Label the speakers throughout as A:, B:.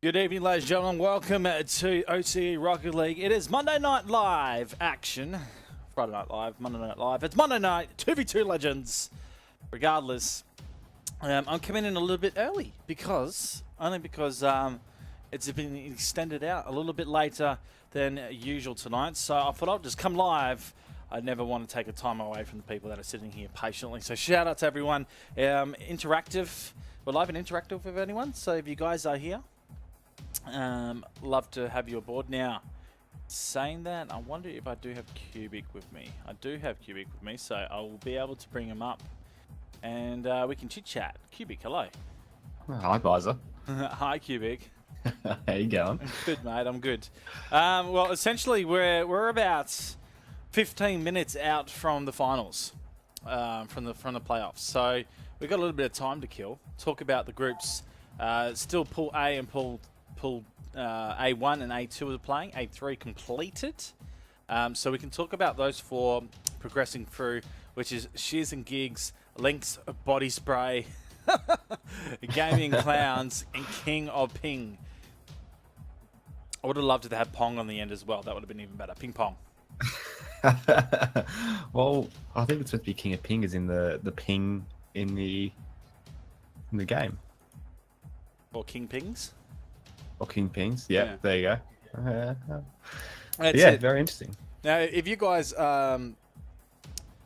A: Good evening, ladies and gentlemen. Welcome to OCE Rocket League. It is Monday Night Live action. Friday Night Live, Monday Night Live. It's Monday night, 2v2 Legends. Regardless, I'm coming in a little bit early because it's been extended out a little bit later than usual tonight. So I thought I'd just come live. I never want to take a time away from the people that are sitting here patiently. So shout out to everyone. Interactive. We're live and interactive with anyone. So if you guys are here, love to have you aboard. Now, saying that, I wonder if I do have Cubic with me. I do have Cubic with me, so I will be able to bring him up and we can chit chat. Cubic, hello.
B: Hi, Bizer.
A: Hi, Cubic.
B: How you going?
A: Good, mate. I'm good. Well, essentially, we're about 15 minutes out from the finals, from the playoffs. So we've got a little bit of time to kill. Talk about the groups. Still Pool A and Pool A1 and A2 are playing. A3 completed. So we can talk about those four progressing through, which is Shears and Gigs, Link's Body Spray, Gaming Clowns, and King of Ping. I would have loved to have Pong on the end as well. That would have been even better. Ping Pong.
B: Well, I think it's supposed to be King of Ping is in the ping in the game.
A: Or King Pings.
B: Or King Pings. Yeah. There you go.
A: That's
B: yeah,
A: it.
B: very interesting.
A: Now, if you guys,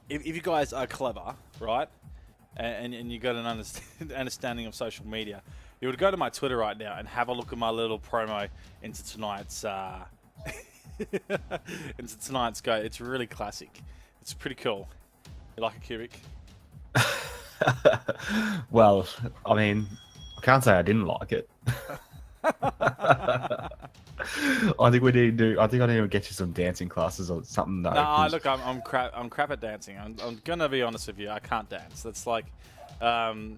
A: if you guys are clever, right, and you got an understanding of social media, you would go to my Twitter right now and have a look at my little promo into tonight's go. It's really classic. It's pretty cool. You like a Cubic?
B: Well, I mean, I can't say I didn't like it. I think we need to. I think I need to get you some dancing classes or something. Though,
A: no, look, I'm crap. I'm crap at dancing. I'm gonna be honest with you. I can't dance. That's like, I'll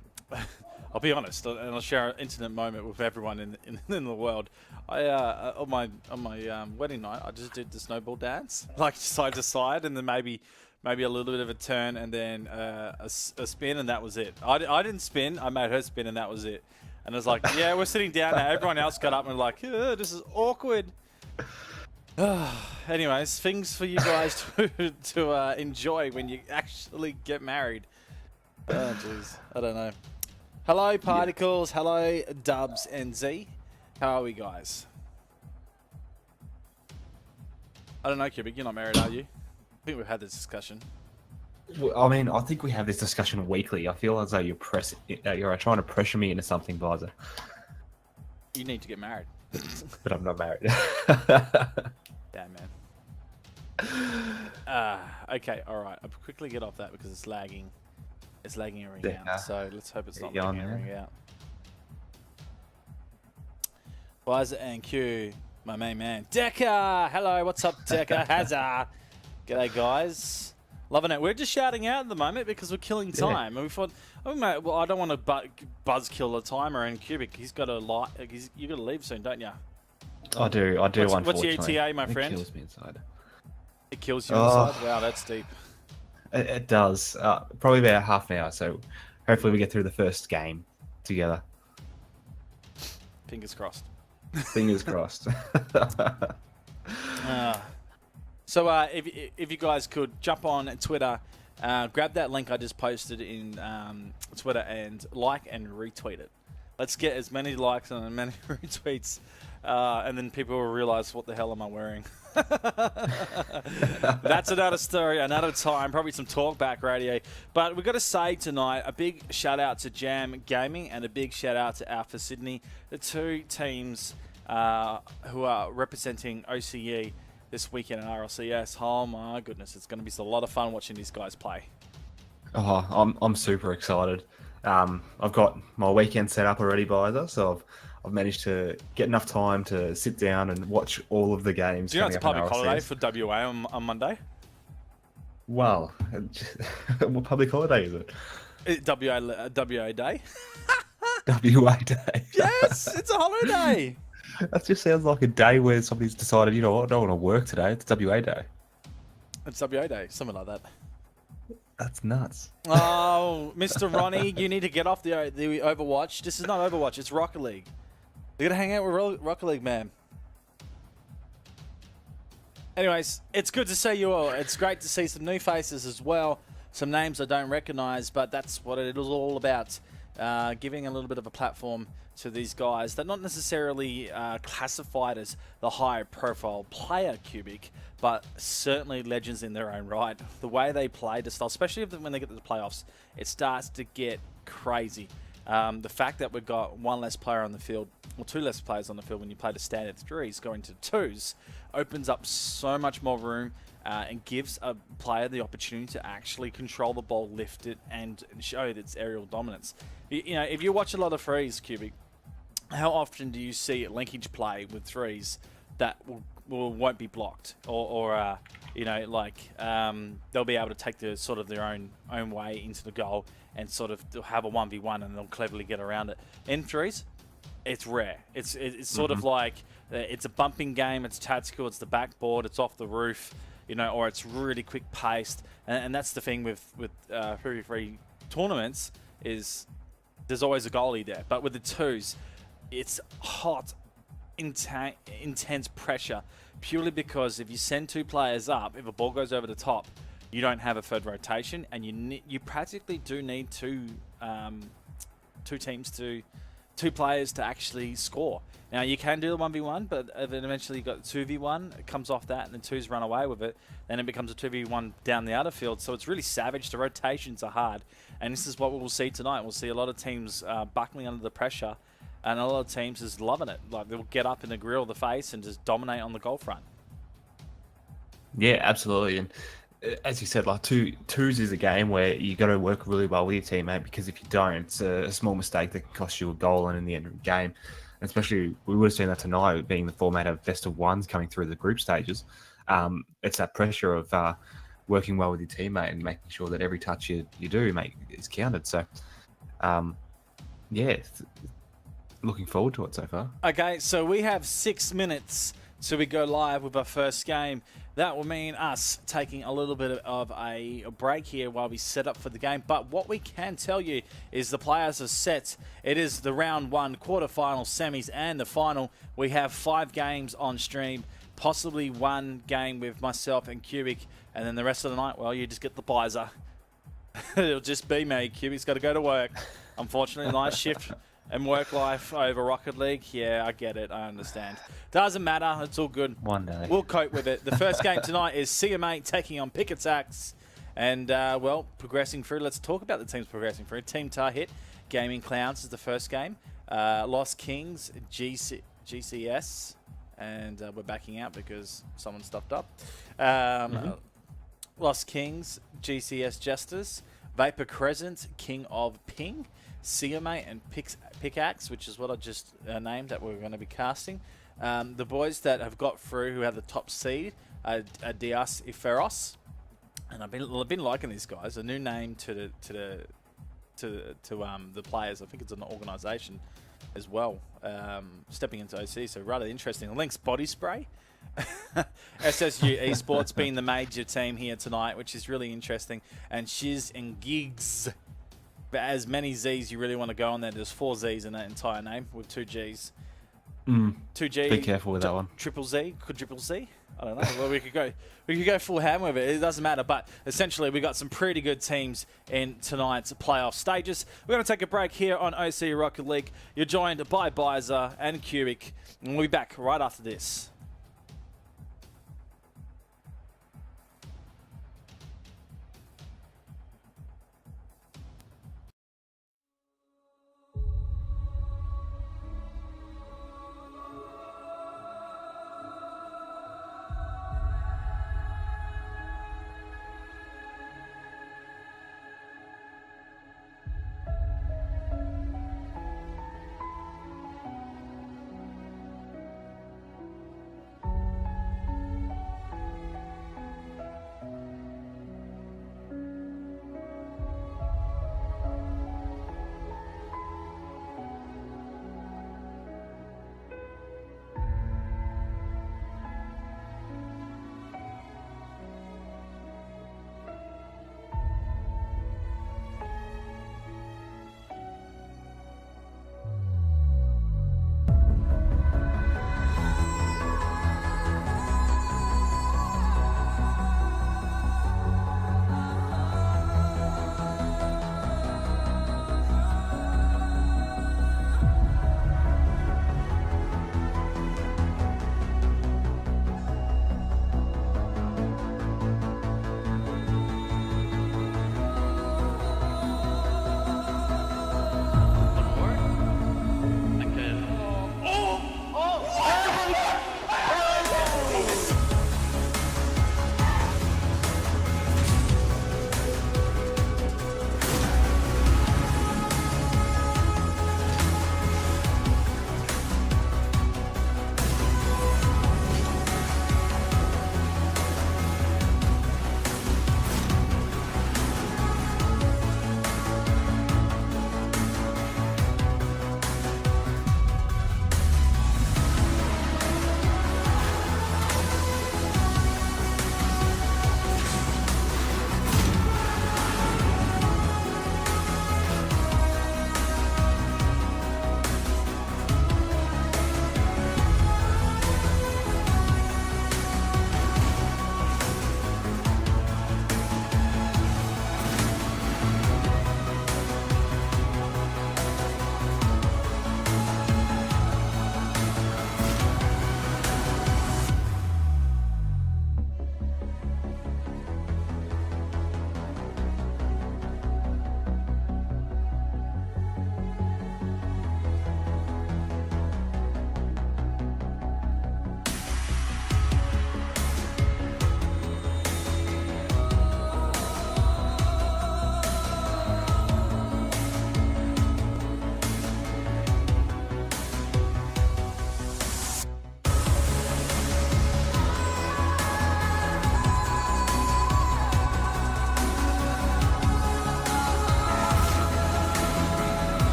A: be honest, and I'll share an intimate moment with everyone in the world. On my wedding night, I just did the snowball dance, like side to side, and then maybe a little bit of a turn, and then a spin, and that was it. I didn't spin. I made her spin, and that was it. And I was like, yeah, we're sitting down now. Everyone else got up and like, this is awkward. Anyways, things for you guys to enjoy when you actually get married. Oh, jeez. I don't know. Hello, Particles. Yeah. Hello, Dubs and Z. How are we, guys? I don't know, Cubic. You're not married, are you? I think we've had this discussion.
B: Well, I mean, I think we have this discussion weekly. I feel as though you're trying to pressure me into something, Bizer.
A: You need to get married.
B: But I'm not married.
A: Damn, man. Okay, all right. I'll quickly get off that because it's lagging. It's lagging a ring out. So let's hope it's not lagging a ring out. Bizer and Q, my main man. Decker! Hello, what's up, Decker? Hazard. G'day, guys. Loving it. We're just shouting out at the moment because we're killing time. Yeah. And we thought, well, I don't want to buzz kill the timer. And Cubic, he's got to you got to leave soon, don't you?
B: I do.
A: What's your ETA, my friend?
B: It kills me inside.
A: It kills you inside. Wow, that's deep.
B: It does. Probably about half an hour. So hopefully we get through the first game together.
A: Fingers crossed.
B: Fingers crossed.
A: So if you guys could jump on Twitter, grab that link I just posted in Twitter and like and retweet it. Let's get as many likes and as many retweets, and then people will realize what the hell am I wearing. That's another story, another time, probably some talkback radio. But we've got to say tonight, a big shout out to Jam Gaming and a big shout out to Alpha Sydney, the two teams who are representing OCE this weekend in RLCS. Oh my goodness, it's going to be a lot of fun watching these guys play.
B: Oh, I'm super excited. I've got my weekend set up already, Bizer, so I've managed to get enough time to sit down and watch all of the games.
A: Do you know it's a public holiday for WA on Monday?
B: Well, what public holiday is it?
A: WA Day.
B: WA Day.
A: Yes, it's a holiday.
B: That just sounds like a day where somebody's decided, you know what, I don't want to work today. It's WA Day.
A: It's WA Day, something like that.
B: That's nuts.
A: Oh, Mr. Ronnie, you need to get off the Overwatch. This is not Overwatch, it's Rocket League. They're going to hang out with Rocket League, man. Anyways, it's good to see you all. It's great to see some new faces as well. Some names I don't recognize, but that's what it is all about. Giving a little bit of a platform to these guys that not necessarily classified as the high-profile player, Cubic, but certainly legends in their own right. The way they play, the style, especially when they get to the playoffs, it starts to get crazy. The fact that we've got one less player on the field, or two less players on the field when you play the standard threes going to twos, opens up so much more room and gives a player the opportunity to actually control the ball, lift it, and show its aerial dominance. You know, if you watch a lot of threes, Cubic, how often do you see linkage play with threes that won't be blocked, or you know, like they'll be able to take the sort of their own way into the goal and sort of have a 1v1 and they'll cleverly get around it. In threes, it's rare. It's sort of like it's a bumping game. It's tactical. It's the backboard. It's off the roof, you know, or it's really quick paced. And that's the thing with 3v3 tournaments is there's always a goalie there. But with the twos, it's hot, intense pressure, purely because if you send two players up, if a ball goes over the top, you don't have a third rotation, and you practically do need two players to actually score. Now you can do the 1v1, but then eventually you got 2v1, it comes off that, and then twos run away with it. Then it becomes a 2v1 down the other field. So it's really savage. The rotations are hard, and this is what we'll see tonight. We'll see a lot of teams buckling under the pressure, and a lot of teams is loving it. Like they'll get up in the grill of the face and just dominate on the goal front.
B: Yeah, absolutely. And as you said, like twos is a game where you got to work really well with your teammate, because if you don't, it's a small mistake that can cost you a goal and in the end of the game. And especially, we would have seen that tonight, being the format of best of ones coming through the group stages. It's that pressure of working well with your teammate and making sure that every touch you do is counted. So, yeah, looking forward to it so far.
A: Okay, so we have 6 minutes till we go live with our first game. That will mean us taking a little bit of a break here while we set up for the game. But what we can tell you is the players are set. It is the round one, quarterfinal, semis, and the final. We have 5 games on stream, possibly one game with myself and Cubic, and then the rest of the night, well, you just get the Bizer. It'll just be me. Cubic's got to go to work. Unfortunately, night shift and work life over Rocket League. Yeah, I get it. I understand. Doesn't matter. It's all good.
B: One day.
A: We'll cope with it. The first game tonight is CMA taking on Pick Attacks. And, well, progressing through. Let's talk about the teams progressing through. Team Tahit, Gaming Clowns is the first game. Lost Kings, GCS. And we're backing out because someone stuffed up. Lost Kings, GCS Jesters. Vapour Crescent, King of Ping. CMA and Pickaxe, which is what I just named that we're going to be casting. The boys that have got through, who have the top seed, are Dias Iferos, and I've been liking these guys. A new name to the players. I think it's an organisation as well. Stepping into OC, so rather interesting. Link's Body Spray. SSU Esports being the major team here tonight, which is really interesting. And Shiz and Gigs. But as many Z's you really want to go on there. There's 4 Z's in that entire name with 2 G's. 2 G.
B: Be careful with that one.
A: Triple Z, quadruple Z. I don't know. Well, we could go full ham with it. It doesn't matter. But essentially, we got some pretty good teams in tonight's playoff stages. We're going to take a break here on OC Rocket League. You're joined by Bizer and Cubic, and we'll be back right after this.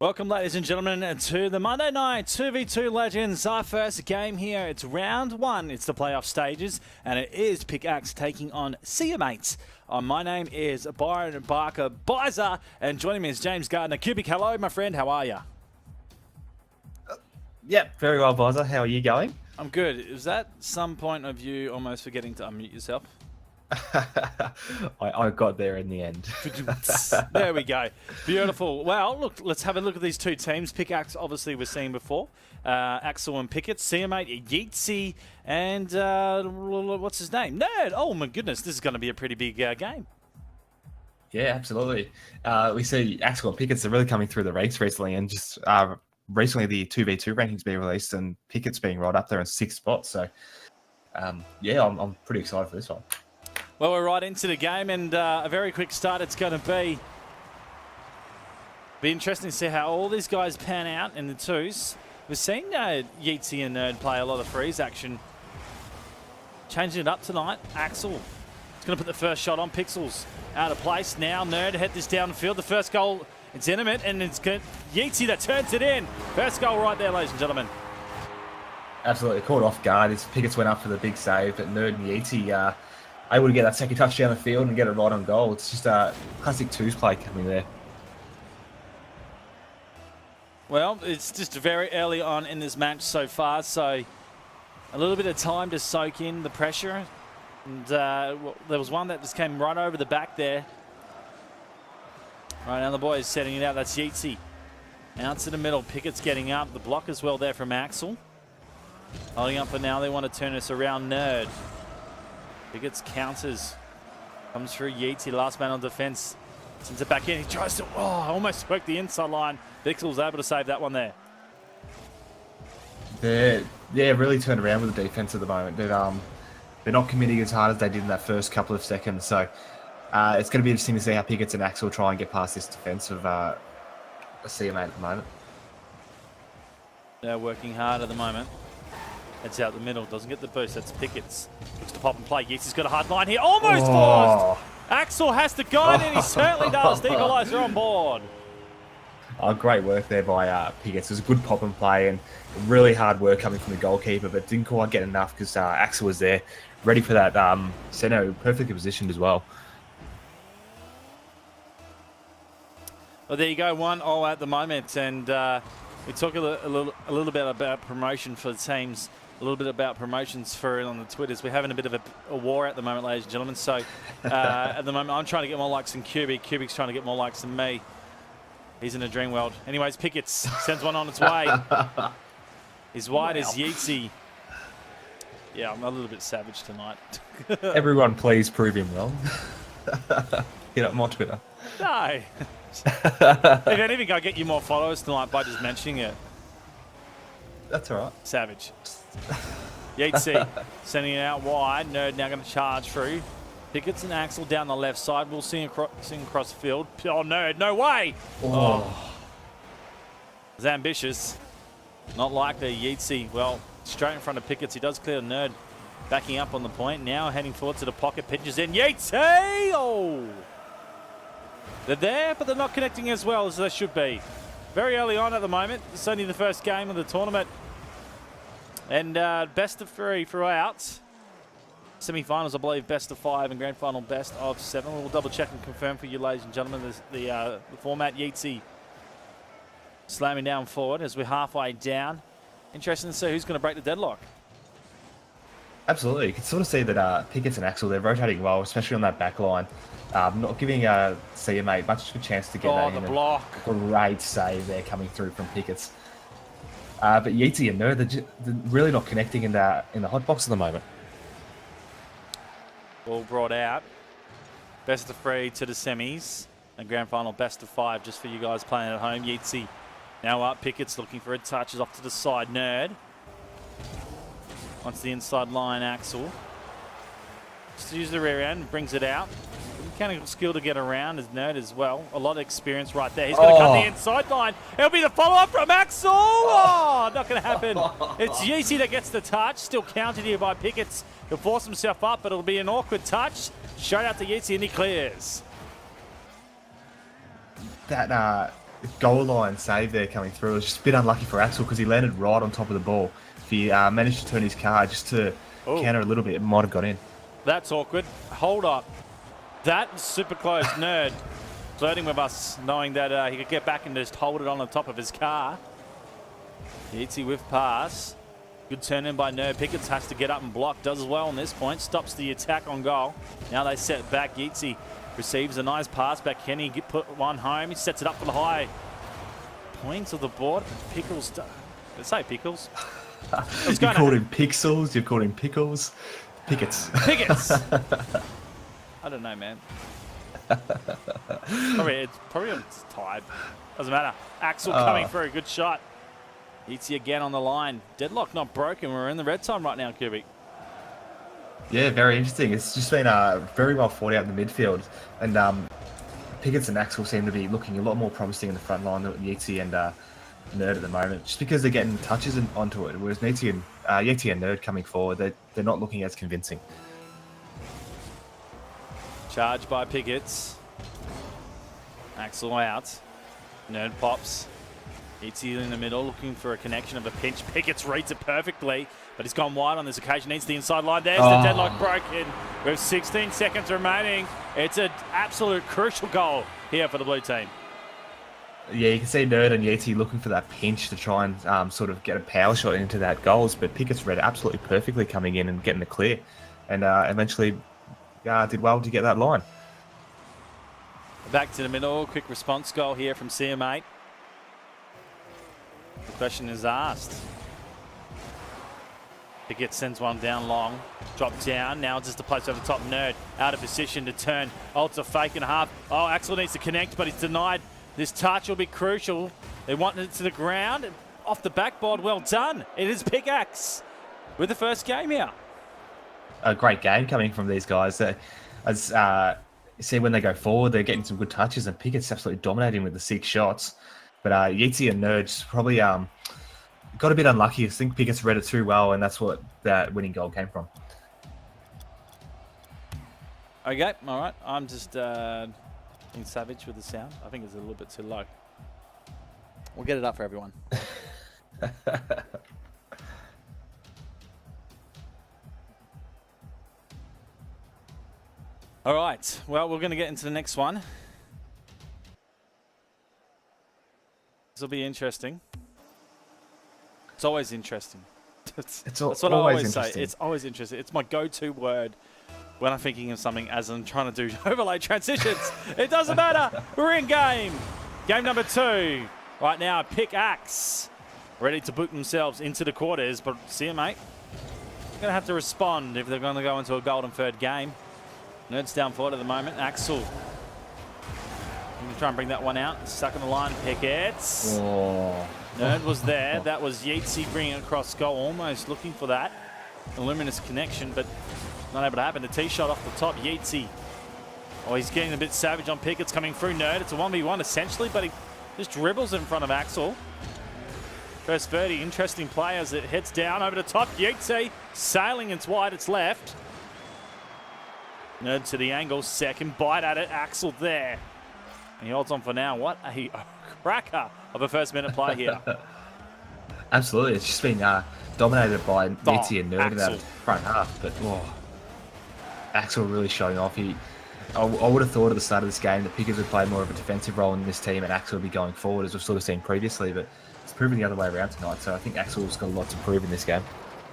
A: Welcome, ladies and gentlemen, to the Monday Night 2v2 Legends. Our first game here. It's round one. It's the playoff stages, and it is Pickaxe taking on See Ya Mates. My name is Byron Barker Bizer, and joining me is James Gardner. Cubic, hello, my friend. How are you?
B: Yep, very well, Bizer. How are you going?
A: I'm good. Is that some point of you almost forgetting to unmute yourself?
B: I got there in the end.
A: There we go. Beautiful. Well, look, let's have a look at these two teams. Pickaxe, obviously, we've seen before. Axel and Pickett. See ya, mate. Yeatsy and what's his name? Nerd. Oh, my goodness. This is going to be a pretty big game.
B: Yeah, absolutely. We see Axel and Pickett's are really coming through the ranks recently, and just recently the 2v2 rankings being released, and Pickett's being right up there in 6th spot. So, yeah, I'm pretty excited for this one.
A: Well, we're right into the game, and a very quick start it's going to be. Be interesting to see how all these guys pan out in the twos. We've seen Yeatsy and Nerd play a lot of freeze action. Changing it up tonight. Axel is going to put the first shot on. Pixels out of place now. Nerd head this down the field. The first goal, it's intimate, and it's Yeatsy that turns it in. First goal right there, ladies and gentlemen.
B: Absolutely. Caught off guard. His Pickett's went up for the big save, but Nerd and Yeatsy able to get that second touch down the field and get it right on goal. It's just a classic twos play coming there.
A: Well, it's just very early on in this match so far, so a little bit of time to soak in the pressure. And well, there was one that just came right over the back there. Right now the boys setting it out. That's Yeatsy. Out to the middle. Pickett's getting up. The block as well there from Axel. Holding up for now. They want to turn us around. Nerd. Pickett's counters. Comes through Yeatsy, last man on defense. Sends it back in. He tries to, almost work the inside line. Vixel's able to save that one there.
B: They're really turned around with the defense at the moment. They're not committing as hard as they did in that first couple of seconds. So it's going to be interesting to see how Pickett's and Axel try and get past this defense of See Ya Mate at the moment.
A: They're working hard at the moment. It's out the middle, doesn't get the boost. That's Pickett's. Looks to pop and play. Yeatsy's got a hard line here. Almost forced! Axel has to go in, and he certainly does. The equaliser on board.
B: Great work there by Pickett's. It was a good pop and play, and really hard work coming from the goalkeeper, but didn't quite get enough because Axel was there, ready for that centre, perfectly positioned as well.
A: Well, there you go. 1-0 at the moment, and we talk a little bit about promotion for the teams. A little bit about promotions for on the Twitters. We're having a bit of a war at the moment, ladies and gentlemen. So at the moment, I'm trying to get more likes than Cubic. Cubic's trying to get more likes than me. He's in a dream world. Anyways, Pickett's sends one on its way. As wide as Yeatsy. Yeah, I'm a little bit savage tonight.
B: Everyone, please prove him wrong. Hit up my Twitter.
A: No. If anything, I'll get you more followers tonight by just mentioning it.
B: That's all right.
A: Savage. Yeatsy sending it out wide. Nerd now going to charge through. Pickett's and Axel down the left side. We'll see across the field. Oh, Nerd, no way! Oh. It's ambitious. Not likely. Yeatsy, well, straight in front of Pickett's. He does clear Nerd. Backing up on the point. Now heading forward to the pocket. Pitches in. Yeatsy! Oh! They're there, but they're not connecting as well as they should be. Very early on at the moment. It's only the first game of the tournament. And best of 3 throughout. Semi-finals, I believe, best of 5 and grand final best of 7. We'll double check and confirm for you, ladies and gentlemen, the format. Yeatsy slamming down forward as we're halfway down. Interesting to see who's going to break the deadlock.
B: Absolutely. You can sort of see that Pickett's and Axel, they're rotating well, especially on that back line. Not giving See Ya Mate much of a chance to get that in.
A: The block.
B: Great save there coming through from Pickett's. But Yeatsy and Nerd, they're really not connecting in the hot box at the moment.
A: Ball brought out. Best of 3 to the semis. And grand final best of 5 just for you guys playing at home. Yeatsy now up. Pickett's looking for a touch. Is off to the side. Nerd. Onto the inside line, Axel. Just use the rear end. Brings it out. Mechanical skill to get around is Nerd as well. A lot of experience right there. He's going to cut the inside line. It'll be the follow-up from Axel. Oh, not going to happen. It's Yeatsy that gets the touch. Still counted here by Pickett's. He'll force himself up, but it'll be an awkward touch. Straight out to Yeatsy, and he clears.
B: That goal line save there coming through. It was just a bit unlucky for Axel because he landed right on top of the ball. If he managed to turn his car just to counter a little bit, it might have got in.
A: That's awkward. Hold up. That super close nerd flirting with us, knowing that he could get back and just hold it on the top of his car. Yeatsy with pass. Good turn in by Nerd. Pickets has to get up and block. Does as well on this point. Stops the attack on goal. Now they set back. Yeatsy receives a nice pass back. Kenny put one home. He sets it up for the high points of the board. Pickles. Let's say Pickles.
B: You called him Pixels. You called him Pickles. Pickets.
A: Pickets. I don't know, man. Probably it's tied. Doesn't matter. Axel coming for a good shot. Yeatsy again on the line. Deadlock not broken. We're in the red time right now, Kubic.
B: Yeah, very interesting. It's just been very well fought out in the midfield. And Pickets and Axel seem to be looking a lot more promising in the front line than Yeatsy and Nerd at the moment. Just because they're getting touches onto it. Whereas Yeatsy and Nerd coming forward, they're not looking as convincing.
A: Charged by Pickets. Axel out. Nerd pops. Yeatsy in the middle, looking for a connection of a pinch. Pickets reads it perfectly, but he's gone wide on this occasion. Needs the inside line. There's the deadlock broken. With 16 seconds remaining, it's an absolute crucial goal here for the blue team.
B: Yeah, you can see Nerd and Yeatsy looking for that pinch to try and sort of get a power shot into that goals, but Pickets read it absolutely perfectly coming in and getting the clear, and eventually did well to get that line.
A: Back to the middle, quick response goal here from CM8. The question is asked. Pickett sends one down long. Drop down. Now just a place over the top. Nerd out of position to turn. Oh, it's a fake and a half. Oh, Axel needs to connect, but he's denied. This touch will be crucial. They want it to the ground. Off the backboard. Well done. It is Pickaxe with the first game here.
B: A great game coming from these guys. As you see, when they go forward, they're getting some good touches, and Pickett's absolutely dominating with the 6 shots. But Yeatsy and Nerds probably got a bit unlucky. I think Pickett's read it too well, and that's what that winning goal came from.
A: Okay, all right. I'm just being savage with the sound. I think it's a little bit too low. We'll get it up for everyone. All right. Well, we're going to get into the next one. This will be interesting. It's always interesting. That's what I always say. It's always interesting. It's my go-to word when I'm thinking of something as I'm trying to do overlay transitions. It doesn't matter. We're in game. Game number 2. Right now, Pickaxe ready to boot themselves into the quarters. But see you, mate. They're going to have to respond if they're going to go into a golden third game. Nerds down forward at the moment. Axel. I'm going to try and bring that one out. Stuck on the line. Pickets.
B: Oh.
A: Nerd was there. That was Yeatsy bringing it across goal. Almost looking for that. A luminous connection, but not able to happen. The tee shot off the top. Yeatsy. Oh, he's getting a bit savage on Pickets coming through. Nerd. It's a 1v1 essentially, but he just dribbles in front of Axel. First 30. Interesting play as it heads down over the top. Yeatsy sailing. It's wide. It's left. Nerd to the angle. Second bite at it. Axel there. And he holds on for now. What a cracker of a first minute play here.
B: Absolutely. It's just been dominated by Yeatsy and Nerd in that front half. But Axel really showing off. I would have thought at the start of this game that Pickers would play more of a defensive role in this team and Axel would be going forward, as we've sort of seen previously. But it's proven the other way around tonight. So I think Axel's got a lot to prove in this game.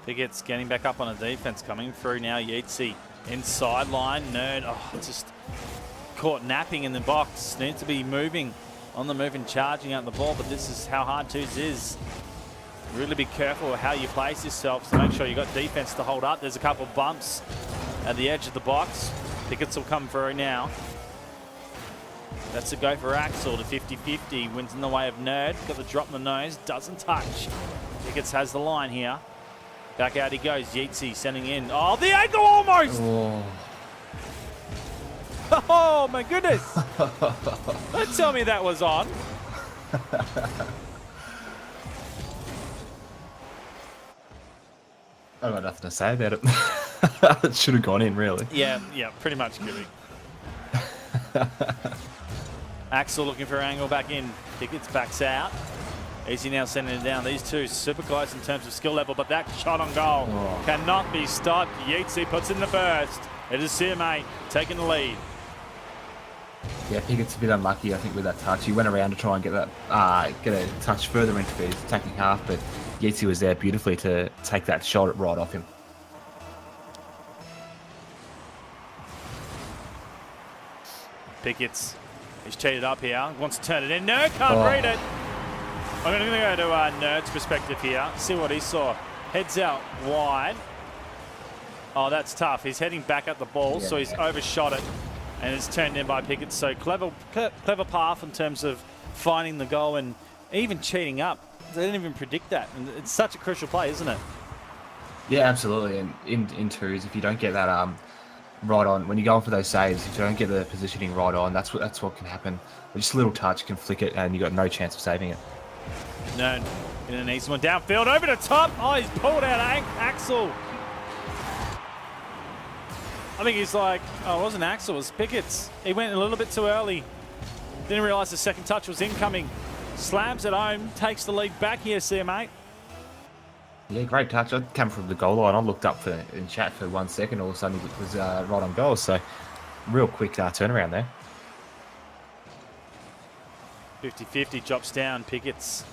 A: Pickett's getting back up on a defense. Coming through now. Yeatsy inside line. Nerd. Oh, just caught napping in the box. Needs to be moving on the move and charging out the ball, but this is how hard twos is. Really be careful how you place yourself to make sure you got defense to hold up. There's a couple of bumps at the edge of the box. Pickets will come through now. That's a go for Axel to 50-50. Wins in the way of Nerd. Got the drop in the nose. Doesn't touch. Pickets has the line here. Back out he goes. Yeatsy sending in. Oh, the angle almost!
B: Oh.
A: Oh my goodness! Don't tell me that was on.
B: I've got nothing to say about it. It should have gone in, really.
A: Yeah, pretty much, Gibby. Axel looking for an angle back in. Pickett's backs out. Easy now sending it down. These two super guys in terms of skill level, but that shot on goal cannot be stopped. Yeatsy puts in the burst. It is CMA taking the lead.
B: Yeah, Pickett's a bit unlucky, I think, with that touch. He went around to try and get a touch further into his attacking half, but Yeatsy was there beautifully to take that shot right off him.
A: Pickett's, he's cheated up here, wants to turn it in. Nerd can't read it. I'm going to go to Nerd's perspective here, see what he saw. Heads out wide. Oh, that's tough. He's heading back at the ball, so he's overshot it, and it's turned in by Pickett. So clever path in terms of finding the goal and even cheating up. They didn't even predict that. And it's such a crucial play, isn't it?
B: Yeah, absolutely. And in twos, if you don't get that right on, when you're going for those saves, if you don't get the positioning right on, that's what can happen. Just a little touch can flick it, and you've got no chance of saving it.
A: No, in an easy one downfield, over the top. Oh, he's pulled out Axel. I think he's like, oh, it wasn't Axel, it was Pickett's. He went a little bit too early. Didn't realise the second touch was incoming. Slams it home, takes the lead back here, CMA.
B: Yeah, great touch. I came from the goal line. I looked up in chat for 1 second. All of a sudden, it was right on goal. So, real quick turnaround there.
A: 50-50 drops down. Pickett's.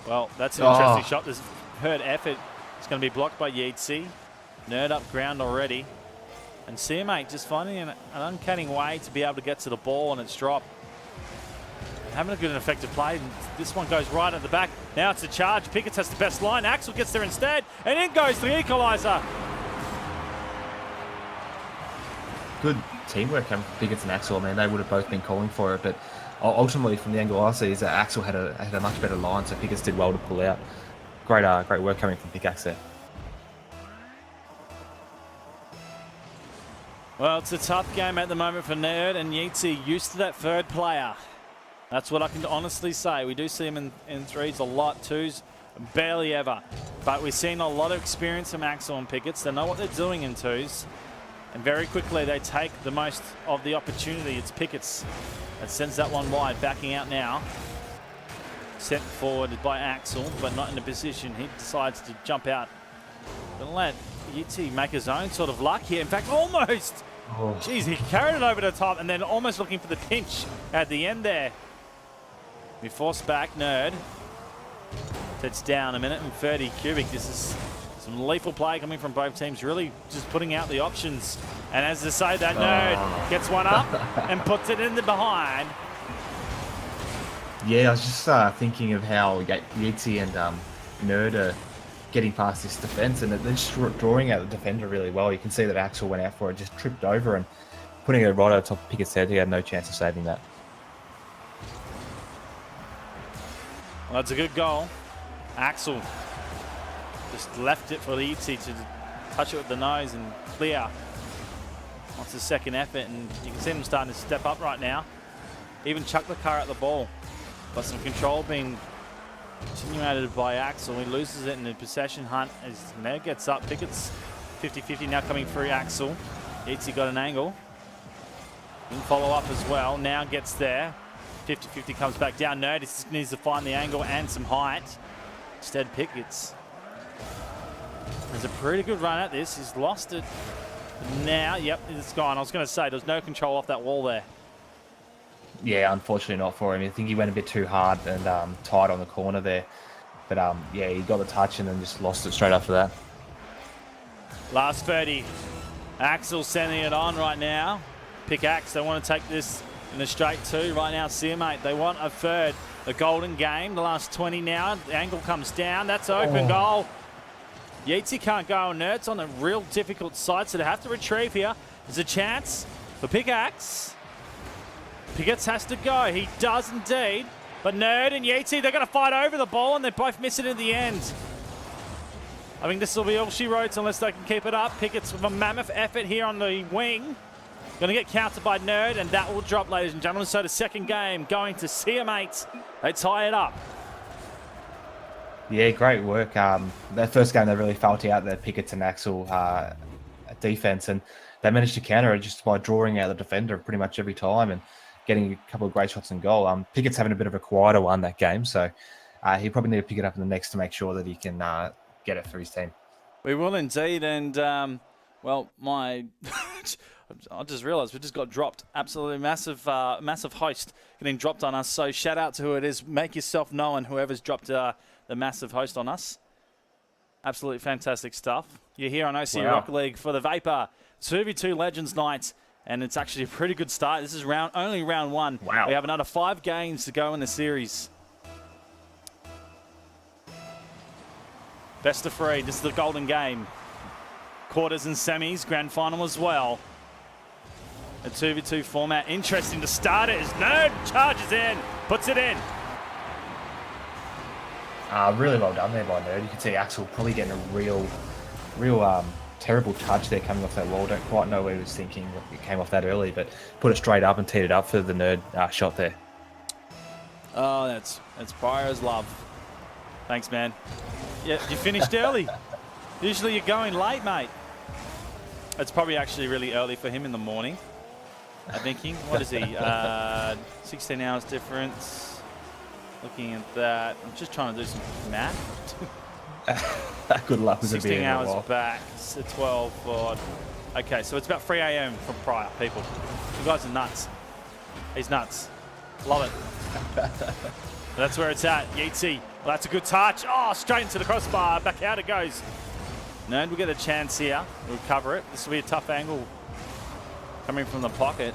A: Well, that's an interesting shot. There's hurt effort. It's going to be blocked by Yeatsy. Nerd up ground already. And CMA just finding an uncanny way to be able to get to the ball and it's dropped. Having a good and effective play. This one goes right at the back. Now it's a charge. Pickett has the best line. Axel gets there instead. And in goes the equaliser.
B: Good teamwork from Pickett and Axel. I mean, they would have both been calling for it. But ultimately, from the angle I see, is that Axel had a much better line. So Pickett did well to pull out. Great work coming from Pickaxe there.
A: Well, it's a tough game at the moment for Nerd and Yeatsy, used to that third player. That's what I can honestly say. We do see him in threes a lot, twos barely ever. But we've seen a lot of experience from Axel and Pickett's. They know what they're doing in twos. And very quickly they take the most of the opportunity. It's Pickett's that sends that one wide, backing out now. Set forward by Axel, but not in a position. He decides to jump out. Gonna let Yeatsy make his own sort of luck here. In fact, almost. Jeez, he carried it over the top and then almost looking for the pinch at the end there. We force back, Nerd. Sets down a minute and 30 cubic. This is some lethal play coming from both teams, really just putting out the options. And as I say, that Nerd gets one up and puts it in the behind.
B: Yeah, I was just thinking of how Yeatsy and Nerd are getting past this defence, and they're just drawing out the defender really well. You can see that Axel went out for it, just tripped over and putting it right over top of Pickett's head. He had no chance of saving that.
A: Well, that's a good goal. Axel just left it for Yeatsy to touch it with the nose and clear. Wants the second effort, and you can see them starting to step up right now. Even chuck the car at the ball. But some control being continuated by Axel. He loses it in the possession hunt as Nerd gets up. Pickett's 50-50 now coming through Axel. Yeatsy got an angle. Didn't follow up as well. Now gets there. 50-50 comes back down. Nerd just needs to find the angle and some height. Instead, Pickett's. There's a pretty good run at this. He's lost it. Now, yep, it's gone. I was going to say, there's no control off that wall there.
B: Yeah, unfortunately not for him. I think he went a bit too hard and tight on the corner there. But yeah, he got the touch and then just lost it straight after that.
A: Last 30. Axel sending it on right now. Pickaxe, they want to take this in a straight two right now. CMA, they want a third. The golden game, the last 20 now. The angle comes down. That's an open goal. Yeatsy can't go. Nerd's on a real difficult side, so they have to retrieve here. There's a chance for Pickaxe. Pickett's has to go. He does indeed. But Nerd and Yeatsy, they're going to fight over the ball, and they both miss it in the end. I think this will be all she wrote unless they can keep it up. Pickett's with a mammoth effort here on the wing. Going to get countered by Nerd, and that will drop, ladies and gentlemen. So the second game going to CM8. They tie it up.
B: Yeah, great work. That first game, they really felt out their Pickett's and Axel defense, and they managed to counter it just by drawing out the defender pretty much every time. And getting a couple of great shots in goal. Pickett's having a bit of a quieter one that game, so he probably need to pick it up in the next to make sure that he can get it for his team.
A: We will indeed, and well, I just realised we just got dropped. Absolutely massive, massive host getting dropped on us. So shout out to who it is. Make yourself known, whoever's dropped the massive host on us. Absolutely fantastic stuff. You're here on OC Rock League for the Vapour 2v2 Legends Night, and it's actually a pretty good start. This is only round 1.
B: Wow.
A: We have another 5 games to go in the series. Best of 3. This is the golden game. Quarters and semis, grand final as well. A 2v2 format. Interesting to start it as Nerd charges in, puts it in.
B: Really well done there by Nerd. You can see Axel probably getting a real terrible touch there coming off that wall. Don't quite know where he was thinking. It came off that early, but put it straight up and teed it up for the Nerd shot there.
A: Oh, that's Bio's love. Thanks, man. Yeah, you finished early. Usually you're going late, mate. It's probably actually really early for him in the morning. I'm thinking, what is he? 16 hours difference. Looking at that, I'm just trying to do some math.
B: Good luck with
A: 16 hours back, so 12 forward. Okay, so it's about 3 a.m. from prior, people. You guys are nuts. He's nuts. Love it. That's where it's at. Yeatsy. Well, that's a good touch. Oh, straight into the crossbar. Back out it goes. Nerd will get a chance here. We'll cover it. This will be a tough angle coming from the pocket.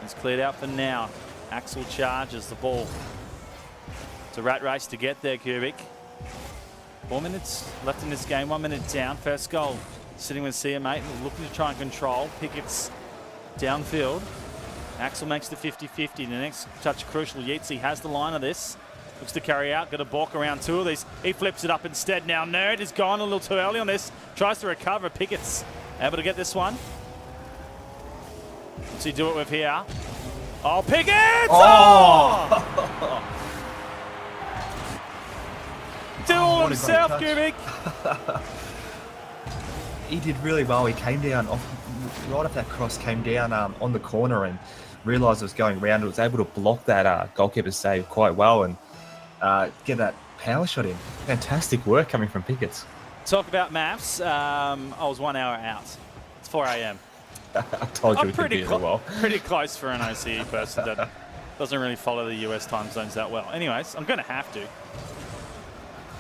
A: It's cleared out for now. Axel charges the ball. It's a rat race to get there, Kubik. 4 minutes left in this game, 1 minute down. First goal sitting with Sia, mate. Looking to try and control. Pickett's downfield. Axel makes the 50-50. The next touch crucial. Yeatsy has the line of this. Looks to carry out. Got a balk around 2 of these. He flips it up instead. Now Nerd is gone a little too early on this. Tries to recover. Pickett's able to get this one. What's he do it with here? Oh, Pickett! Oh! Do all himself, Kubik.
B: He did really well. He came down right off that cross, came down on the corner and realised it was going round. It was able to block that goalkeeper's save quite well and get that power shot in. Fantastic work coming from Pickett's.
A: Talk about maths. I was 1 hour out. It's 4 a.m.
B: I told you
A: I'm
B: it could be as well.
A: Pretty close for an OCE person that doesn't really follow the US time zones that well. Anyways, I'm going to have to.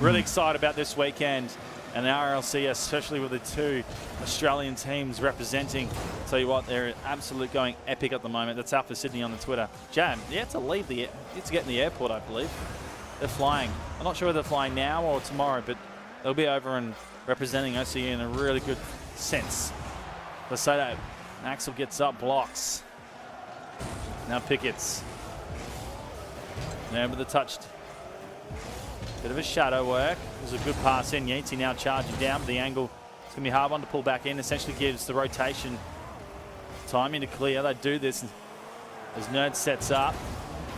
A: Really excited about this weekend and the RLC, especially with the 2 Australian teams representing. Tell you what, they're absolute going epic at the moment. That's Alpha Sydney on the Twitter. Jam, you have to leave you have to get in the airport, I believe. They're flying. I'm not sure whether they're flying now or tomorrow, but they'll be over and representing OCE in a really good sense. Let's say that. Axel gets up, blocks. Now Pickett's. Now with the touched. Bit of a shadow work. It was a good pass in. Yeatsy now charging down, but the angle is going to be a hard one to pull back in. Essentially gives the rotation timing to clear. They do this as Nerd sets up.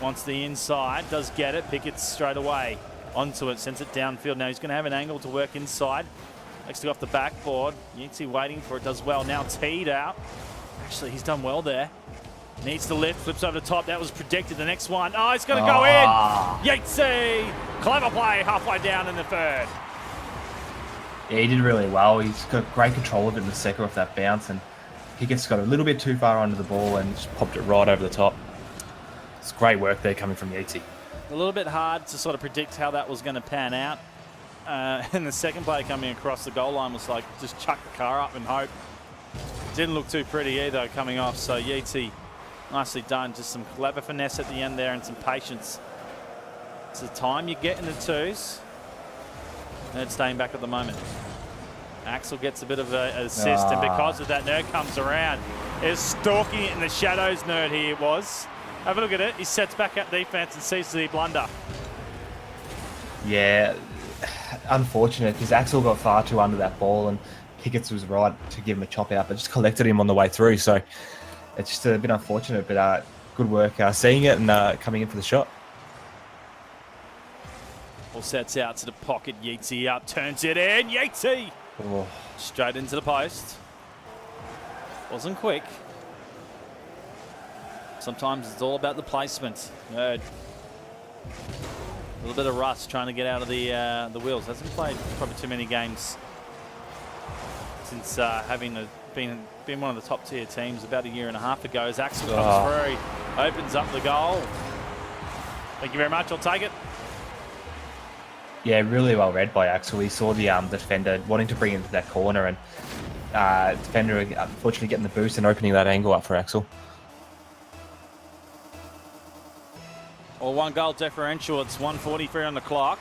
A: Wants the inside. Does get it. Pickett straight away onto it. Sends it downfield. Now he's going to have an angle to work inside. Next to go off the backboard. Yeatsy waiting for it. Does well. Now teed out. Actually, he's done well there. Needs to lift, flips over the top. That was predicted. The next one. Oh, he's going to go in. Yeatsy. Clever play halfway down in the third.
B: Yeah, he did really well. He's got great control of it in the second off that bounce, and Pickett's got a little bit too far under the ball and just popped it right over the top. It's great work there coming from Yeatsy.
A: A little bit hard to sort of predict how that was going to pan out. And the second play coming across the goal line was like, just chuck the car up and hope. Didn't look too pretty either coming off, so Yeatsy, nicely done. Just some clever finesse at the end there and some patience. It's the time you get in the 2s. Nerd staying back at the moment. Axel gets a bit of an assist, and because of that, Nerd comes around. Is stalking it in the shadows, Nerd here it was. Have a look at it. He sets back up defense and sees the blunder.
B: Yeah, unfortunate because Axel got far too under that ball and Pickett's was right to give him a chop out, but just collected him on the way through. So it's just a bit unfortunate, but good work seeing it and coming in for the shot.
A: All sets out to the pocket. Yeatsy up, turns it in. Yeatsy!
B: Oh.
A: Straight into the post. Wasn't quick. Sometimes it's all about the placement. Nerd. A little bit of rust trying to get out of the wheels. Hasn't played probably too many games since having been one of the top tier teams about a year and a half ago. As Axel comes through, opens up the goal. Thank you very much. I'll take it.
B: Yeah, really well read by Axel. He saw the defender wanting to bring into that corner, and defender unfortunately getting the boost and opening that angle up for Axel.
A: Well, 1 goal differential. It's 1:43 on the clock.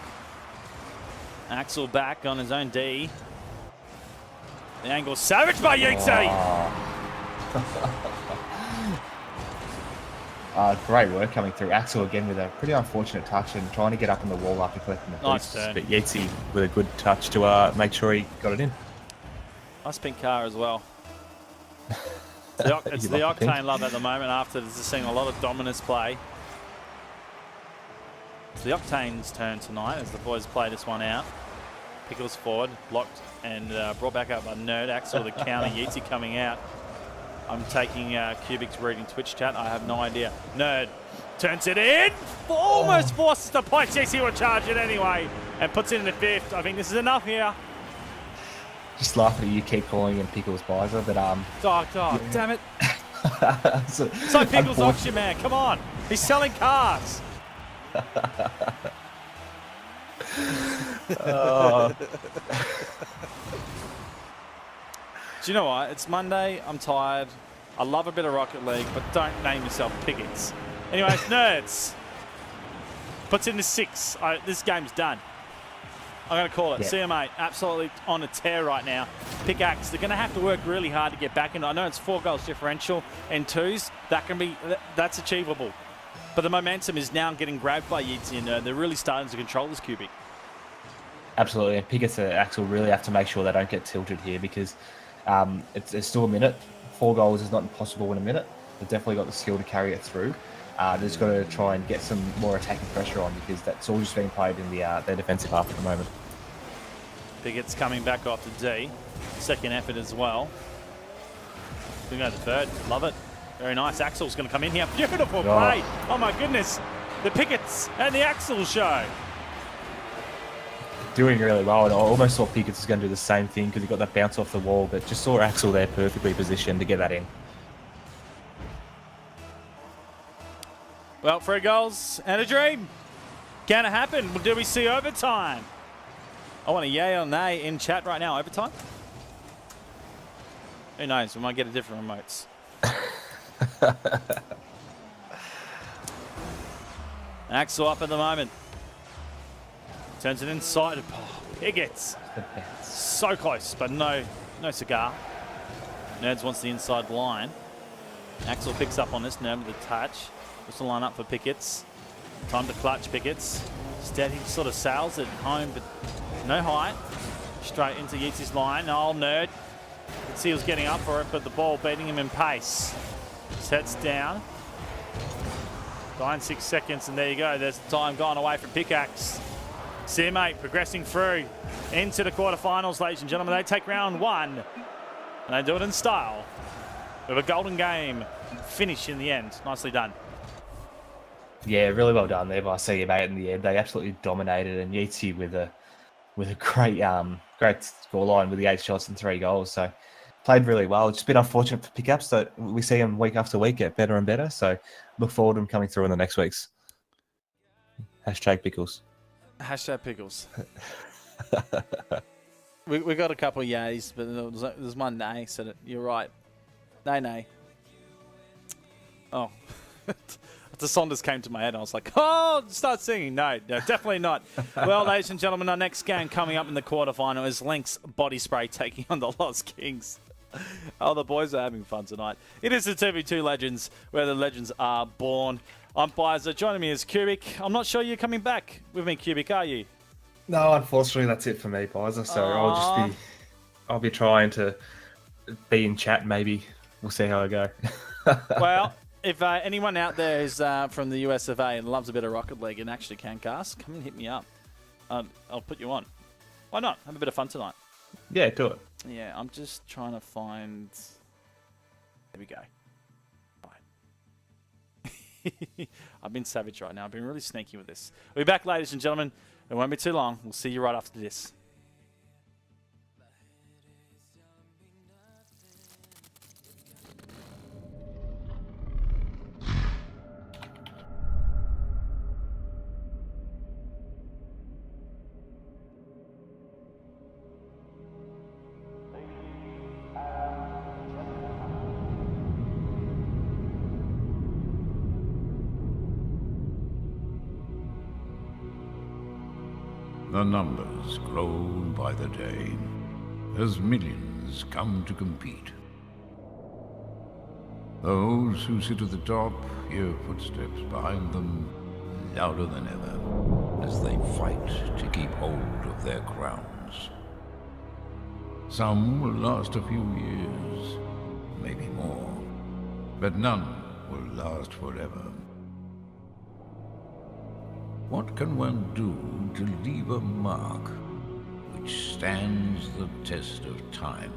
A: Axel back on his own D. The angle savaged by Yeatsy.
B: Great work coming through. Axel again with a pretty unfortunate touch and trying to get up on the wall after collecting the
A: Nice
B: boost.
A: turn.
B: But Yeatsy with a good touch to make sure he got it in.
A: Nice pink car as well. It's the Octane love at the moment after this is seeing a lot of dominance play. It's the Octane's turn tonight as the boys play this one out. Pickles forward, blocked and brought back up by Nerd. Axel the counter, Yeatsy coming out. I'm taking Cubic's reading Twitch chat. I have no idea. Nerd turns it in. Almost forces the point. Yeatsy will charge it anyway and puts it in the 5th. I think this is enough here.
B: Just laughing at you keep calling him Pickles Bizer, but
A: Dog, damn it. It's like Pickles auction man. Come on. He's selling cars. Do you know what? It's Monday. I'm tired. I love a bit of Rocket League, but don't name yourself Pickets. Anyways, Nerds. Puts in the 6. This game's done. I'm going to call it.
B: Yeah.
A: See you, mate. Absolutely on a tear right now. Pickaxe, they're going to have to work really hard to get back in. I know it's 4 goals differential and 2s. That's achievable. But the momentum is now getting grabbed by Yeatsy and they're really starting to control this Cubic.
B: Absolutely, and Pickets and Axel really have to make sure they don't get tilted here because it's still a minute. 4 goals is not impossible in a minute. They've definitely got the skill to carry it through. They've just got to try and get some more attacking pressure on because that's all just being played in their defensive half at the moment.
A: Pickett's coming back off the D. Second effort as well. We go to third. Love it. Very nice. Axel's going to come in here. Beautiful play. Oh my goodness. The Pickets and the Axel show.
B: Doing really well, and I almost thought Pickets was going to do the same thing because he got that bounce off the wall, but just saw Axel there perfectly positioned to get that in.
A: Well, 3 goals and a dream. Can it happen? Do we see overtime? I want a yay or nay in chat right now. Overtime? Who knows? We might get a different remotes. Axel up at the moment. Turns it inside. Oh, Pickets. So close, but no cigar. Nerds wants the inside line. Axel picks up on this. Nerd with a touch. Just to line up for Pickets. Time to clutch Pickets. Steady, sort of sails it home, but no height. Straight into Yeatsy's line. Oh, Nerd. You can see he was getting up for it, but the ball beating him in pace. Sets down. 9-6 seconds, and there you go. There's the time gone away from Pickaxe. See you, mate, progressing through into the quarterfinals, ladies and gentlemen. They take round 1, and they do it in style. With a golden game finish in the end. Nicely done.
B: Yeah, really well done there by CU, mate, in the end. They absolutely dominated, and Yeatsy with a great scoreline with the 8 shots and 3 goals. So played really well. It's just been unfortunate for pickups that we see them week after week get better and better. So look forward to them coming through in the next weeks. Hashtag Pickles.
A: Hashtag Pickles. we got a couple of yays, but there's one nay, so you're right. Nay. Oh. The song just came to my head. I was like, oh, start singing. No, definitely not. Well, ladies and gentlemen, our next game coming up in the quarterfinal is Link's Body Spray taking on the Lost Kings. Oh, the boys are having fun tonight. It is the 2v2 Legends, where the legends are born. I'm Bizer. Joining me is Cubic. I'm not sure you're coming back with me, Cubic, are you?
B: No, unfortunately, that's it for me, Bizer. So I'll be trying to be in chat. Maybe we'll see how I go.
A: Well, if anyone out there is from the US of A and loves a bit of Rocket League and actually can cast, come and hit me up. I'll put you on. Why not? Have a bit of fun tonight.
B: Yeah, do it.
A: Yeah, I'm just trying to find... There we go. Right. I've been savage right now. I've been really sneaky with this. We'll be back, ladies and gentlemen. It won't be too long. We'll see you right after this.
C: The numbers grow by the day as millions come to compete. Those who sit at the top hear footsteps behind them louder than ever as they fight to keep hold of their crowns. Some will last a few years, maybe more, but none will last forever. What can one do to leave a mark which stands the test of time?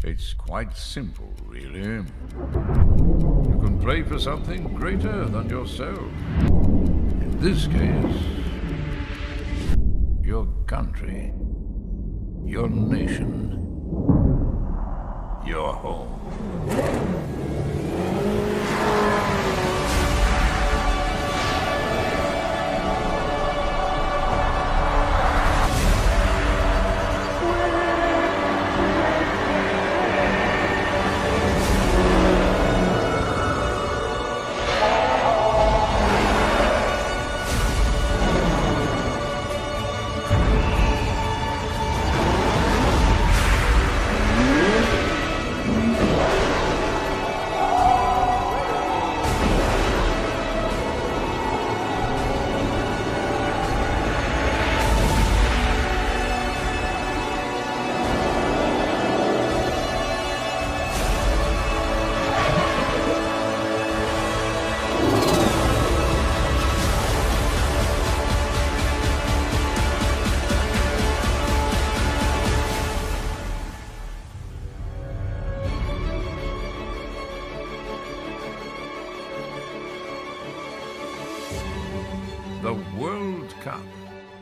C: It's quite simple, really. You can play for something greater than yourself. In this case, your country, your nation, your home. The World Cup,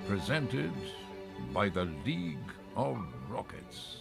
C: presented by the League of Rockets.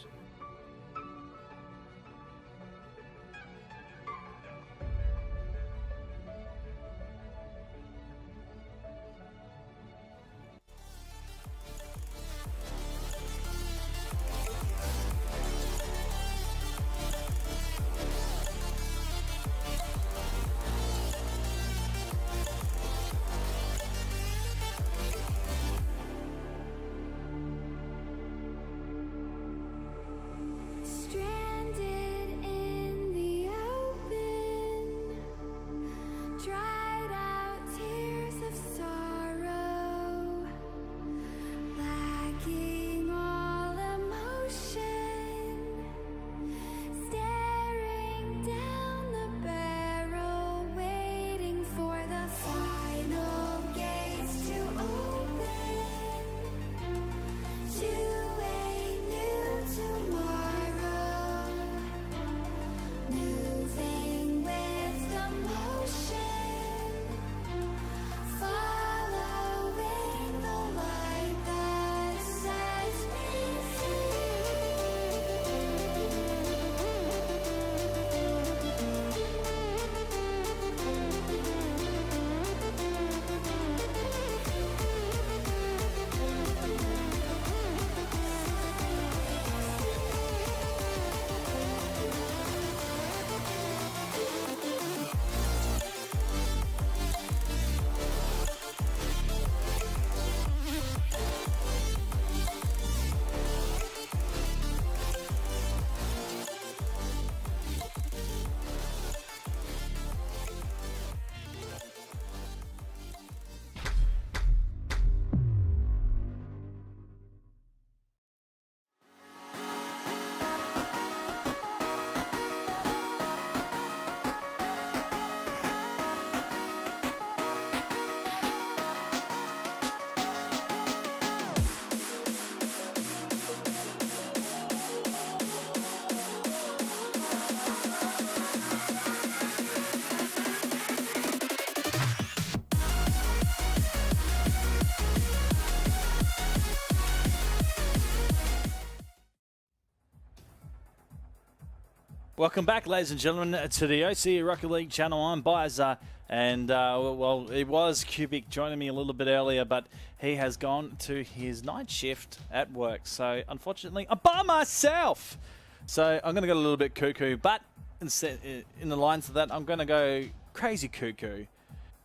A: Welcome back, ladies and gentlemen, to the OCE Rocket League channel. I'm Bizer, and well, it was Cubic joining me a little bit earlier, but he has gone to his night shift at work. So, unfortunately, I'm by myself. So, I'm going to go a little bit cuckoo, but instead, in the lines of that, I'm going to go crazy cuckoo,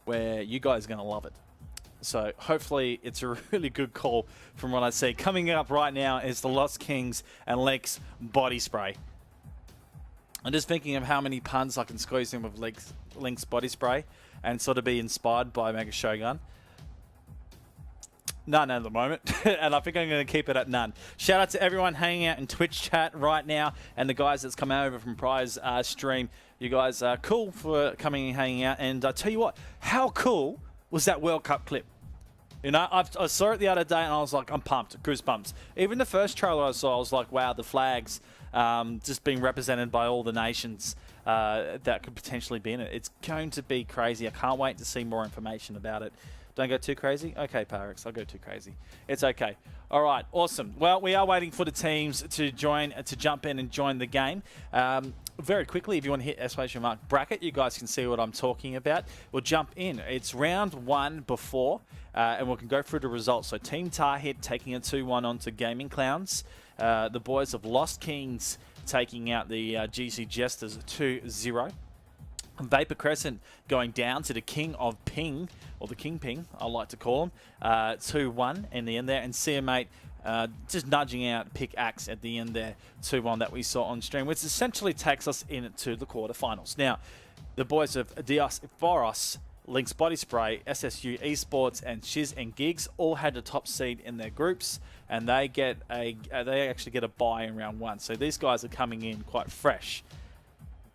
A: where you guys are going to love it. So, hopefully, it's a really good call from what I see. Coming up right now is the Lost Kings and Lex body spray. I'm just thinking of how many puns I can squeeze in with Link's body spray and sort of be inspired by Mega Shogun. None at the moment, and I think I'm going to keep it at none. Shout out to everyone hanging out in Twitch chat right now and the guys that's come over from Prize stream. You guys are cool for coming and hanging out. And I tell you what, how cool was that World Cup clip? You know, I saw it the other day and I was like, I'm pumped, goosebumps. Even the first trailer I saw, I was like, wow, the flags just being represented by all the nations that could potentially be in it. It's going to be crazy. I can't wait to see more information about it. Don't go too crazy? Okay, Pyrex, I'll go too crazy. It's okay. All right, awesome. Well, we are waiting for the teams to jump in and join the game. Very quickly, if you want to hit exclamation mark bracket, you guys can see what I'm talking about. We'll jump in. It's round one before, and we can go through the results. So Team Tarhit taking a 2-1 onto Gaming Clowns. The boys of Lost Kings taking out the GC Jesters 2-0. Vapour Crescent going down to the King of Ping, or the King Ping, I like to call him, 2-1 in the end there. And CM8 just nudging out Pickaxe at the end there, 2-1 that we saw on stream, which essentially takes us into the quarterfinals. Now, the boys of Dios Foros, Link's Body Spray, SSU Esports, and Shiz and Gigs all had the top seed in their groups, and they actually get a bye in round one. So these guys are coming in quite fresh.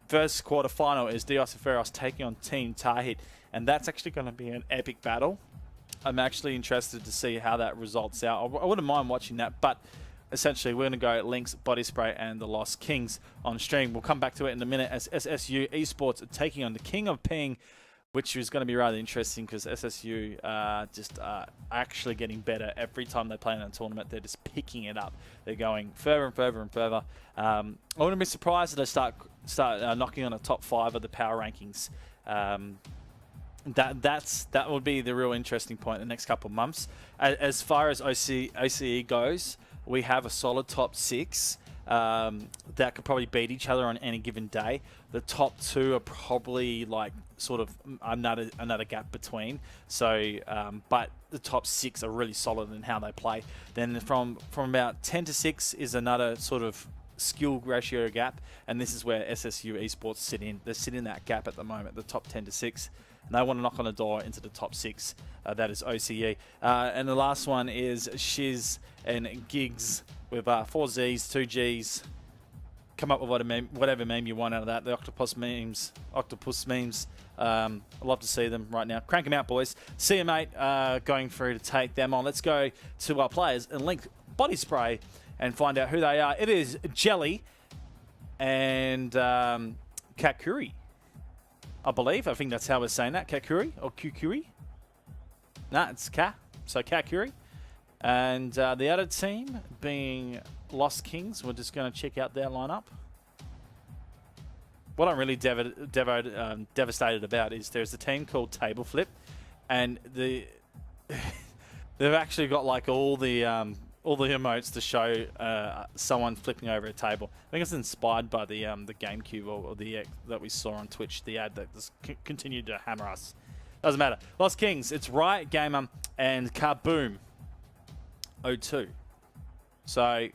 A: First quarterfinal is Dios Feros taking on Team Tarhit, and that's actually going to be an epic battle. I'm actually interested to see how that results out. I wouldn't mind watching that, but essentially we're going to go Link's Body Spray and the Lost Kings on stream. We'll come back to it in a minute as SSU Esports are taking on the King of Ping, which is going to be rather interesting because SSU just actually getting better every time they play in a tournament. They're just picking it up. They're going further and further and further. I wouldn't be surprised if they start knocking on the top 5 of the power rankings. That would be the real interesting point in the next couple of months. As far as OCE goes, we have a solid top 6 that could probably beat each other on any given day. The top 2 are probably like sort of another gap between. So, but the top 6 are really solid in how they play. Then from about 10 to 6 is another sort of skill ratio gap, and this is where SSU Esports sit in. They sit in that gap at the moment, the top 10 to 6. And they want to knock on the door into the top 6. That is OCE. And the last one is Shiz and Gigs with 4 Z's, 2 G's. Come up with whatever meme you want out of that. The octopus memes. I'd love to see them right now. Crank them out, boys. CM8 going through to take them on. Let's go to our players and Link Body Spray and find out who they are. It is Jelly and Kakuri, I believe. I think that's how we're saying that. Kakuri or Kukuri? Nah, it's Ka. So Kakuri. And the other team being Lost Kings. We're just going to check out their lineup. What I'm really devastated about is there's a team called Table Flip, and they've actually got like all the emotes to show someone flipping over a table. I think it's inspired by the GameCube or the that we saw on Twitch, the ad that just continued to hammer us. Doesn't matter. Lost Kings, it's Riot Gamer and Kaboom 02. So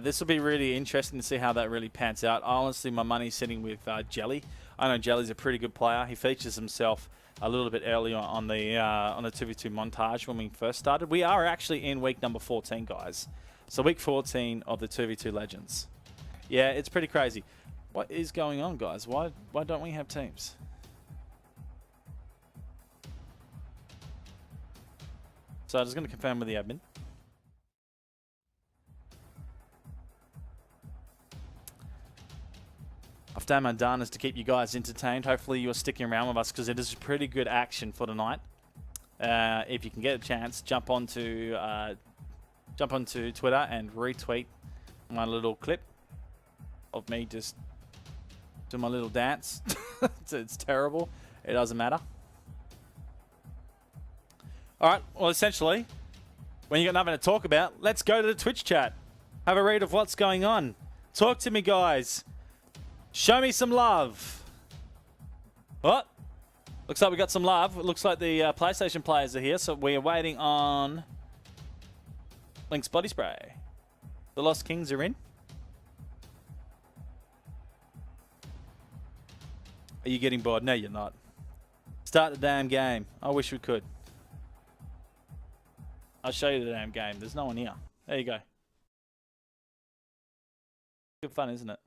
A: this will be really interesting to see how that really pans out. Honestly, my money's sitting with Jelly. I know Jelly's a pretty good player. He features himself a little bit earlier on the 2v2 montage when we first started. We are actually in week number 14, guys. So week 14 of the 2v2 Legends. Yeah, it's pretty crazy. What is going on, guys? Why don't we have teams? So I'm just going to confirm with the admin. I've done my darnest to keep you guys entertained. Hopefully you're sticking around with us because it is pretty good action for tonight. If you can get a chance, jump onto Twitter and retweet my little clip of me just Do my little dance. It's terrible. It doesn't matter. All right. Well, essentially, when you got nothing to talk about, let's go to the Twitch chat. Have a read of what's going on. Talk to me, guys. Show me some love. What? Looks like we got some love. It looks like the PlayStation players are here, so we are waiting on Link's body spray. The Lost Kings are in. Are you getting bored? No, you're not. Start the damn game. I wish we could. I'll show you the damn game. There's no one here. There you go. Good fun, isn't it?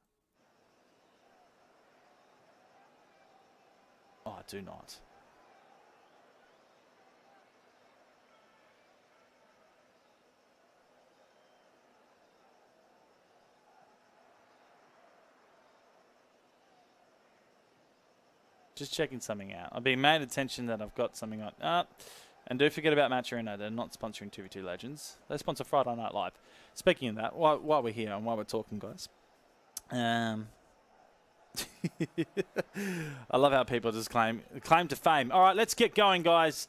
A: Oh, I do not. Just checking something out. I've been made attention that I've got something on. And do forget about Match Arena. They're not sponsoring 2v2 Legends. They sponsor Friday Night Live. Speaking of that, while we're here and while we're talking, guys. I love how people just claim to fame. All right, let's get going, guys.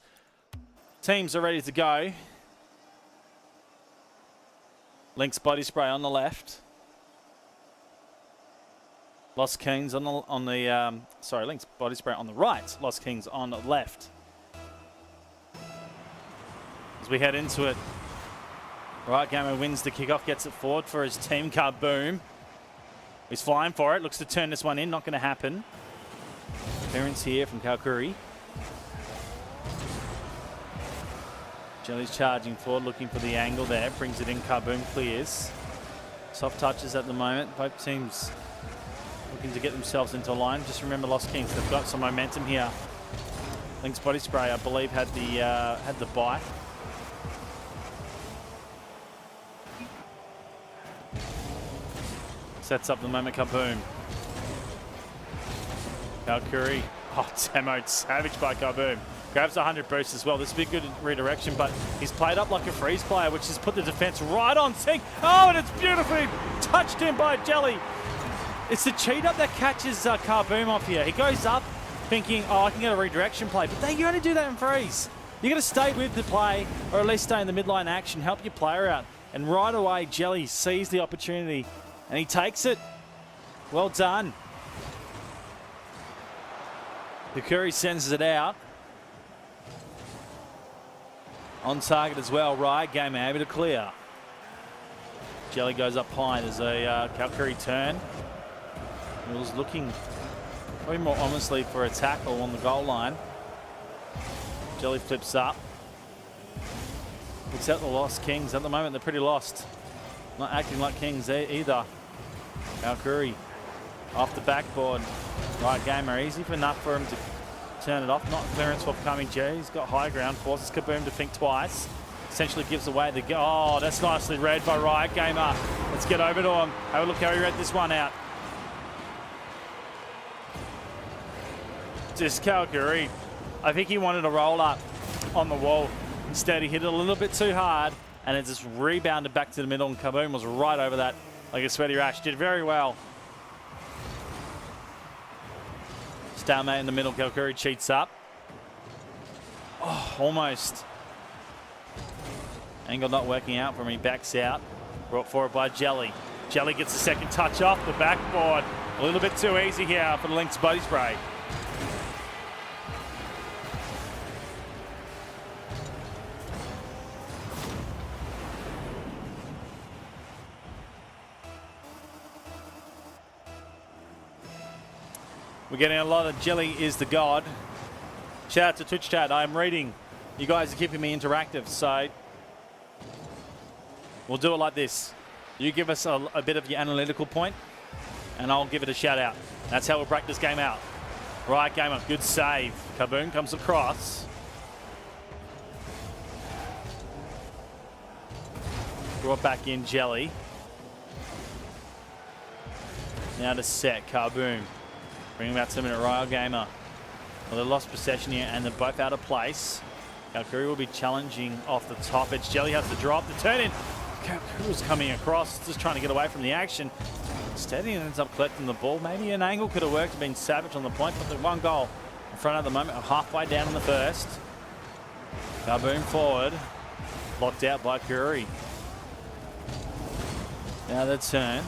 A: Teams are ready to go. Link's body spray on the left. Lost Kings Link's body spray on the right. Lost Kings on the left. As we head into it, Right Gamer wins the kickoff, gets it forward for his team. Kaboom. He's flying for it. Looks to turn this one in. Not going to happen. Clearance here from Kalkuri. Jelly's charging forward, looking for the angle there. Brings it in. Kaboom clears. Soft touches at the moment. Both teams looking to get themselves into a line. Just remember Lost Kings. They've got some momentum here. Link's body spray, I believe, had the bite. Sets up the moment. Kaboom. Valkyrie. Oh, demoed savage by Kaboom. Grabs 100 boost as well. This would be good redirection, but he's played up like a freeze player, which has put the defense right on sync. Oh, and it's beautifully touched in by Jelly. It's the cheat up that catches Kaboom off here. He goes up thinking, oh, I can get a redirection play, but you only do that in freeze. You got to stay with the play, or at least stay in the midline action, help your player out. And right away, Jelly sees the opportunity, and he takes it. Well done. Kukuri sends it out. On target as well, Riot Gamer able to clear. Jelly goes up high. There's a Kalkuri turn. He was looking probably more honestly for a tackle on the goal line. Jelly flips up. Looks out the Lost Kings. At the moment, they're pretty lost. Not acting like Kings either. Kalkuri off the backboard. Riot Gamer, easy enough for him to turn it off. Not clearance for coming J. He's got high ground, forces Kaboom to think twice. Essentially gives away the go. Oh, that's nicely read by Riot Gamer. Let's get over to him. Have a look how he read this one out. Just Kalkuri. I think he wanted a roll up on the wall. Instead, he hit it a little bit too hard, and it just rebounded back to the middle, and Kaboom was right over that like a sweaty rash. Did very well. Stalemate in the middle. Kalkuri cheats up. Oh, almost. Angle not working out for him. He backs out. Brought forward by Jelly. Jelly gets the second touch off the backboard. A little bit too easy here for the Link's body spray. We're getting a lot of Jelly is the god. Shout out to Twitch chat. I'm reading. You guys are keeping me interactive, so we'll do it like this. You give us a bit of your analytical point, and I'll give it a shout out. That's how we'll break this game out. Right, Gamer, good save. Kaboom comes across. Brought back in Jelly. Now to set Kaboom. Bring him out to the minute. Riot Gamer. Well, they lost possession here, and they're both out of place. Kalkuri will be challenging off the top edge. Jelly has to drop the turn in. Kalkuri was coming across, just trying to get away from the action. Instead, he ends up collecting the ball. Maybe an angle could have worked, been savage on the point, but the one goal in front at the moment, halfway down in the first. Kaboom forward, blocked out by Curry. Now the turn.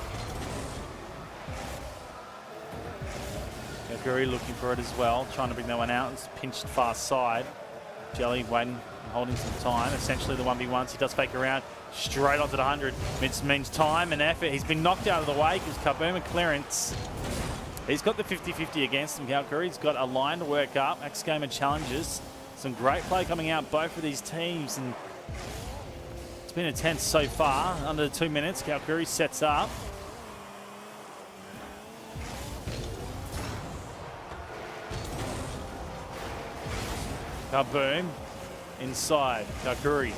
A: Curry looking for it as well, trying to bring that one out. It's pinched far side. Jelly waiting, holding some time. Essentially the 1v1s. He does fake around straight onto the 100. It means time and effort. He's been knocked out of the way because Kaboom and clearance. He's got the 50-50 against him. Cal Curry's got a line to work up. Next game of challenges. Some great play coming out both of these teams, and it's been intense so far. Under 2 minutes, Cal Curry sets up. Kaboom inside. Kakuri.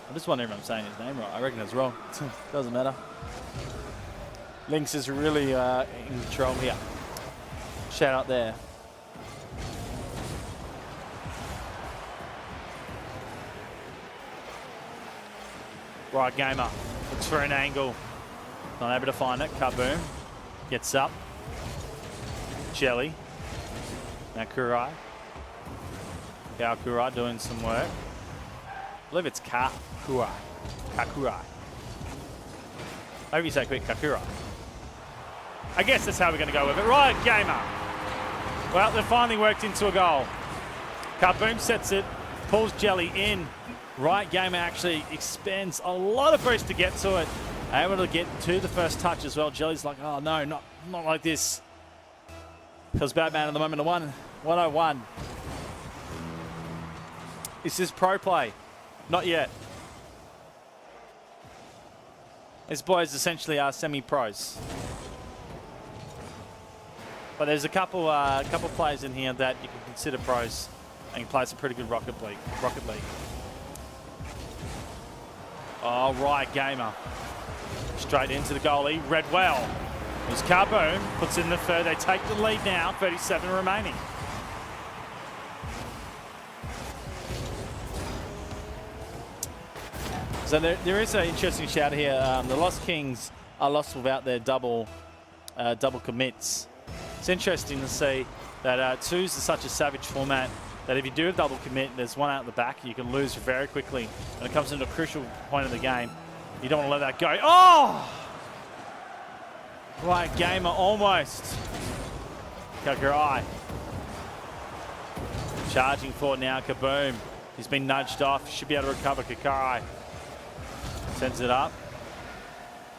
A: I just wonder if I'm saying his name right. I reckon it's wrong. Doesn't matter. Lynx is really in control here. Shout out there. Right, gamer. Looks for an angle. Not able to find it. Kaboom. Gets up. Jelly. Now Kurai. Kurai doing some work. I believe it's Kakurai. Kakurai. Hope you say quick, Kakurai. I guess that's how we're going to go with it. Right, gamer. Well, they finally worked into a goal. Kaboom sets it. Pulls Jelly in. Right, gamer actually expends a lot of boost to get to it. Able to get to the first touch as well. Jelly's like, oh no, not like this. Feels bad man at the moment. 101. Is this pro play? Not yet. These boys essentially are semi-pros. But there's a couple players in here that you can consider pros and can play some pretty good Rocket League. All right, gamer. Straight into the goalie, read well. There's Kaboom, puts in the third. They take the lead now, 37 remaining. So there is an interesting shout here. The Lost Kings are lost without their double commits. It's interesting to see that twos is such a savage format that if you do a double commit, there's one out the back, you can lose very quickly. When it comes into a crucial point of the game, you don't want to let that go. Oh! Right, gamer, almost. Kakurai. Charging forward now, Kaboom. He's been nudged off, should be able to recover. Kakurai sends it up.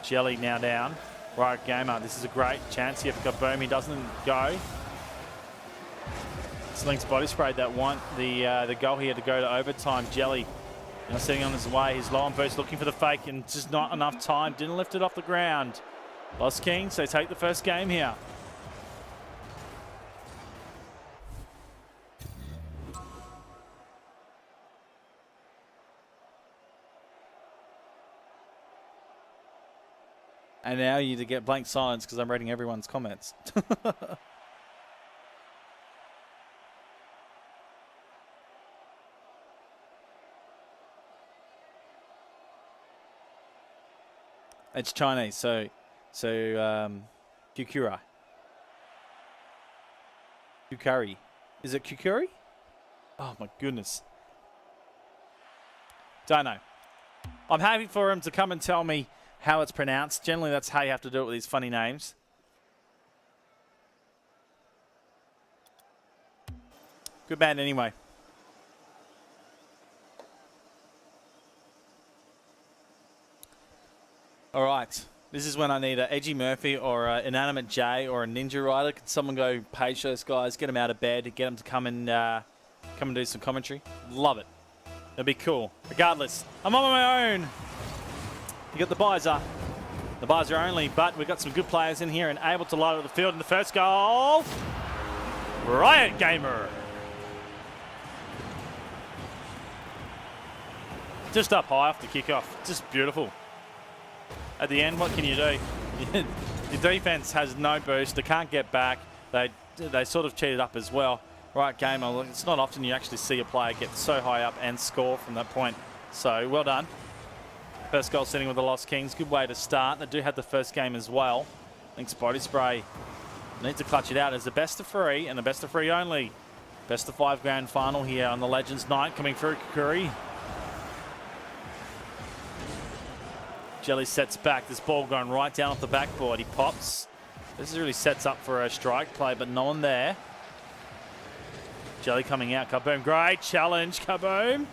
A: Jelly now down. Right, gamer, this is a great chance here for Kaboom. He doesn't go. Slink's body sprayed that one. The goal here to go to overtime. Jelly sitting on his way. He's low on boost, looking for the fake, and just not enough time. Didn't lift it off the ground. Lost Kings, they take the first game here. And now you to get blank silence because I'm reading everyone's comments. It's Chinese, so Kukura. Kukari. Is it Kukuri? Oh my goodness. Don't know. I'm happy for him to come and tell me how it's pronounced. Generally, that's how you have to do it with these funny names. Good man anyway. All right, this is when I need a Edgy Murphy or an Inanimate J or a Ninja Rider. Can someone go page those guys, get them out of bed, get them to come and do some commentary? Love it. It'd be cool. Regardless, I'm on my own. You got the Bizer only, but we've got some good players in here and able to light up the field in the first goal. Riot Gamer. Just up high off the kickoff. Just beautiful. At the end, what can you do? Your defense has no boost. They can't get back. They sort of cheated up as well. Right, gamer. It's not often you actually see a player get so high up and score from that point. So, well done. First goal sitting with the Lost Kings. Good way to start. They do have the first game as well. Thanks, Body Spray. Need to clutch it out as the best of 3 and the best of 3 only. Best of 5 grand final here on the Legends Night coming through Kakuri. Jelly sets back. This ball going right down off the backboard. He pops. This really sets up for a strike play, but no one there. Jelly coming out. Kaboom. Great challenge. Kaboom.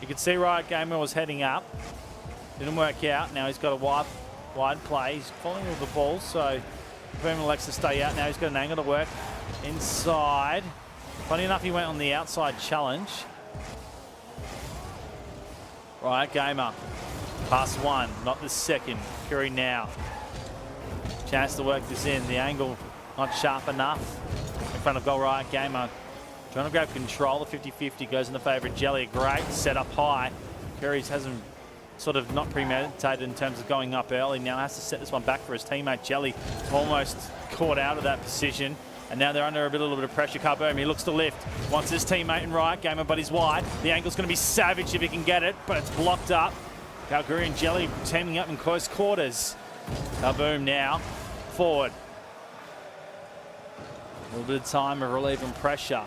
A: You can see Riot Gamer was heading up. Didn't work out. Now he's got a wide play. He's falling with the ball, so Kaboom elects to stay out. Now he's got an angle to work inside. Funny enough, he went on the outside challenge. Riot Gamer. Pass 1, not the second. Curry now. Chance to work this in. The angle not sharp enough. In front of goal, Riot Gamer. Trying to grab control. The 50-50 goes in the favour of Jelly. A great set up high. Curry's hasn't sort of not premeditated in terms of going up early. Now has to set this one back for his teammate. Jelly almost caught out of that position. And now they're under a little bit of pressure. Kaboom, he looks to lift. Wants his teammate in Riot Gamer, but he's wide. The angle's going to be savage if he can get it, but it's blocked up. Calgary and Jelly teaming up in close quarters. Kaboom now. Forward. A little bit of time of relieving pressure.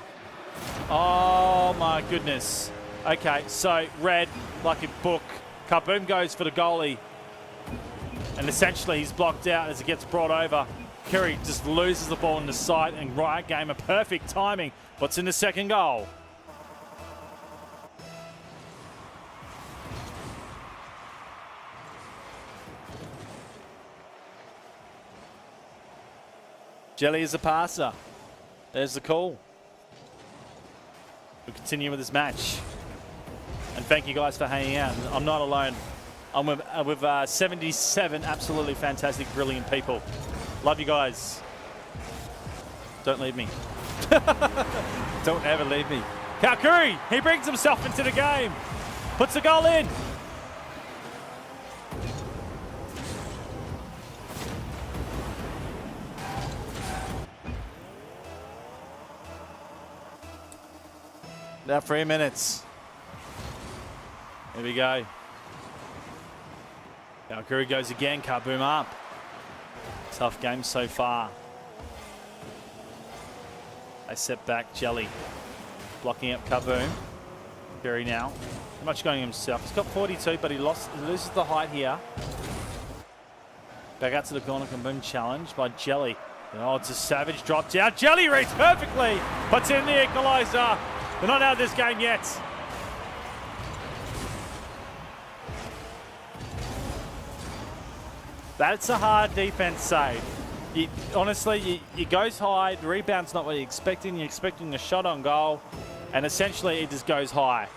A: Oh my goodness. Okay, so red, like a book. Kaboom goes for the goalie. And essentially he's blocked out as it gets brought over. Curry just loses the ball in the sight, and Riot Gamer, perfect timing. What's in the second goal? Jelly is a passer. There's the call. We'll continue with this match. And thank you guys for hanging out. I'm not alone. I'm with 77 absolutely fantastic, brilliant people. Love you guys. Don't leave me. Don't ever leave me. Kaukuri, he brings himself into the game. Puts a goal in. Now 3 minutes. Here we go. Kaukuri goes again. Kaboom up. Tough game so far. They set back Jelly. Blocking up Kaboom. Curry now. Not much going himself. He's got 42, but he loses the height here. Back out to the corner. Kaboom challenge by Jelly. Oh, it's a savage drop down. Jelly reads perfectly. Puts in the equaliser. They're not out of this game yet. That's a hard defense save. Honestly, he goes high. The rebound's not what you're expecting. You're expecting a shot on goal, and essentially it just goes high.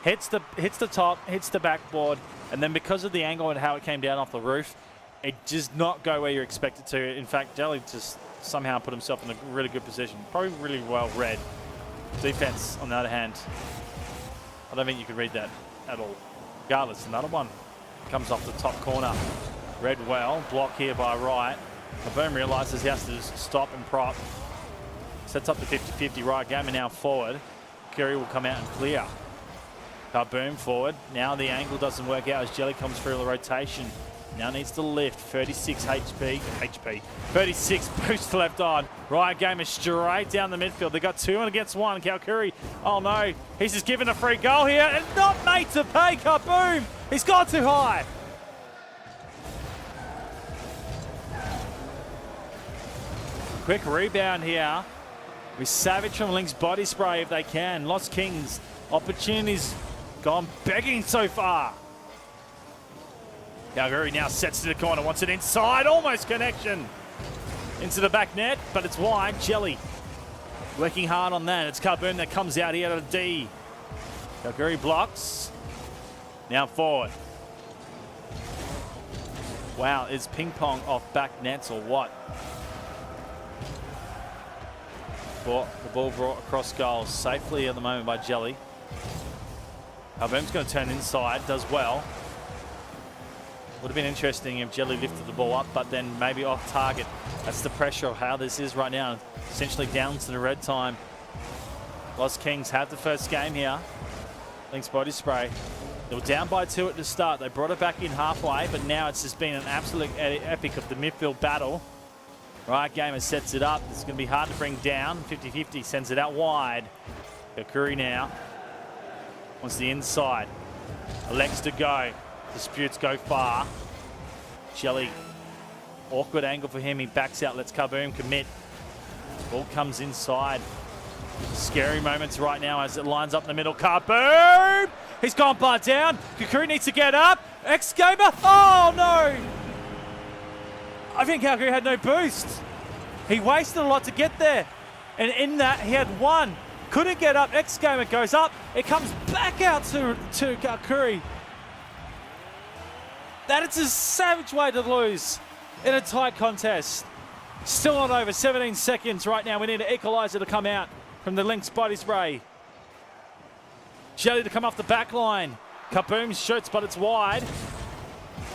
A: Hits the top, hits the backboard, and then because of the angle and how it came down off the roof, it does not go where you're expected to. In fact, Jelly just somehow put himself in a really good position. Probably really well read. Defense, on the other hand, I don't think you could read that at all. Regardless, another one comes off the top corner. Read well, block here by Riot. Kaboom realises he has to stop and prop. Sets up the 50-50. Riot Gamer now forward. Curry will come out and clear. Kaboom forward. Now the angle doesn't work out as Jelly comes through the rotation. Now needs to lift. 36 HP. 36 boost left on. Riot Gamer straight down the midfield. They got 2 against 1. Kaukuri. Oh no. He's just given a free goal here and not made to pay. Kaboom. He's gone too high. Quick rebound here. With Savage from Link's body spray if they can. Lost Kings. Opportunities gone begging so far. Calgary now sets to the corner. Wants it inside. Almost connection. Into the back net, but it's wide. Jelly working hard on that. It's Kaboom that comes out here to D. Calgary blocks. Now forward. Wow, is ping pong off back nets or what? The ball brought across goals safely at the moment by Jelly. Kaboom's going to turn inside, does well. Would have been interesting if Jelly lifted the ball up, but then maybe off target. That's the pressure of how this is right now. Essentially down to the red time. Lost Kings had the first game here. Lynx body spray. They were down by 2 at the start. They brought it back in halfway, but now it's just been an absolute epic of the midfield battle. Right, Gamer sets it up. It's going to be hard to bring down. 50-50 sends it out wide. Kakuri now wants the inside. Elects to go. Disputes go far. Jelly, awkward angle for him. He backs out, lets Kaboom commit. Ball comes inside. Scary moments right now as it lines up in the middle. Kaboom! He's gone bar down. Kakuri needs to get up. X-Gamer. Oh, no. I think Kakuri had no boost. He wasted a lot to get there. And in that, he had one. Couldn't get up. X-Gamer goes up. It comes back out to Kakuri. That is a savage way to lose in a tight contest. Still not over. 17 seconds right now. We need an equalizer to come out from the Lynx body spray. Jelly to come off the back line. Kaboom shoots, but it's wide.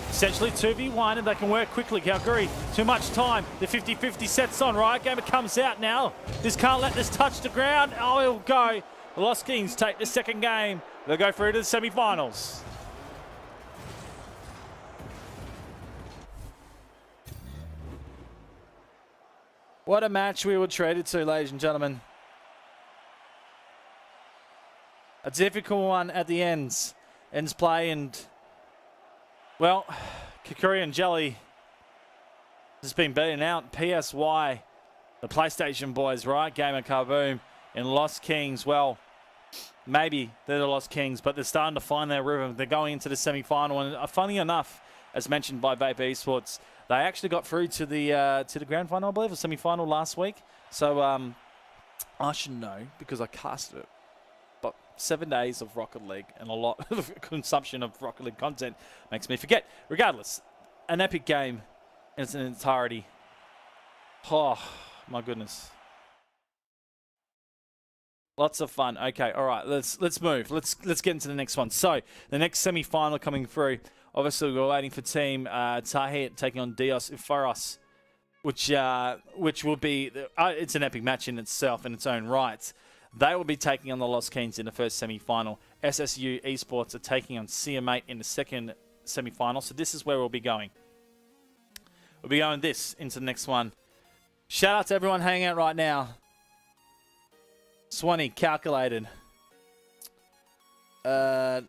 A: Essentially 2v1, and they can work quickly. Calgary, too much time. The 50-50 sets on. Riot Gamer comes out now. This can't let this touch the ground. Oh, it'll go. The Lost Kings take the second game. They'll go through to the semi-finals. What a match we were treated to, ladies and gentlemen. A difficult one at the ends play, and well, Kakuri and Jelly has been beaten out. PSY, the PlayStation boys, right? Gamer Kaboom and Lost Kings. Well, maybe they're the Lost Kings, but they're starting to find their rhythm. They're going into the semi-final, and funny enough, as mentioned by Vapour Esports, they actually got through to the grand final, I believe, or semi-final last week. So I should know because I casted it. 7 days of Rocket League and a lot of consumption of Rocket League content makes me forget. Regardless, an epic game in its entirety. Oh, my goodness. Lots of fun. Okay, all right, let's move. Let's get into the next one. So, the next semi-final coming through. Obviously, we're waiting for Team Tahit taking on Dios Ifaros, which will be... it's an epic match in itself, in its own right. They will be taking on the Lost Kings in the first semi-final. SSU Esports are taking on CM8 in the second semi-final. So this is where we'll be going. We'll be going this into the next one. Shout out to everyone hanging out right now. Swanee, calculated. Correct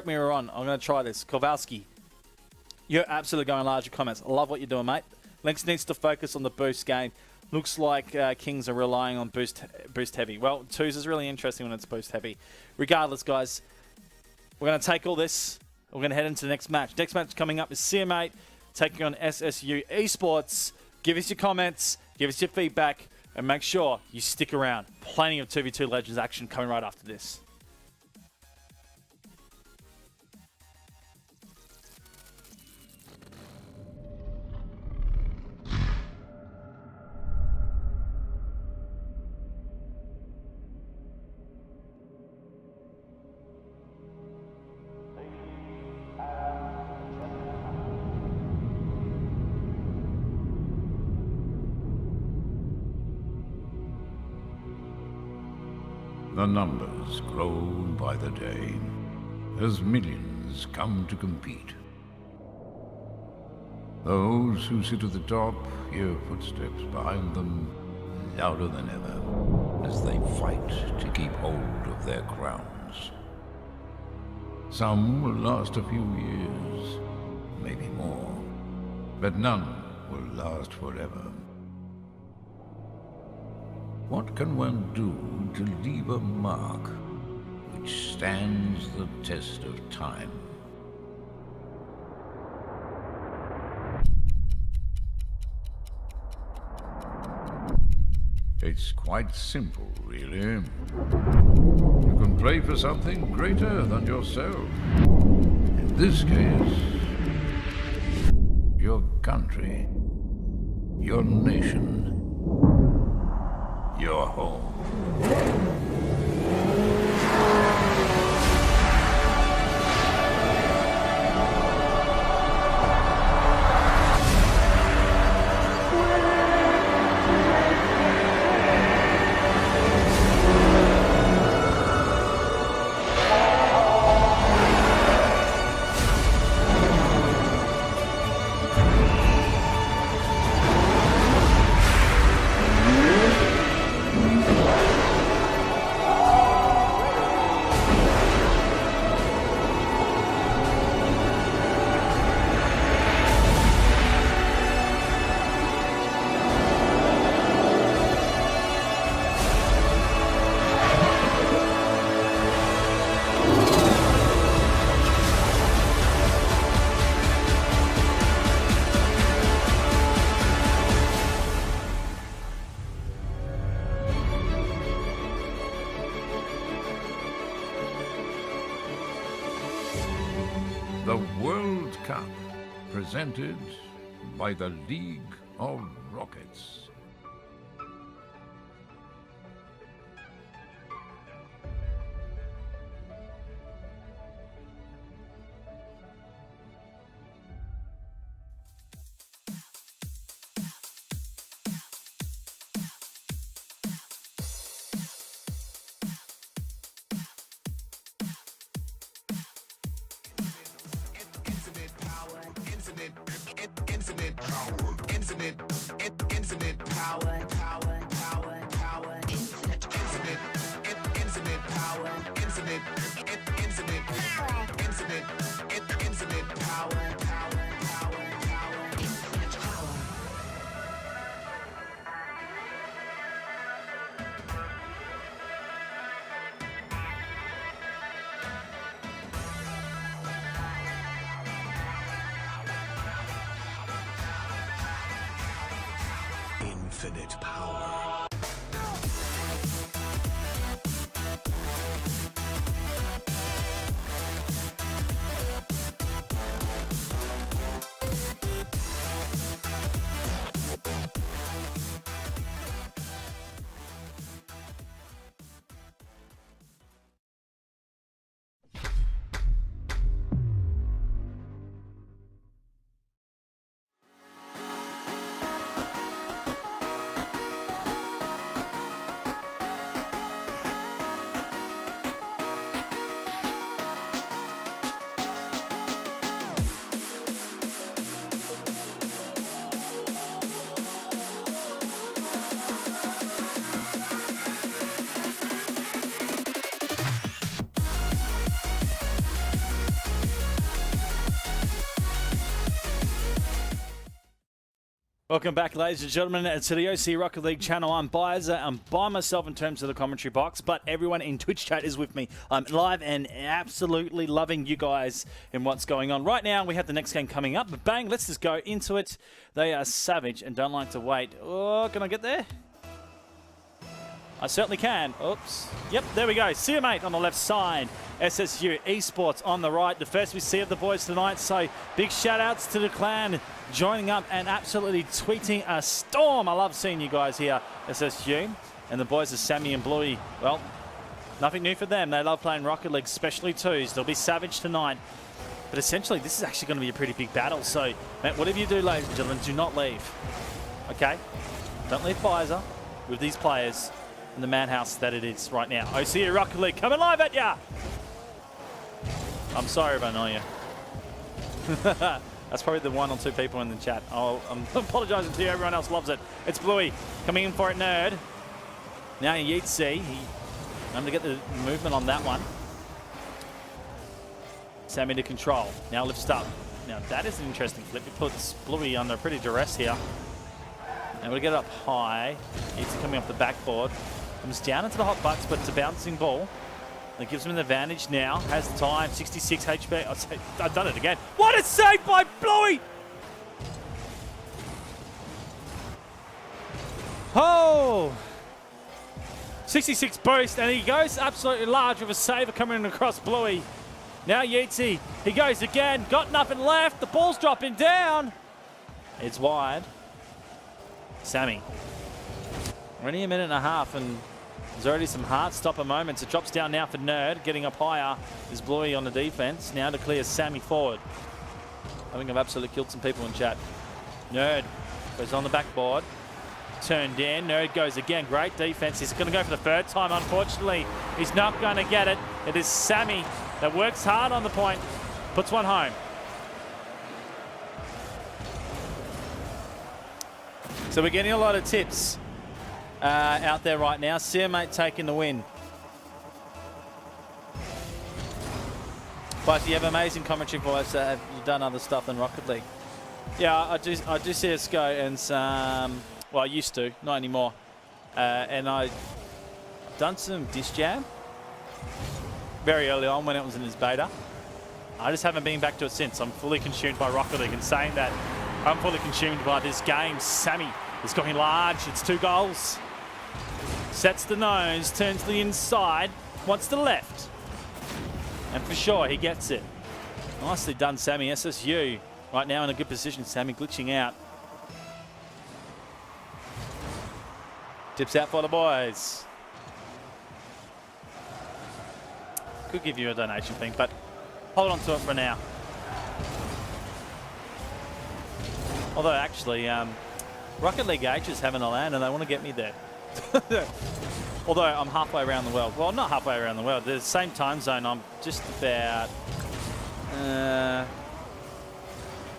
A: me if I'm wrong. I'm going to try this. Kowalski, you're absolutely going large in comments. I love what you're doing, mate. Lynx needs to focus on the boost game. Looks like Kings are relying on boost heavy. Well, 2s is really interesting when it's boost heavy. Regardless, guys, we're going to take all this. We're going to head into the next match. Next match coming up is CM8 taking on SSU Esports. Give us your comments. Give us your feedback. And make sure you stick around. Plenty of 2v2 Legends action coming right after this.
C: The numbers grow by the day as millions come to compete. Those who sit at the top hear footsteps behind them louder than ever as they fight to keep hold of their crowns. Some will last a few years, maybe more, but none will last forever. What can one do to leave a mark which stands the test of time? It's quite simple, really. You can pray for something greater than yourself. In this case, your country, your nation, your home. The World Cup, presented by the League of Rockets.
D: Infinite power.
A: Welcome back, ladies and gentlemen, to the OC Rocket League channel. I'm Bizer. I'm by myself in terms of the commentary box, but everyone in Twitch chat is with me. I'm live and absolutely loving you guys and what's going on. Right now, we have the next game coming up, but bang, let's just go into it. They are savage and don't like to wait. Oh, can I get there? I certainly can. Oops. Yep, there we go. See you, mate, on the left side. SSU Esports on the right. The first we see of the boys tonight. So big shout-outs to the clan joining up and absolutely tweeting a storm. I love seeing you guys here, SSU. And the boys are Sammy and Bluey. Well, nothing new for them. They love playing Rocket League, especially twos. They'll be savage tonight. But essentially, this is actually going to be a pretty big battle. So, mate, whatever you do, ladies and gentlemen, do not leave. Okay? Don't leave Pfizer with these players in the madhouse that it is right now. OC Rocket League coming live at ya! I'm sorry if I annoy you. That's probably the one or two people in the chat. I'm apologising to you. Everyone else loves it. It's Bluey coming in for it, Nerd. Now Yeatsy. I'm going to get the movement on that one. Sammy to control. Now lifts up. Now that is an interesting flip. It puts Bluey under pretty duress here. And we'll get it up high. Yeatsy coming off the backboard. Comes down into the hot bucks, but it's a bouncing ball. That gives him an advantage now. Has the time. 66 HP. I've done it again. What a save by Bluey! Oh! 66 boost, and he goes absolutely large with a saver coming across Bluey. Now Yeatsy. He goes again. Got nothing left. The ball's dropping down. It's wide. Sammy. Only a minute and a half, and there's already some heart-stopper moments. It drops down now for Nerd. Getting up higher is Bluey on the defense. Now to clear Sammy forward. I think I've absolutely killed some people in chat. Nerd goes on the backboard. Turned in. Nerd goes again. Great defense. He's going to go for the third time. Unfortunately, he's not going to get it. It is Sammy that works hard on the point. Puts one home. So we're getting a lot of tips out there right now. See you, mate, taking the win. But you have amazing commentary voice. Have you done other stuff than Rocket League? Yeah, I do CSGO and some, well, I used to, not anymore. And I've done some Disc Jam very early on when it was in its beta. I just haven't been back to it since. I'm fully consumed by Rocket League, and saying that, I'm fully consumed by this game. Sammy is going large. It's 2 goals. Sets the nose, turns to the inside, wants the left. And for sure, he gets it. Nicely done, Sammy. SSU right now in a good position. Sammy glitching out. Tips out for the boys. Could give you a donation thing, but hold on to it for now. Although actually, Rocket League H is having a land and they want to get me there. Although I'm halfway around the world. Well, not halfway around the world. They're the same time zone. I'm just about...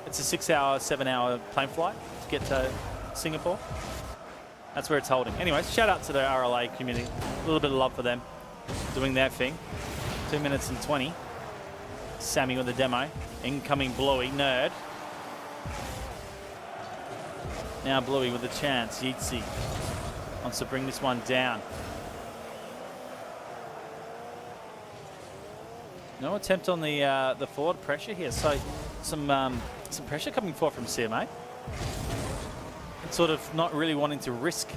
A: it's a 6 hour, 7 hour plane flight to get to Singapore. That's where it's holding. Anyways, shout out to the RLA community. A little bit of love for them doing their thing. 2 minutes and 20. Sammy with the demo. Incoming Bluey, Nerd. Now Bluey with a chance. Yeatsy wants to bring this one down. No attempt on the forward pressure here. So some pressure coming forward from CMA. And sort of not really wanting to risk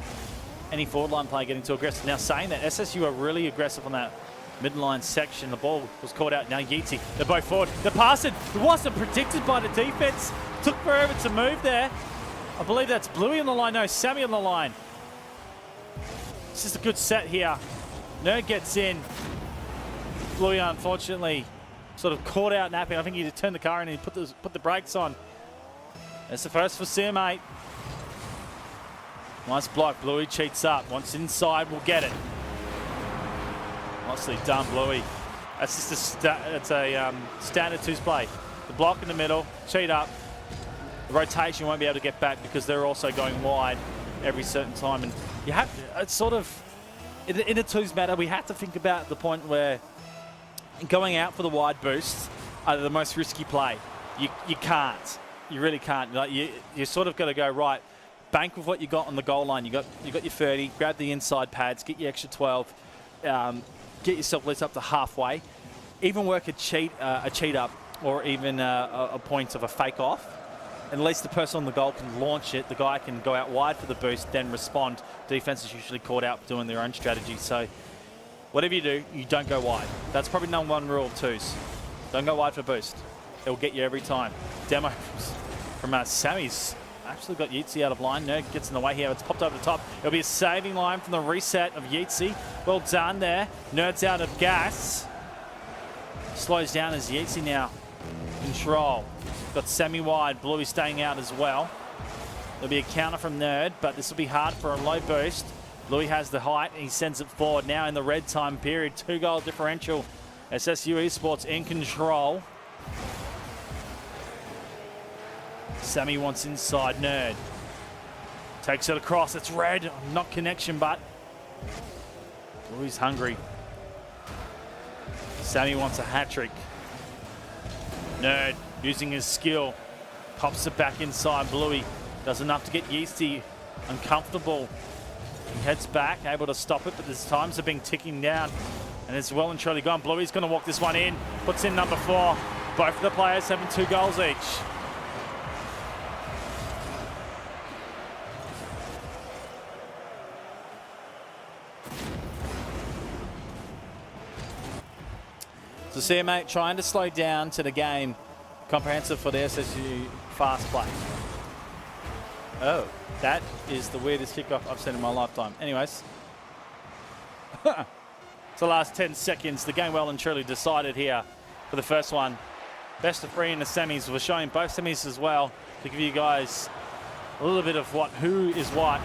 A: any forward line play getting too aggressive. Now saying that, SSU are really aggressive on that midline section. The ball was caught out. Now Yeatsy, they're both forward. The pass it wasn't predicted by the defense. Took forever to move there. I believe that's Bluey on the line. No, Sammy on the line. This is a good set here. Nerd gets in. Bluey, unfortunately, sort of caught out napping. I think he turned the car in and he put the brakes on. That's the first for CM8. Nice block. Bluey cheats up. Once inside, we'll get it. Nicely done, Bluey. That's just a standard twos play. The block in the middle, cheat up. The rotation won't be able to get back because they're also going wide every certain time. And you have to, it's sort of, in a twos matter, we have to think about the point where going out for the wide boosts are the most risky play. You can't. You really can't. Like you sort of got to go, right, bank with what you got on the goal line. You got your 30, grab the inside pads, get your extra 12, get yourself at least up to halfway. Even work a cheat up or even a point of a fake off. And at least the person on the goal can launch it. The guy can go out wide for the boost, then respond. Defense is usually caught out doing their own strategy. So whatever you do, you don't go wide. That's probably number one rule of twos. Don't go wide for boost. It will get you every time. Demo from Sammy's actually got Yeatsy out of line. Nerd gets in the way here. It's popped over the top. It'll be a saving line from the reset of Yeatsy. Well done there. Nerd's out of gas. Slows down as Yeatsy now. Control. Got Sammy wide. Bluey staying out as well. There'll be a counter from Nerd, but this will be hard for a low boost. Bluey has the height. He sends it forward now in the red time period. 2-goal differential. SSU Esports in control. Sammy wants inside. Nerd takes it across. It's red. Not connection, but Bluey's hungry. Sammy wants a hat-trick. Nerd using his skill. Pops it back inside. Bluey does enough to get Yeasty uncomfortable. He heads back, able to stop it, but the times have been ticking down. And it's well and truly gone. Bluey's going to walk this one in. Puts in number 4. Both of the players having 2 goals each. So CM8 trying to slow down to the game. Comprehensive for the SSU fast play. Oh, that is the weirdest kickoff I've seen in my lifetime. Anyways. It's the last 10 seconds. The game well and truly decided here for the first one. Best of 3 in the semis. We're showing both semis as well to give you guys a little bit of who is what.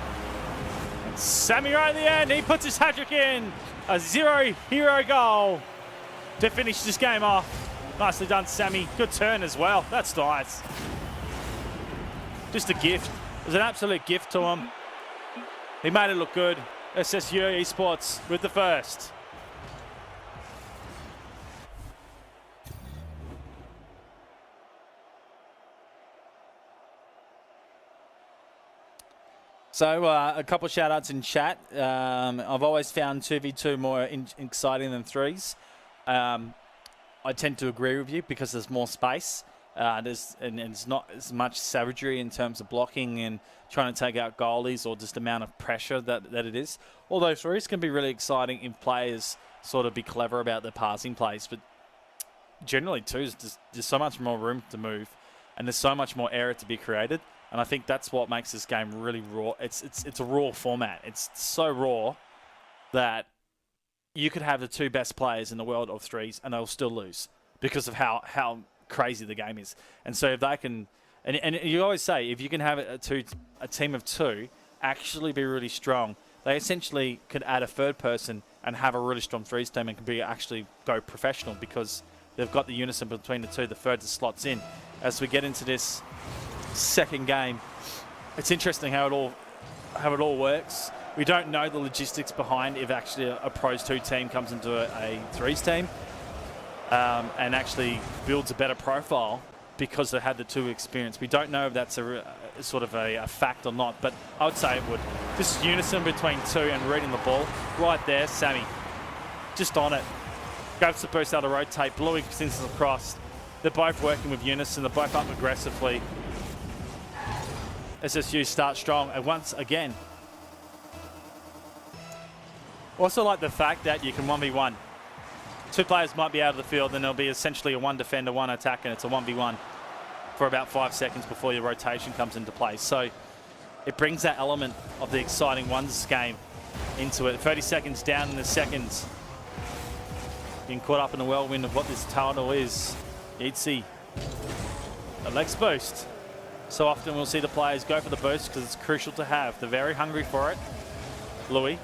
A: And Sammy right at the end. He puts his hat-trick in. A 0-hero goal to finish this game off. Nicely done, Sammy. Good turn as well. That's nice. Just a gift. It was an absolute gift to him. He made it look good. SSU Esports with the first. So a couple of shout outs in chat. I've always found 2v2 more exciting than 3s. I tend to agree with you because there's more space. And it's not as much savagery in terms of blocking and trying to take out goalies or just amount of pressure that it is. Although 3s can be really exciting if players sort of be clever about their passing plays. But generally too, there's so much more room to move, and there's so much more error to be created. And I think that's what makes this game really raw. It's a raw format. It's so raw that you could have the 2 best players in the world of threes and they'll still lose because of how crazy the game is. And so if they can, and you always say, if you can have a team of 2 actually be really strong, they essentially could add a third person and have a really strong threes team and can actually go professional because they've got the unison between the 2. The third just slots in. As we get into this second game, it's interesting how it all works. We don't know the logistics behind if actually a pros 2 team comes into a threes team and actually builds a better profile because they had the 2 experience. We don't know if that's a sort of a fact or not, but I would say it would. This is unison between 2 and reading the ball. Right there, Sammy, just on it. Grabs the boost out to rotate. Bluey sends it across. They're both working with unison. They're both up aggressively. SSU start strong, and once again, also like the fact that you can 1v1. 2 players might be out of the field, and there'll be essentially a 1 defender, 1 attack, and it's a 1v1 for about 5 seconds before your rotation comes into play. So it brings that element of the exciting ones game into it. 30 seconds down in the seconds. Being caught up in the whirlwind of what this title is. Yeatsy, a legs boost. So often we'll see the players go for the boost because it's crucial to have. They're very hungry for it. Louis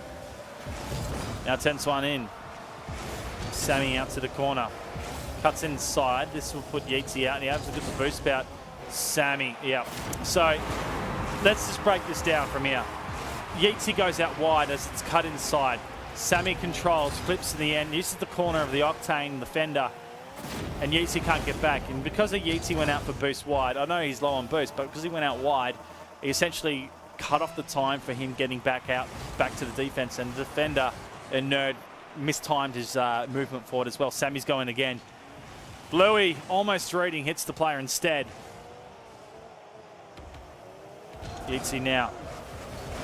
A: now tends one in. Sammy out to the corner. Cuts inside. This will put Yeatsy out. And he has to get the boost out. Sammy, yeah. So let's just break this down from here. Yeatsy goes out wide as it's cut inside. Sammy controls, flips to the end, uses the corner of the Octane, the fender, and Yeatsy can't get back. And because Yeatsy went out for boost wide, I know he's low on boost, but because he went out wide, he essentially cut off the time for him getting back to the defense. And the defender, a nerd, mistimed his movement forward as well. Sammy's going again. Bluey almost reading, hits the player instead. Yeatsy now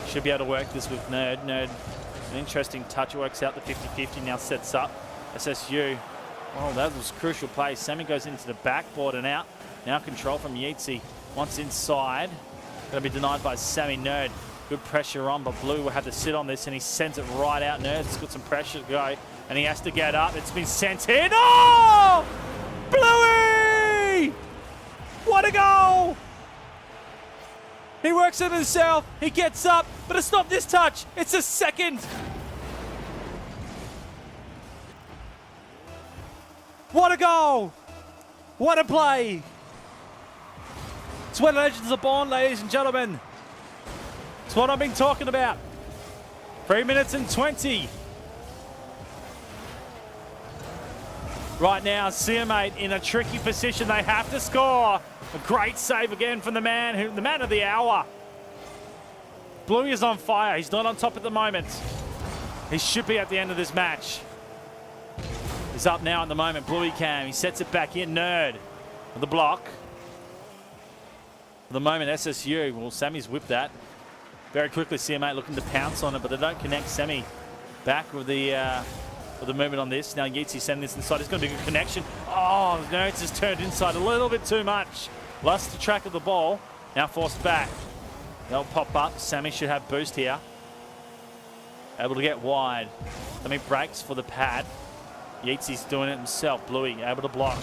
A: should be able to work this with Nerd. Nerd, an interesting touch, works out the 50-50, now sets up. SSU, well, that was a crucial play. Sammy goes into the backboard and out. Now control from Yeatsy. Once inside, going to be denied by Sammy. Nerd, good pressure on, but Blue will have to sit on this, and he sends it right out. Nerd's got some pressure to go, and he has to get up. It's been sent in. Oh! Bluey! What a goal! He works it himself. He gets up, but it's not this touch. It's a second. What a goal! What a play! It's when legends are born, ladies and gentlemen. It's what I've been talking about. 3 minutes and 20. Right now, CM8 in a tricky position. They have to score. A great save again from the man of the hour. Bluey is on fire. He's not on top at the moment. He should be at the end of this match. He's up now at the moment. Bluey cam. He sets it back in. Nerd with the block. For the moment, SSU. Well, Sammy's whipped that. Very quickly, CM8 looking to pounce on it, but they don't connect. Sammy back with the movement on this. Now Yeatsy sending this inside. It's going to be a good connection. Oh, no, it's just turned inside a little bit too much. Lost the track of the ball. Now forced back. They'll pop up. Sammy should have boost here. Able to get wide. Sammy breaks for the pad. Yeatsy's doing it himself. Bluey able to block.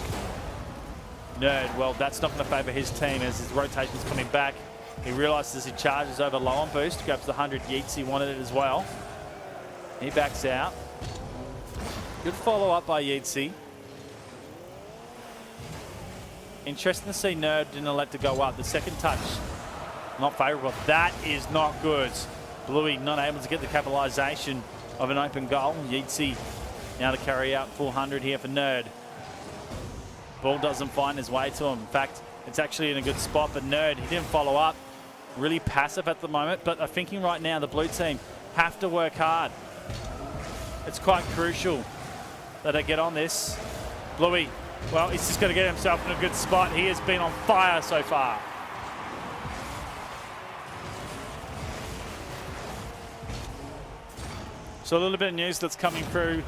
A: Nerd, well, that's not going to favour his team as his rotation's coming back. He realises he charges over low on boost. Grabs the 100. Yeatsy wanted it as well. He backs out. Good follow-up by Yeatsy. Interesting to see Nerd didn't let it go up. The second touch, not favourable. That is not good. Bluey not able to get the capitalisation of an open goal. Yeatsy now to carry out full 100 here for Nerd. Ball doesn't find his way to him. In fact, it's actually in a good spot, but Nerd, he didn't follow up. Really passive at the moment, but I'm thinking right now the blue team have to work hard. It's quite crucial that they get on this. Bluey, well, he's just going to get himself in a good spot. He has been on fire so far. So a little bit of news that's coming through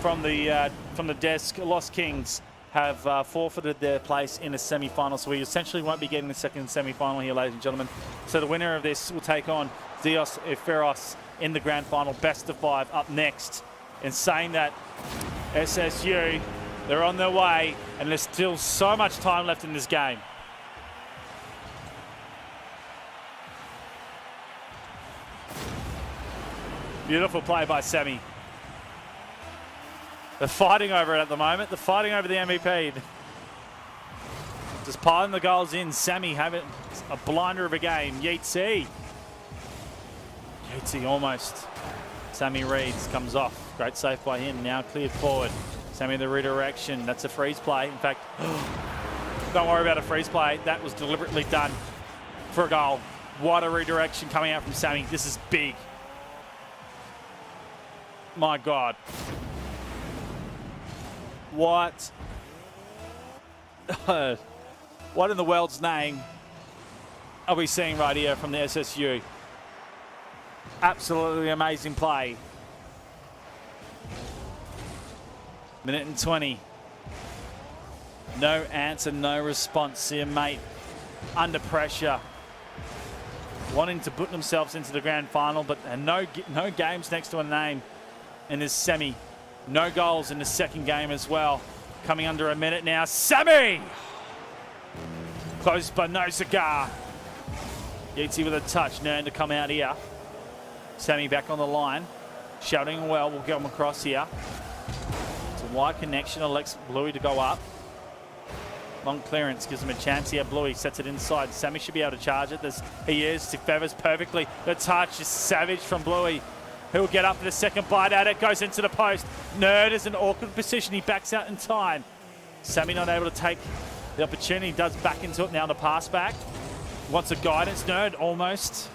A: from the desk. Lost Kings have forfeited their place in the semi-final. So we essentially won't be getting the second semi-final here, ladies and gentlemen. So the winner of this will take on Dios Eferos in the grand final. Best of 5 up next. In saying that, SSU, they're on their way, and there's still so much time left in this game. Beautiful play by Sammy. They're fighting over it at the moment. They're fighting over the MVP. Just piling the goals in. Sammy having a blinder of a game. Yeatsy. Yeatsy almost. Sammy Reeds comes off. Great save by him. Now cleared forward. Sammy the redirection. That's a freeze play. In fact, don't worry about a freeze play. That was deliberately done for a goal. What a redirection coming out from Sammy. This is big. My God. What? What in the world's name are we seeing right here from the SSU? Absolutely amazing play. Minute and 20. No answer, no response here, mate. Under pressure. Wanting to put themselves into the grand final, but no games next to a name in this semi. No goals in the second game as well. Coming under a minute now. Sammy! Close but no cigar. Yeatsy with a touch. Nern to come out here. Sammy back on the line. Shouting well. We'll get him across here. It's a wide connection. Elects Bluey to go up. Long clearance gives him a chance here. Bluey sets it inside. Sammy should be able to charge it. He is. He feathers perfectly. The touch is savage from Bluey. He'll get up for the second bite at it. Goes into the post. Nerd is in an awkward position. He backs out in time. Sammy not able to take the opportunity. Does back into it now to pass back. Wants a guidance. Nerd almost.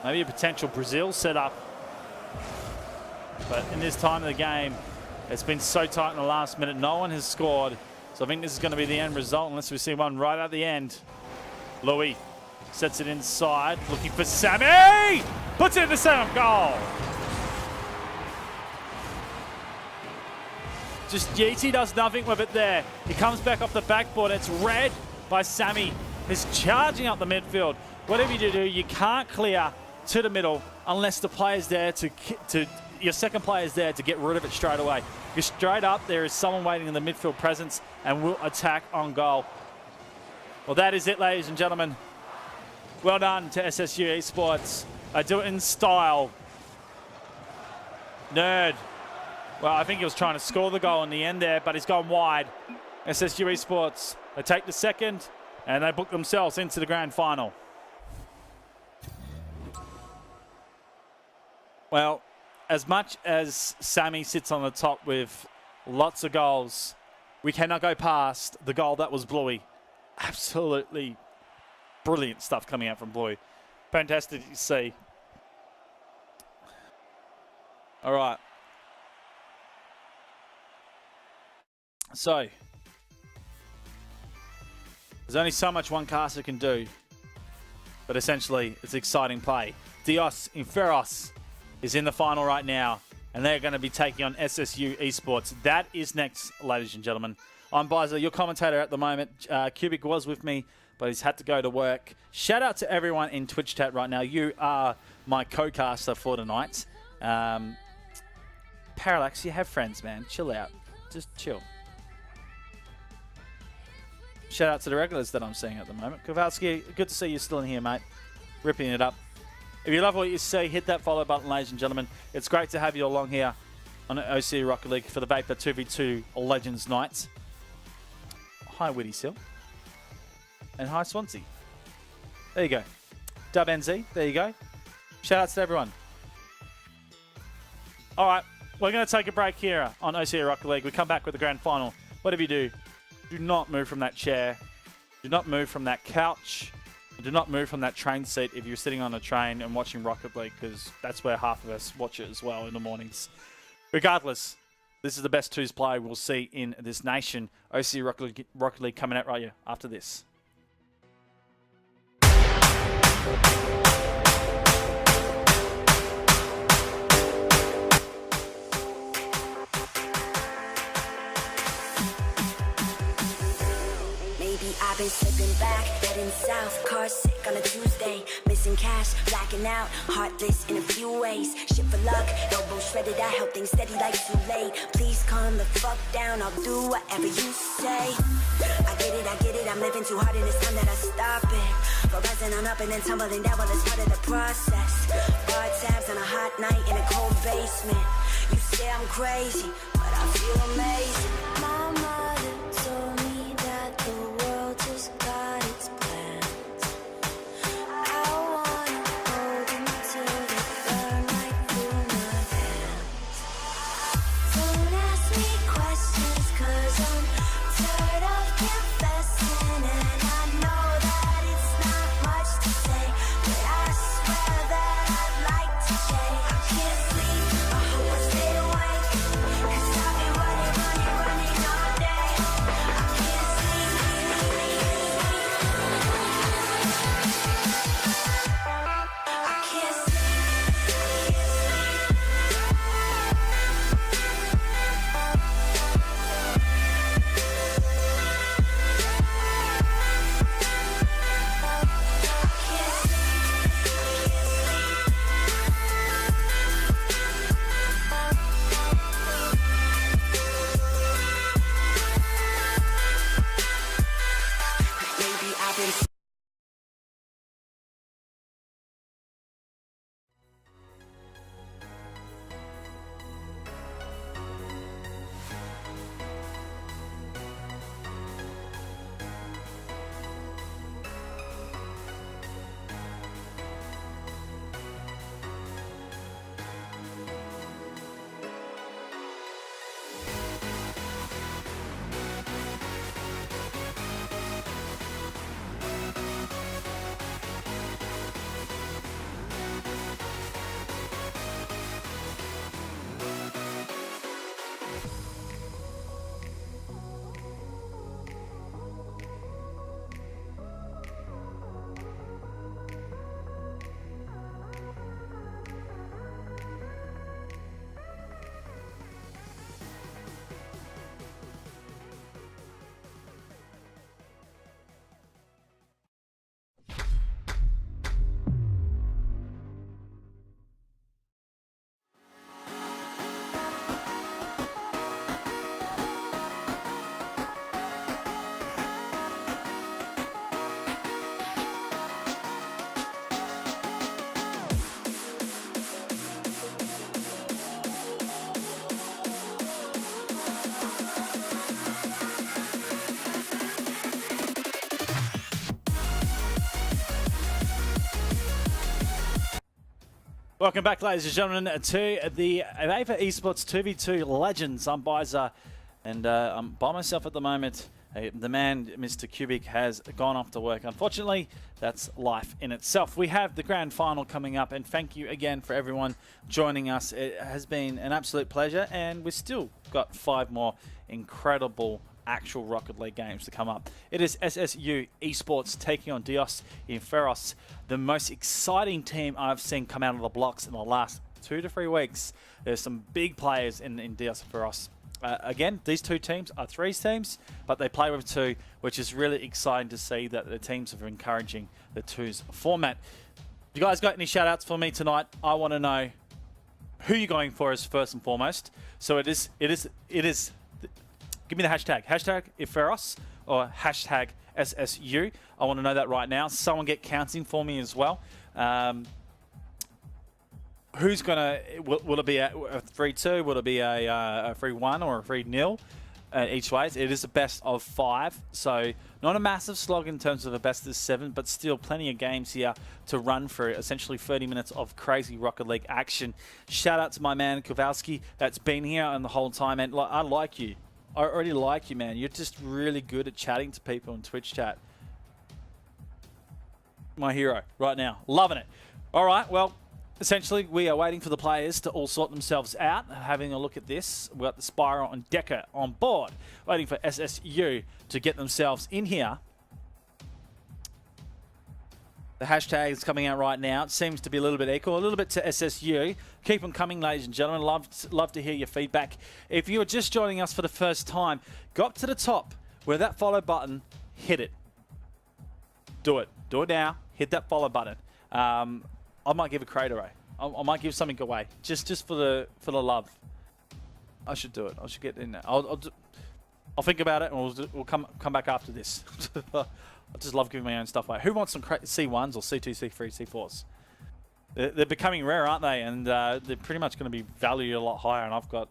A: Maybe a potential Brazil setup. But in this time of the game, it's been so tight in the last minute. No one has scored. So I think this is going to be the end result unless we see one right at the end. Louis sets it inside, looking for Sammy! Puts it in the second goal. Just Yeatsy does nothing with it there. He comes back off the backboard. It's read by Sammy. He's charging up the midfield. Whatever you do, you can't clear to the middle unless the player's there your second player is there to get rid of it straight away. Because straight up, there is someone waiting in the midfield presence and will attack on goal. Well, that is it, ladies and gentlemen. Well done to SSU Esports. I do it in style. Nerd. Well, I think he was trying to score the goal in the end there, but he's gone wide. SSU Esports, they take the second, and they book themselves into the grand final. Well, as much as Sammy sits on the top with lots of goals, we cannot go past the goal that was Bluey. Absolutely brilliant stuff coming out from Bluey. Fantastic to see. All right. So, there's only so much one caster can do, but essentially it's exciting play. Dios Inferos is in the final right now, and they're going to be taking on SSU Esports. That is next, ladies and gentlemen. I'm Bizer, your commentator at the moment. Cubic was with me, but he's had to go to work. Shout out to everyone in Twitch chat right now. You are my co-caster for tonight. Parallax, you have friends, man. Chill out. Just chill. Shout out to the regulars that I'm seeing at the moment. Kowalski, good to see you still in here, mate. Ripping it up. If you love what you see, hit that follow button, ladies and gentlemen. It's great to have you along here on OC Rocket League for the Vapour 2v2 Legends Night. Hi, Witty Sill. And hi, Swansea. There you go. Dub NZ, there you go. Shout outs to everyone. All right, we're going to take a break here on OC Rocket League. We come back with the grand final. Whatever you do, do not move from that chair. Do not move from that couch. Do not move from that train seat if you're sitting on a train and watching Rocket League, because that's where half of us watch it as well in the mornings. Regardless, this is the best twos play we'll see in this nation. OC Rocket League coming out right here after this.
D: been slipping back, heading south, car sick on a Tuesday. Missing cash, blacking out, heartless in a few ways. Shit for luck, elbow shredded, I held things steady like too late. Please calm the fuck down, I'll do whatever you say. I get it, I'm living too hard and it's time that I stop it. But rising on up and then tumbling down, well it's part of the process. Bar tabs on a hot night in a cold basement. You say I'm crazy, but I feel amazing. My mother told me that the world just got its plans. I wanna hold them till they burn right through my hands. Don't ask me questions, cause I'm tired of confessing. And I know that it's not much to say, but I swear that I'd like to say I can't sleep, I hope I stay awake, cause I've been running all day. I can't sleep, I can't sleep. Maybe I've been
A: Welcome back, ladies and gentlemen, to the Vapour Esports 2v2 Legends. I'm Bizer, and I'm by myself at the moment. The man, Mr. Cubic, has gone off to work. Unfortunately, that's life in itself. We have the grand final coming up, and thank you again for everyone joining us. It has been an absolute pleasure, and we've still got 5 more incredible actual Rocket League games to come up. It is SSU Esports taking on Dios in Feros, the most exciting team I've seen come out of the blocks in the last 2 to 3 weeks. There's some big players in Dios and Feros. Again, these 2 teams are 3 teams, but they play with 2, which is really exciting to see that the teams are encouraging the 2s format. You guys got any shout outs for me tonight? I want to know who you're going for as first and foremost. So it is give me the hashtag Iferos or hashtag SSU. I want to know that right now. Someone get counting for me as well. Who's gonna? Will it be a 3-2? Will it be a 3-1 or a 3-0? Each way, it is a best of 5, so not a massive slog in terms of a best of 7, but still plenty of games here to run through. Essentially 30 minutes of crazy Rocket League action. Shout out to my man Kowalski that's been here on the whole time, and I like you. I already like you, man. You're just really good at chatting to people in Twitch chat. My hero right now. Loving it. All right, well, essentially, we are waiting for the players to all sort themselves out. Having a look at this, we've got the Spyro and Decker on board. Waiting for SSU to get themselves in here. The hashtag is coming out right now. It seems to be a little bit equal, a little bit to SSU. Keep them coming, ladies and gentlemen. Love to hear your feedback. If you are just joining us for the first time, go up to the top where that follow button, hit it. Do it. Do it now. Hit that follow button. I might give a crate away. I might give something away just for the love. I should do it. I should get in there. I'll think about it, and we'll come back after this. I just love giving my own stuff away. Who wants some C1s or C2, C3, C4s? They're becoming rare, aren't they? And they're pretty much going to be valued a lot higher, and I've got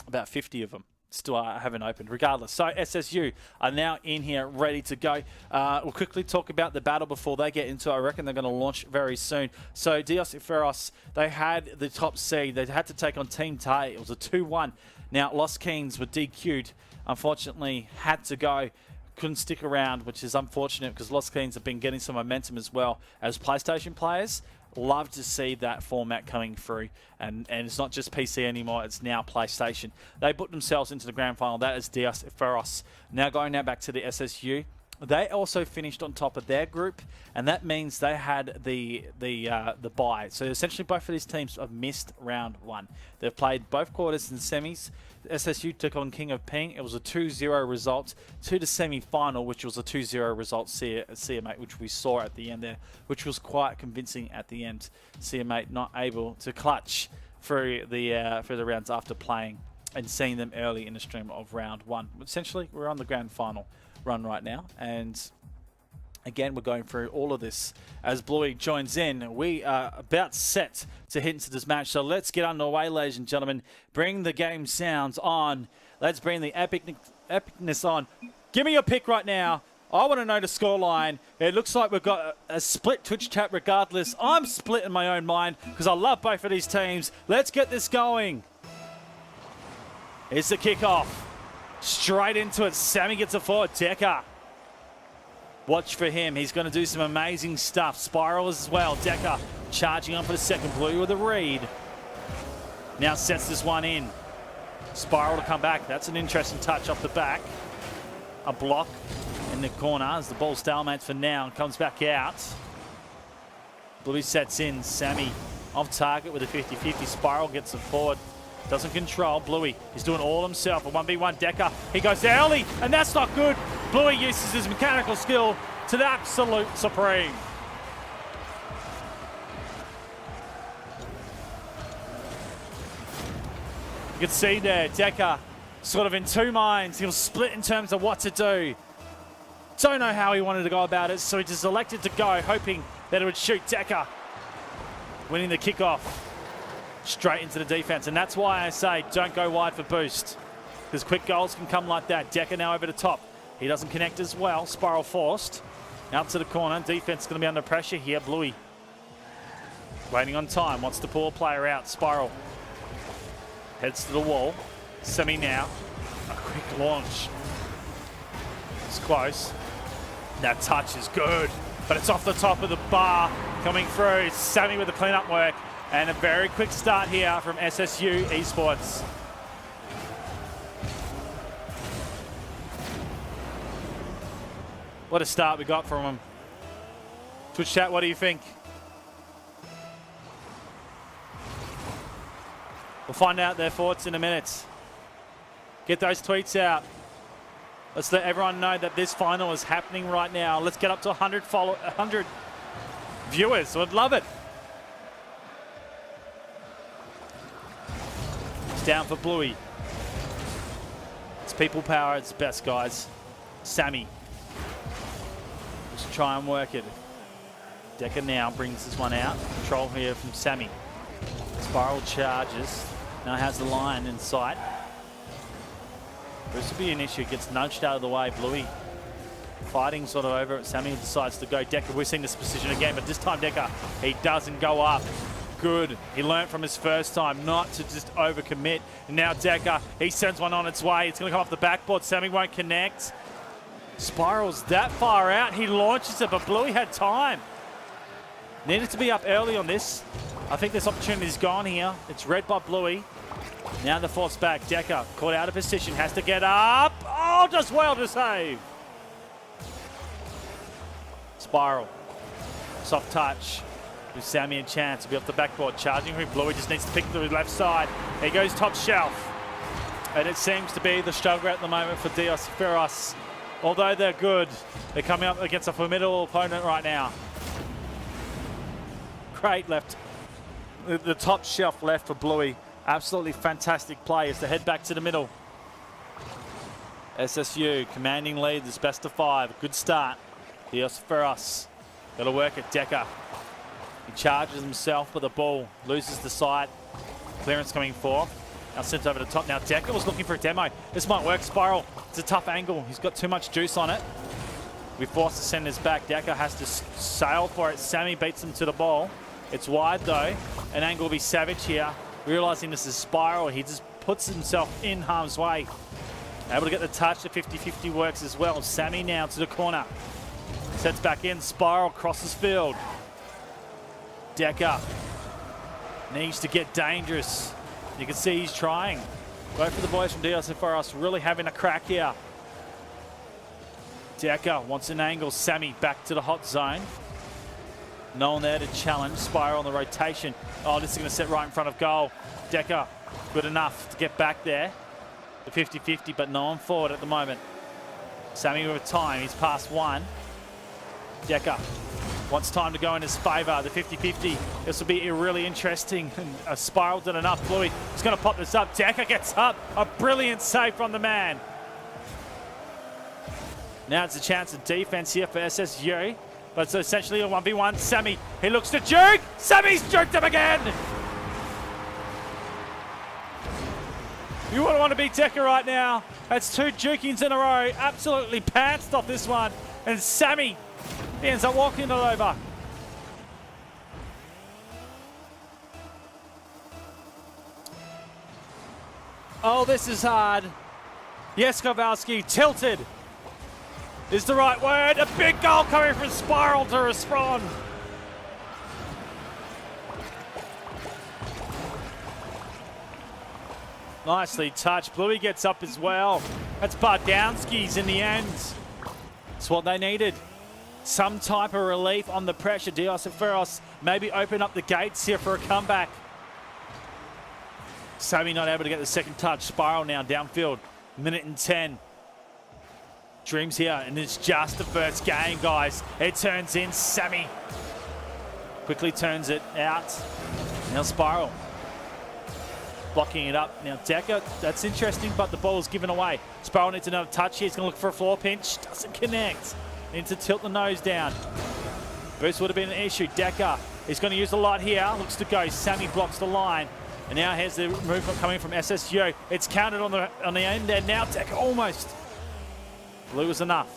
A: about 50 of them. Still I haven't opened. Regardless, so SSU are now in here ready to go. We'll quickly talk about the battle before they get into it. I reckon they're going to launch very soon. So Dios Feroz, they had the top seed. They had to take on Team Tay. It was a 2-1. Now Lost Kings were DQ'd. Unfortunately, had to go. Couldn't stick around, which is unfortunate because Lost Kings have been getting some momentum as well as PlayStation players. Love to see that format coming through, and it's not just PC anymore, it's now PlayStation. They put themselves into the grand final. That is Dios Feroz. Now going back to the SSU. They also finished on top of their group, and that means they had the bye. So essentially both of these teams have missed round 1. They've played both quarters and semis. SSU took on King of Ping. It was a 2-0 result to the semi-final, which was a 2-0 result CMA, which we saw at the end there, which was quite convincing at the end. CMA not able to clutch through the rounds after playing and seeing them early in the stream of round 1. Essentially, we're on the grand final run right now, and again we're going through all of this as Bluey joins in. We are about set to hit into this match, so let's get underway, ladies and gentlemen. Bring the game sounds on. Let's bring the epicness on. Give me your pick right now. I want to know the scoreline. It looks like we've got a split Twitch chat regardless. I'm split in my own mind because I love both of these teams. Let's get this going. It's the kickoff. Straight into it. Sammy gets a forward. Decker. Watch for him. He's going to do some amazing stuff. Spiral as well. Decker charging on for the second. Blue with a read. Now sets this one in. Spiral to come back. That's an interesting touch off the back. A block in the corner as the ball stalemates for now. Comes back out. Blue sets in. Sammy off target with a 50-50. Spiral gets it forward. Doesn't control. Bluey, he's doing all himself. A 1v1 Decker. He goes early, and that's not good. Bluey uses his mechanical skill to the absolute supreme. You can see there, Decker sort of in two minds. He was split in terms of what to do. Don't know how he wanted to go about it, so he just elected to go, hoping that it would shoot. Decker winning the kickoff. Straight into the defense, and that's why I say don't go wide for boost, because quick goals can come like that. Decker now over the top. He doesn't connect as well. Spiral forced. Out to the corner. Defense is going to be under pressure here. Bluey waiting on time. Wants to pull a player out. Spiral heads to the wall. Semi now. A quick launch. It's close. That touch is good, but it's off the top of the bar. Coming through. Sammy with the cleanup work. And a very quick start here from SSU Esports. What a start we got from them. Twitch chat, what do you think? We'll find out their thoughts in a minute. Get those tweets out. Let's let everyone know that this final is happening right now. Let's get up to 100 viewers. I'd love it. Down for Bluey. It's people power, it's best, guys. Sammy. Let's try and work it. Decker now brings this one out. Control here from Sammy. Spiral charges. Now has the line in sight. This will be an issue. Gets nudged out of the way. Bluey fighting sort of over it. Sammy decides to go. Decker, we've seen this position again, but this time Decker, he doesn't go up. Good. He learned from his first time not to just overcommit. And now Decker, he sends one on its way. It's going to come off the backboard. Sammy won't connect. Spirals that far out. He launches it, but Bluey had time. Needed to be up early on this. I think this opportunity's gone here. It's red by Bluey. Now the force back. Decker caught out of position. Has to get up. Oh, just well to save. Spiral. Soft touch. With Sammy a chance to be off the backboard. Charging him. Bluey just needs to pick the left side. He goes top shelf. And it seems to be the struggle at the moment for Dios Feroz. although they're good, they're coming up against a formidable opponent right now. Great left. The top shelf left for Bluey. Absolutely fantastic play as they head back to the middle. SSU commanding lead, this best of 5. Good start. Dios Ferros. Got to work at Decker. He charges himself with the ball, loses the sight. Clearance coming forth. Now sent over the top. Now Decker was looking for a demo. This might work. Spiral. It's a tough angle. He's got too much juice on it. We're forced to send this back. Decker has to sail for it. Sammy beats him to the ball. It's wide though. An angle will be savage here. Realizing this is Spiral, he just puts himself in harm's way. Able to get the touch. The 50-50 works as well. Sammy now to the corner. Sets back in. Spiral crosses field. Decker needs to get dangerous. You can see he's trying. Both for the boys from DSFRS really having a crack here. Decker wants an angle. Sammy back to the hot zone. No one there to challenge. Spiral on the rotation. Oh, this is going to set right in front of goal. Decker, good enough to get back there. The 50-50, but no one forward at the moment. Sammy with time. He's past one. Decker wants time to go in his favour. The 50-50. This will be really interesting. A Spiral did enough. Bluey is going to pop this up. Decker gets up. A brilliant save from the man. Now it's a chance of defence here for SSU. But it's essentially a 1v1. Sammy, he looks to juke. Sammy's juked him again. You wouldn't want to beat Decker right now. That's 2 jukings in a row. Absolutely pantsed off this one. And Sammy, he ends up walking it over. Oh, this is hard. Yes, Kowalski tilted is the right word. A big goal coming from Spiral to respond. Nicely touched. Bluey gets up as well. That's Bardowski's in the end. It's what they needed. Some type of relief on the pressure. Diosopheros maybe open up the gates here for a comeback. Sammy not able to get the second touch. Spiral now downfield. 1:10. Dreams here, and it's just the first game, guys. It turns in. Sammy quickly turns it out. Now Spiral blocking it up. Now Decker, that's interesting, but the ball is given away. Spiral needs another touch here. He's going to look for a floor pinch. Doesn't connect. Needs to tilt the nose down. Boost would have been an issue. Decker is going to use a lot here. Looks to go. Sammy blocks the line. And now here's the movement coming from SSU. It's counted on the end there. Now Decker almost. Blue was enough.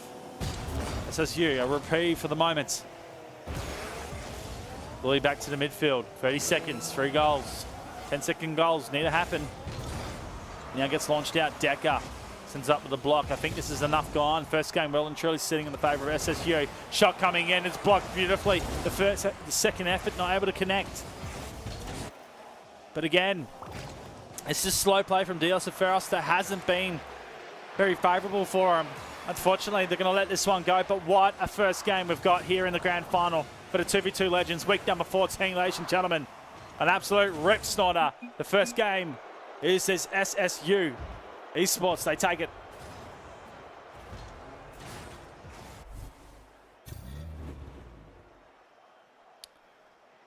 A: SSU, a reprieve for the moment. Bluey back to the midfield. 30 seconds, 3 goals. 10-second goals need to happen. Now gets launched out. Decker sends up with the block. I think this is enough gone. First game well and truly sitting in the favour of SSU. Shot coming in. It's blocked beautifully. The second effort not able to connect. But again, it's just slow play from Diosopheros that hasn't been very favourable for him. Unfortunately, they're going to let this one go, but what a first game we've got here in the grand final for the 2v2 Legends, week number 14, ladies and gentlemen. An absolute rip snorter. The first game is this SSU Esports. They take it.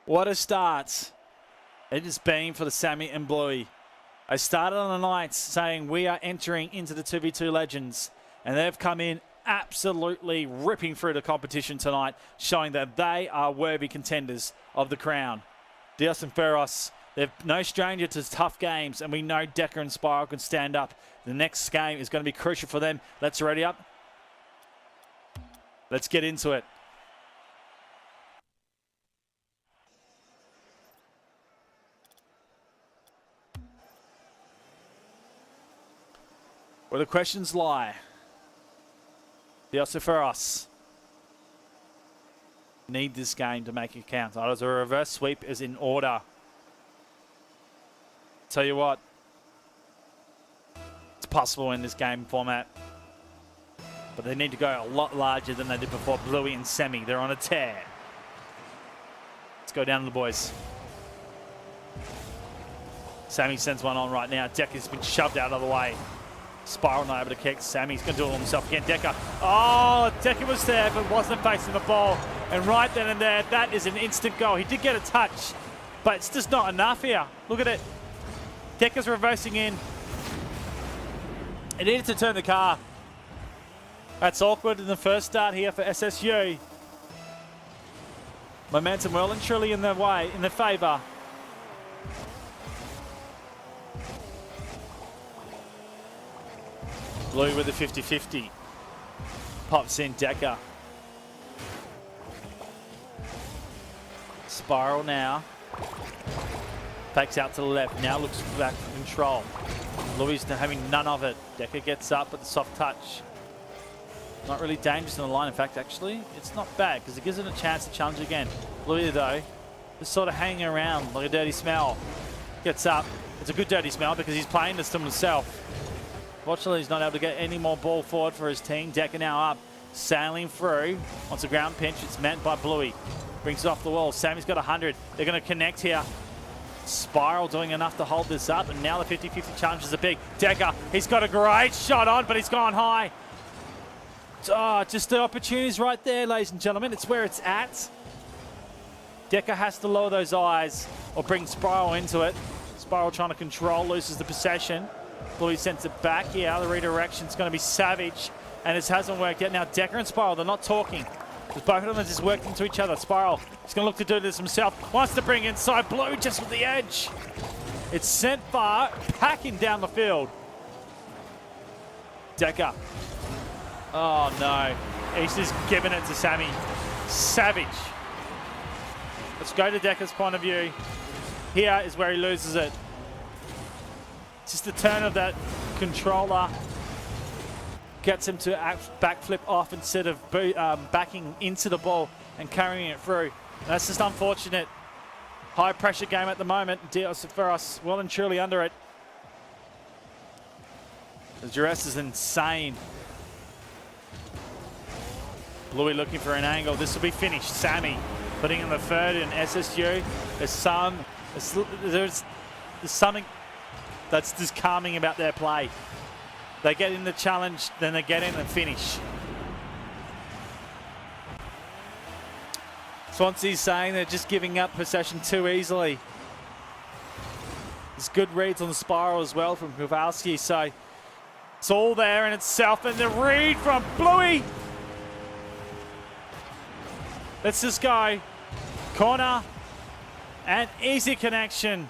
A: What a start it has been for the Sammy and Bluey. I started on the night saying we are entering into the 2v2 Legends, and they've come in absolutely ripping through the competition tonight, showing that they are worthy contenders of the crown. Dios and Ferros, they're no stranger to tough games, and we know Decker and Spiral can stand up. The next game is going to be crucial for them. Let's ready up. Let's get into it. Where the questions lie. Diosopheros need this game to make it count. As a reverse sweep is in order. Tell you what, it's possible in this game format, but they need to go a lot larger than they did before. Bluey and Sammy, they're on a tear. Let's go down to the boys. Sammy sends one on right now. Decker's been shoved out of the way. Spiral not able to kick. Sammy's going to do it all himself again. Decker. Oh, Decker was there, but wasn't facing the ball. And right then and there, that is an instant goal. He did get a touch, but it's just not enough here. Look at it. Decker's reversing in. He needed to turn the car. That's awkward in the first start here for SSU. Momentum well and truly in their way, in their favour. Blue with the 50-50. Pops in Decker. Spiral now. Fakes out to the left. Now looks back for control. Louis having none of it. Decker gets up with the soft touch. Not really dangerous in the line. In fact, actually, it's not bad because it gives it a chance to challenge again. Louis, though, just sort of hanging around like a dirty smell. Gets up. It's a good dirty smell because he's playing this to himself. Fortunately, he's not able to get any more ball forward for his team. Decker now up, sailing through. Wants a ground pinch. It's met by Bluey. Brings it off the wall. Sammy's got 100. They're going to connect here. Spiral doing enough to hold this up, and now the 50-50 challenge is a big. Decker, he's got a great shot on, but he's gone high. Oh, just the opportunities right there, ladies and gentlemen. It's where it's at. Decker has to lower those eyes or bring Spiral into it. Spiral trying to control, loses the possession. Bluey sends it back here. The redirection's going to be savage, and this hasn't worked yet. Now Decker and Spiral, they're not talking. Both of them have just worked into each other. Spiral, he's going to look to do this himself. Wants to bring inside Blue just with the edge. It's sent far, packing down the field. Decker. Oh no. He's just giving it to Sammy. Savage. Let's go to Decker's point of view. Here is where he loses it. Just the turn of that controller gets him to backflip off instead of backing into the ball and carrying it through. And that's just unfortunate. High pressure game at the moment. Dios Ferros well and truly under it. The duress is insane. Bluey looking for an angle. This will be finished. Sammy putting in the third in SSU. There's something that's just calming about their play. They get in the challenge, then they get in and finish. Swansea's saying they're just giving up possession too easily. There's good reads on the Spiral as well from Kowalski, so it's all there in itself. And the read from Bluey. Let's just go. Corner and easy connection.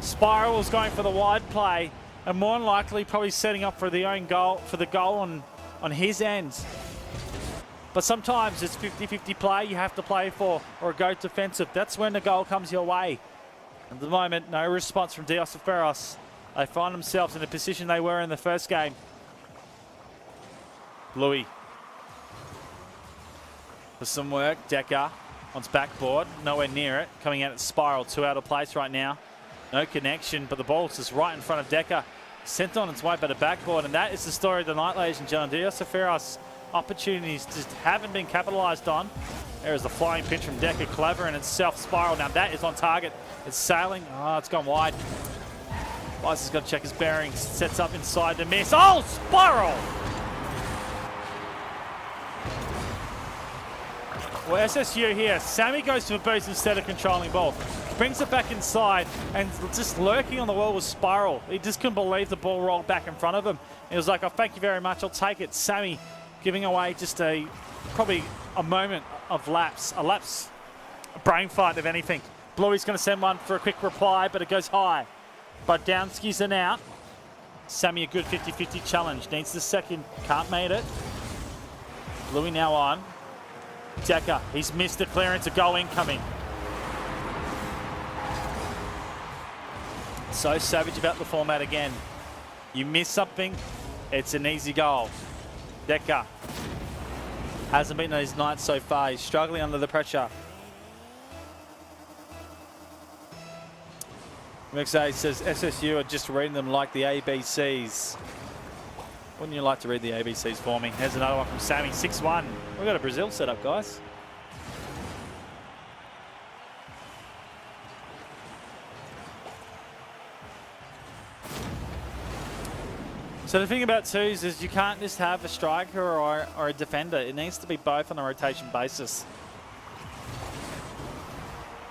A: Spiral's going for the wide play, and more than likely probably setting up for the own goal, for the goal on his end. But sometimes it's 50-50 play you have to play for, or go defensive. That's when the goal comes your way. At the moment, no response from Dios Ferros. They find themselves in the position they were in the first game. Bluey. For some work, Decker wants backboard, nowhere near it. Coming out at Spiral, 2 out of place right now. No connection, but the ball's just right in front of Decker. Sent on its way by the backboard, and that is the story of the night, ladies and gentlemen. Dios Ferros opportunities just haven't been capitalised on. There is the flying pitch from Decker, clever in itself. Spiral, now that is on target. It's sailing. Oh, it's gone wide. Weiss has got to check his bearings. Sets up inside to miss. Oh, Spiral! Well, SSU here. Sammy goes to a boost instead of controlling ball. Brings it back inside and just lurking on the wall was Spiral. He just couldn't believe the ball rolled back in front of him. He was like, oh, thank you very much. I'll take it. Sammy giving away just probably a moment of lapse. A brain fight, if anything. Bluey's going to send one for a quick reply, but it goes high. But Downski's an out. Sammy a good 50-50 challenge. Needs the second. Can't make it. Bluey now on. Decker, he's missed the clearance. A goal incoming. So savage about the format again. You miss something, it's an easy goal. Decker hasn't been on his night so far. He's struggling under the pressure. MXA says SSU are just reading them like the ABCs. Wouldn't you like to read the ABCs for me? Here's another one from Sammy, 6-1. We've got a Brazil set up, guys. So the thing about twos is you can't just have a striker or a defender. It needs to be both on a rotation basis.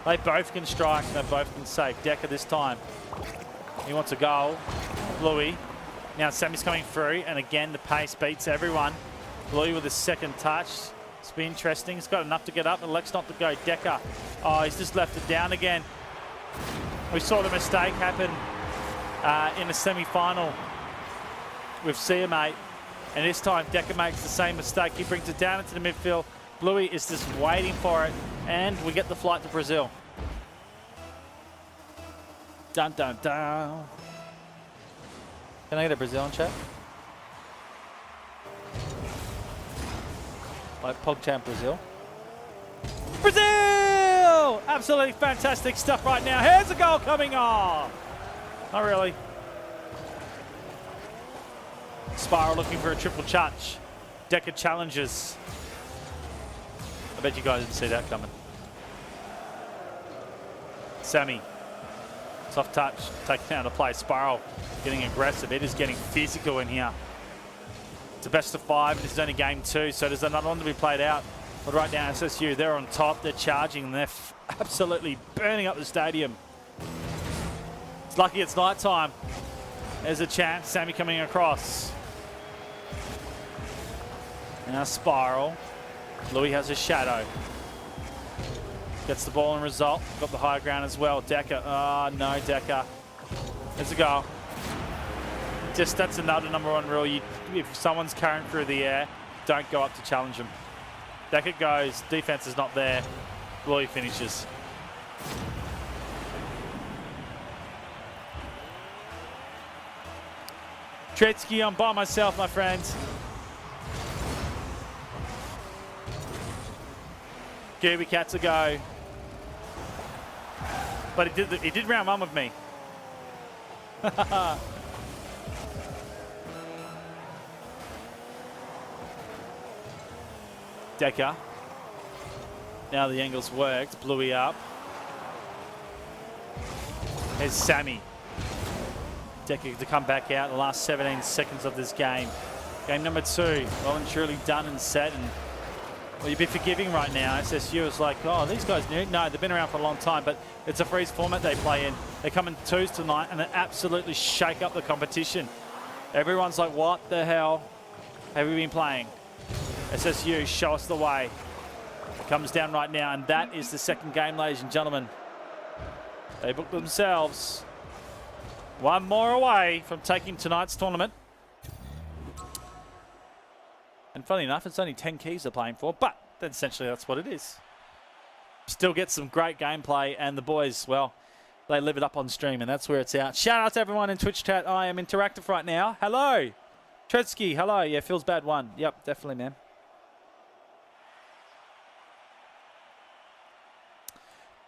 A: They both can strike and they both can save. Decker this time. He wants a goal. Bluey. Now Sammy's coming through, and again the pace beats everyone. Bluey with his second touch. It's been interesting. He's got enough to get up, and elects not to go. Decker. Oh, he's just left it down again. We saw the mistake happen in the semi-final with CMA, and this time Decker makes the same mistake. He brings it down into the midfield. Bluey is just waiting for it, and we get the flight to Brazil. Dun dun dun. Can I get a Brazil in chat? Like PogChamp Brazil. Brazil! Absolutely fantastic stuff right now. Here's a goal coming on. Not really. Spiral looking for a triple touch. Decker challenges. I bet you guys didn't see that coming. Sammy. Soft touch. Taking out the play. Spiral getting aggressive. It is getting physical in here. It's a best of 5. This is only game 2, so there's another one to be played out. But right now, SSU, they're on top. They're charging. And they're absolutely burning up the stadium. It's lucky it's night time. There's a chance. Sammy coming across. Now Spiral. Louis has a shadow. Gets the ball and result. Got the high ground as well. Decker. Oh, no, Decker. There's a goal. Just that's another #1 rule. If someone's carrying through the air, don't go up to challenge them. Decker goes. Defense is not there. Louis finishes. Tretzky, I'm by myself, my friends. Kirby Cats a go. But he did round 1 with me. Decker. Now the angle's worked. Bluey up. Here's Sammy. Decker to come back out in the last 17 seconds of this game. Game number 2. Well and truly done and set. And well, you'd be forgiving right now. SSU is like, oh, these guys new. No, they've been around for a long time, but it's a freeze format they play in. They come in 2s tonight and they absolutely shake up the competition. Everyone's like, what the hell have we been playing? SSU, show us the way. It comes down right now, and that is the second game, ladies and gentlemen. They booked themselves 1 more away from taking tonight's tournament. And funny enough, it's only 10 keys they're playing for, but essentially that's what it is. Still get some great gameplay, and the boys, well, they live it up on stream, and that's where it's out. Shout out to everyone in Twitch chat. I am interactive right now. Hello. Tretzky, hello. Yeah, feels bad 1. Yep, definitely, man.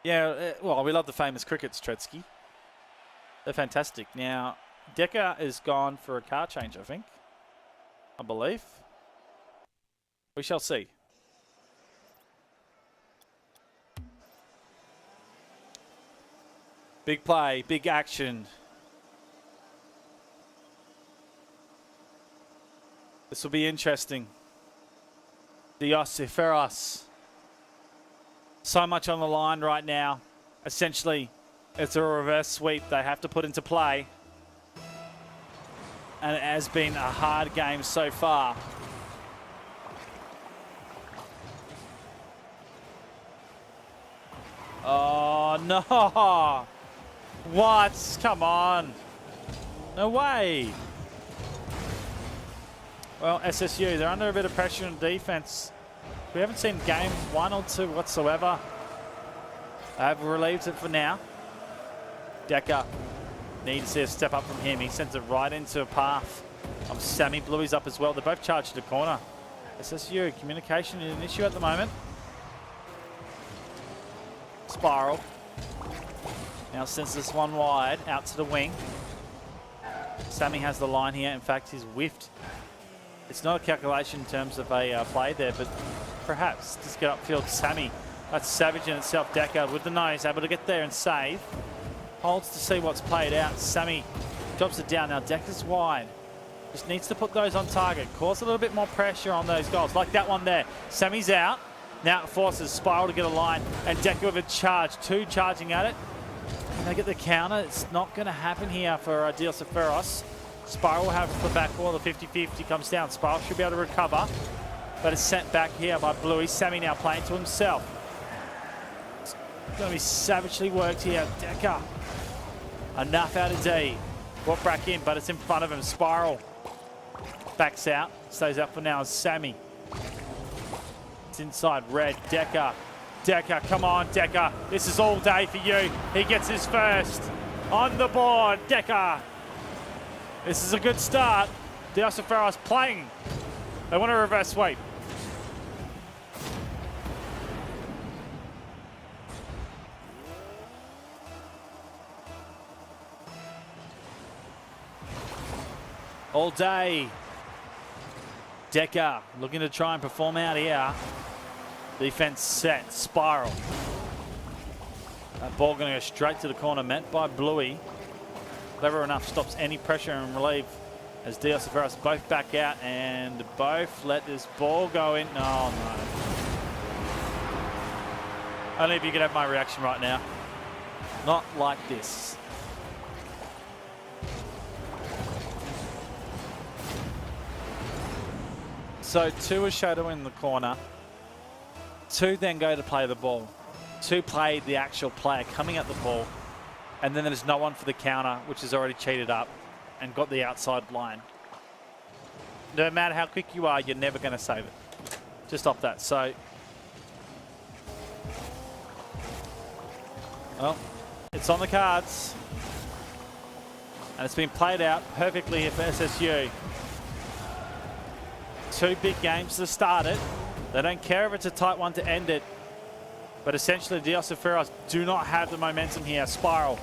A: Yeah, well, we love the famous crickets, Tretzky. They're fantastic. Now, Decker is gone for a car change, I think. I believe. We shall see. Big play, big action. This will be interesting. Dios Iferos. So much on the line right now. Essentially, it's a reverse sweep they have to put into play. And it has been a hard game so far. Oh, no. What? Come on. No way. Well, SSU, they're under a bit of pressure on defense. We haven't seen game 1 or 2 whatsoever. I've relieved it for now. Decker. Need to see a step up from him. He sends it right into a path. Sammy. Bluey's up as well. They're both charged to the corner. SSU, communication is an issue at the moment. Spiral. Now sends this one wide out to the wing. Sammy has the line here. In fact, he's whiffed. It's not a calculation in terms of a play there, but perhaps just get upfield. Sammy. That's savage in itself. Decker with the nose, able to get there and save. Holds to see what's played out. Sammy drops it down. Now Decker's wide. Just needs to put those on target. Cause a little bit more pressure on those goals. Like that one there. Sammy's out. Now it forces Spiral to get a line. And Decker with a charge. 2 charging at it. And they get the counter. It's not going to happen here for Diosopheros. Spiral will have the back wall. The 50-50 comes down. Spiral should be able to recover. But it's sent back here by Bluey. Sammy now playing to himself. It's going to be savagely worked here. Decker. Enough out of D. Brought back in, but it's in front of him. Spiral. Backs out. Stays up for now as Sammy. It's inside Red. Decker. Decker, come on, Decker. This is all day for you. He gets his first. On the board, Decker. This is a good start. Diosopheros playing. They want a reverse sweep. All day. Decker looking to try and perform out here. Defense set. Spiral. That ball going to go straight to the corner, met by Bluey. Clever enough, stops any pressure and relief as Diosopheros both back out and both let this ball go in. Oh no. Only if you could have my reaction right now. Not like this. So 2 are shadowing in the corner. 2 then go to play the ball. 2 play the actual player coming at the ball. And then there's no one for the counter, which is already cheated up and got the outside line. No matter how quick you are, you're never going to save it. Just off that. So, well, it's on the cards. And it's been played out perfectly here for SSU. 2 big games to start it. They don't care if it's a tight one to end it. But essentially, Diosopheros do not have the momentum here. Spiral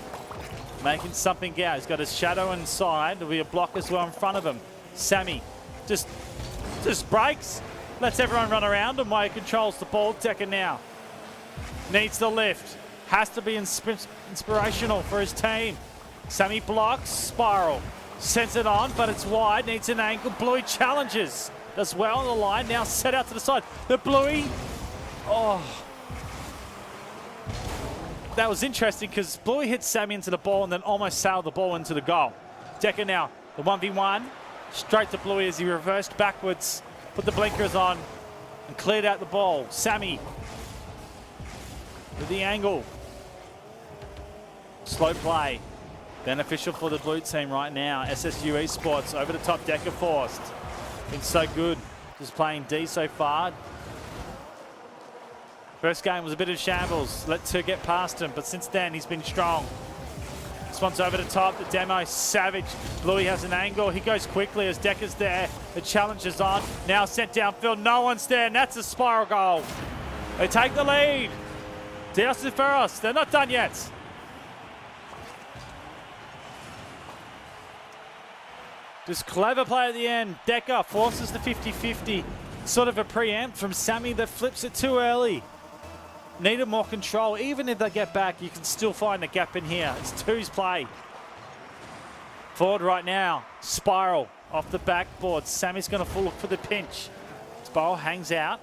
A: making something out. He's got his shadow inside. There'll be a block as well in front of him. Sammy just breaks. Lets everyone run around him while he controls the ball. Decker now needs the lift. Has to be inspirational for his team. Sammy blocks. Spiral sends it on, but it's wide. Needs an angle. Bluey challenges. Does well on the line. Now set out to the side. The Bluey. Oh. That was interesting because Bluey hit Sammy into the ball and then almost sailed the ball into the goal. Decker now, the 1v1. Straight to Bluey as he reversed backwards. Put the blinkers on and cleared out the ball. Sammy with the angle. Slow play. Beneficial for the blue team right now. SSU Esports over the top. Decker forced. Been so good. Just playing D so far. First game was a bit of shambles. Let 2 get past him, but since then he's been strong. This one's over the top. The demo, savage. Bluey has an angle. He goes quickly as Decker's there. The challenge is on. Now sent downfield. No one's there, and that's a Spiral goal. They take the lead. Diosopheros, they're not done yet. Just clever play at the end. Decker forces the 50-50. Sort of a preempt from Sammy that flips it too early. Needed more control. Even if they get back, you can still find a gap in here. It's 2's play. Forward right now. Spiral off the backboard. Sammy's going to look for the pinch. Spiral hangs out.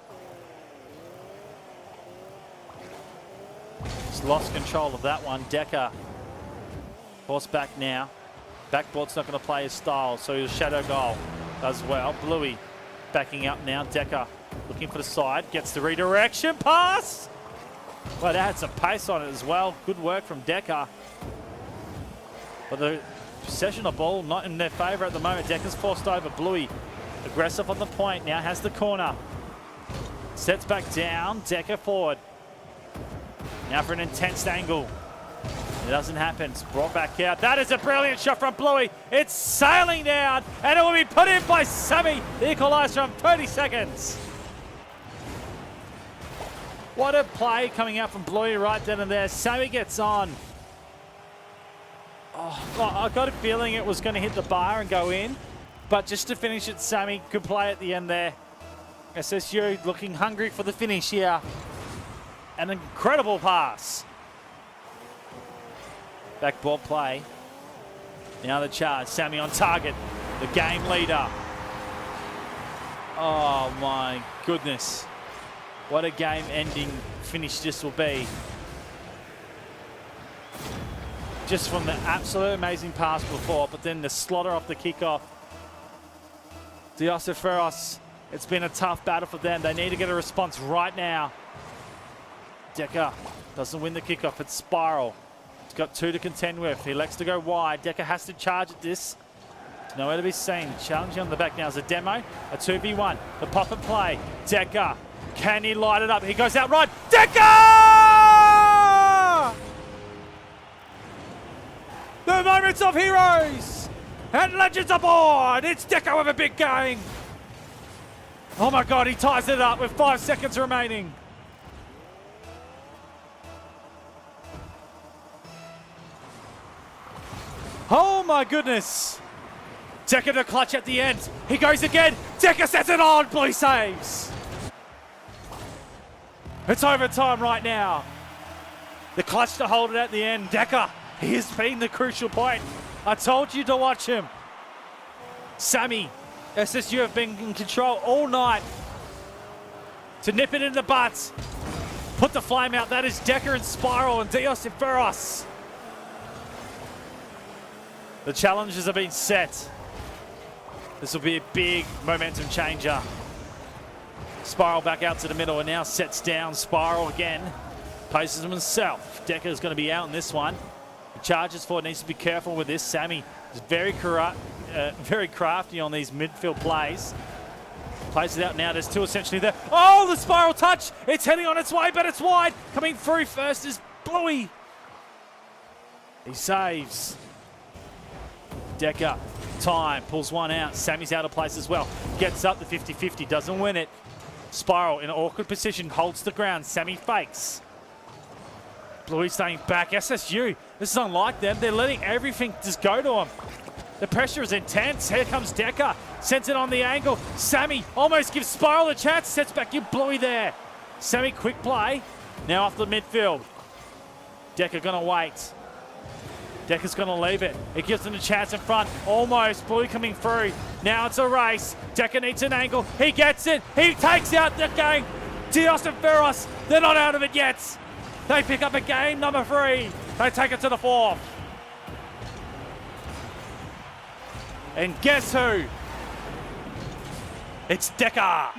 A: He's lost control of that one. Decker. Force back now. Backboard's not going to play his style, so his shadow goal does well. Bluey backing up now. Decker looking for the side. Gets the redirection pass. Well, that had some pace on it as well. Good work from Decker. But the possession of ball not in their favour at the moment. Decker's forced over. Bluey aggressive on the point. Now has the corner. Sets back down. Decker forward. Now for an intense angle. It doesn't happen. It's brought back out. That is a brilliant shot from Bluey. It's sailing down, and it will be put in by Sammy. The equaliser from 30 seconds. What a play coming out from Bluey right then and there. Sammy gets on. Oh, I got a feeling it was going to hit the bar and go in, but just to finish it, Sammy, good play at the end there. SSU looking hungry for the finish here. An incredible pass. Backball play. Now the charge. Sammy on target. the game leader. Oh my goodness. What a game-ending finish this will be. Just from the absolute amazing pass before, but then the slaughter off the kickoff. Diosopheros, it's been a tough battle for them. They need to get a response right now. Decker doesn't win the kickoff. It's Spiral. He's got 2 to contend with. He elects to go wide. Decker has to charge at this. Nowhere to be seen. Challenging on the back now is a demo. A 2v1. The pop and play. Decker. Can he light it up? He goes out right. Decker! The moments of heroes and legends aboard. It's Decker with a big game. Oh my God, he ties it up with 5 seconds remaining. Oh my goodness. Decker to clutch at the end. He goes again. Decker sets it on. Blue saves. It's overtime right now. The clutch to hold it at the end. Decker, he has been the crucial point. I told you to watch him. Sammy, SSU have been in control all night. To nip it in the butts. Put the flame out. That is Decker and Spiral and Diosopheros. The challenges have been set. This will be a big momentum changer. Spiral back out to the middle and now sets down. Spiral again. Places him himself. Decker's going to be out in this one. He charges for it. Needs to be careful with this. Sammy is very crafty on these midfield plays. Plays it out now. There's 2 essentially there. Oh, the Spiral touch. It's heading on its way, but it's wide. Coming through first is Bluey. He saves. Decker, time, pulls one out. Sammy's out of place as well. Gets up the 50-50, doesn't win it. Spiral in an awkward position, holds the ground. Sammy fakes. Bluey staying back. SSU, this is unlike them. They're letting everything just go to them. The pressure is intense. Here comes Decker. Sends it on the angle. Sammy almost gives Spiral a chance. Sets back in Bluey there. Sammy, quick play. Now off the midfield. Decker gonna wait. Decker's going to leave it. It gives them a chance in front. Almost. Bluey coming through. Now it's a race. Decker needs an angle. He gets it. He takes out the game. Diosopheros, they're not out of it yet. They pick up a game number 3. They take it to the 4th. And guess who? It's Decker.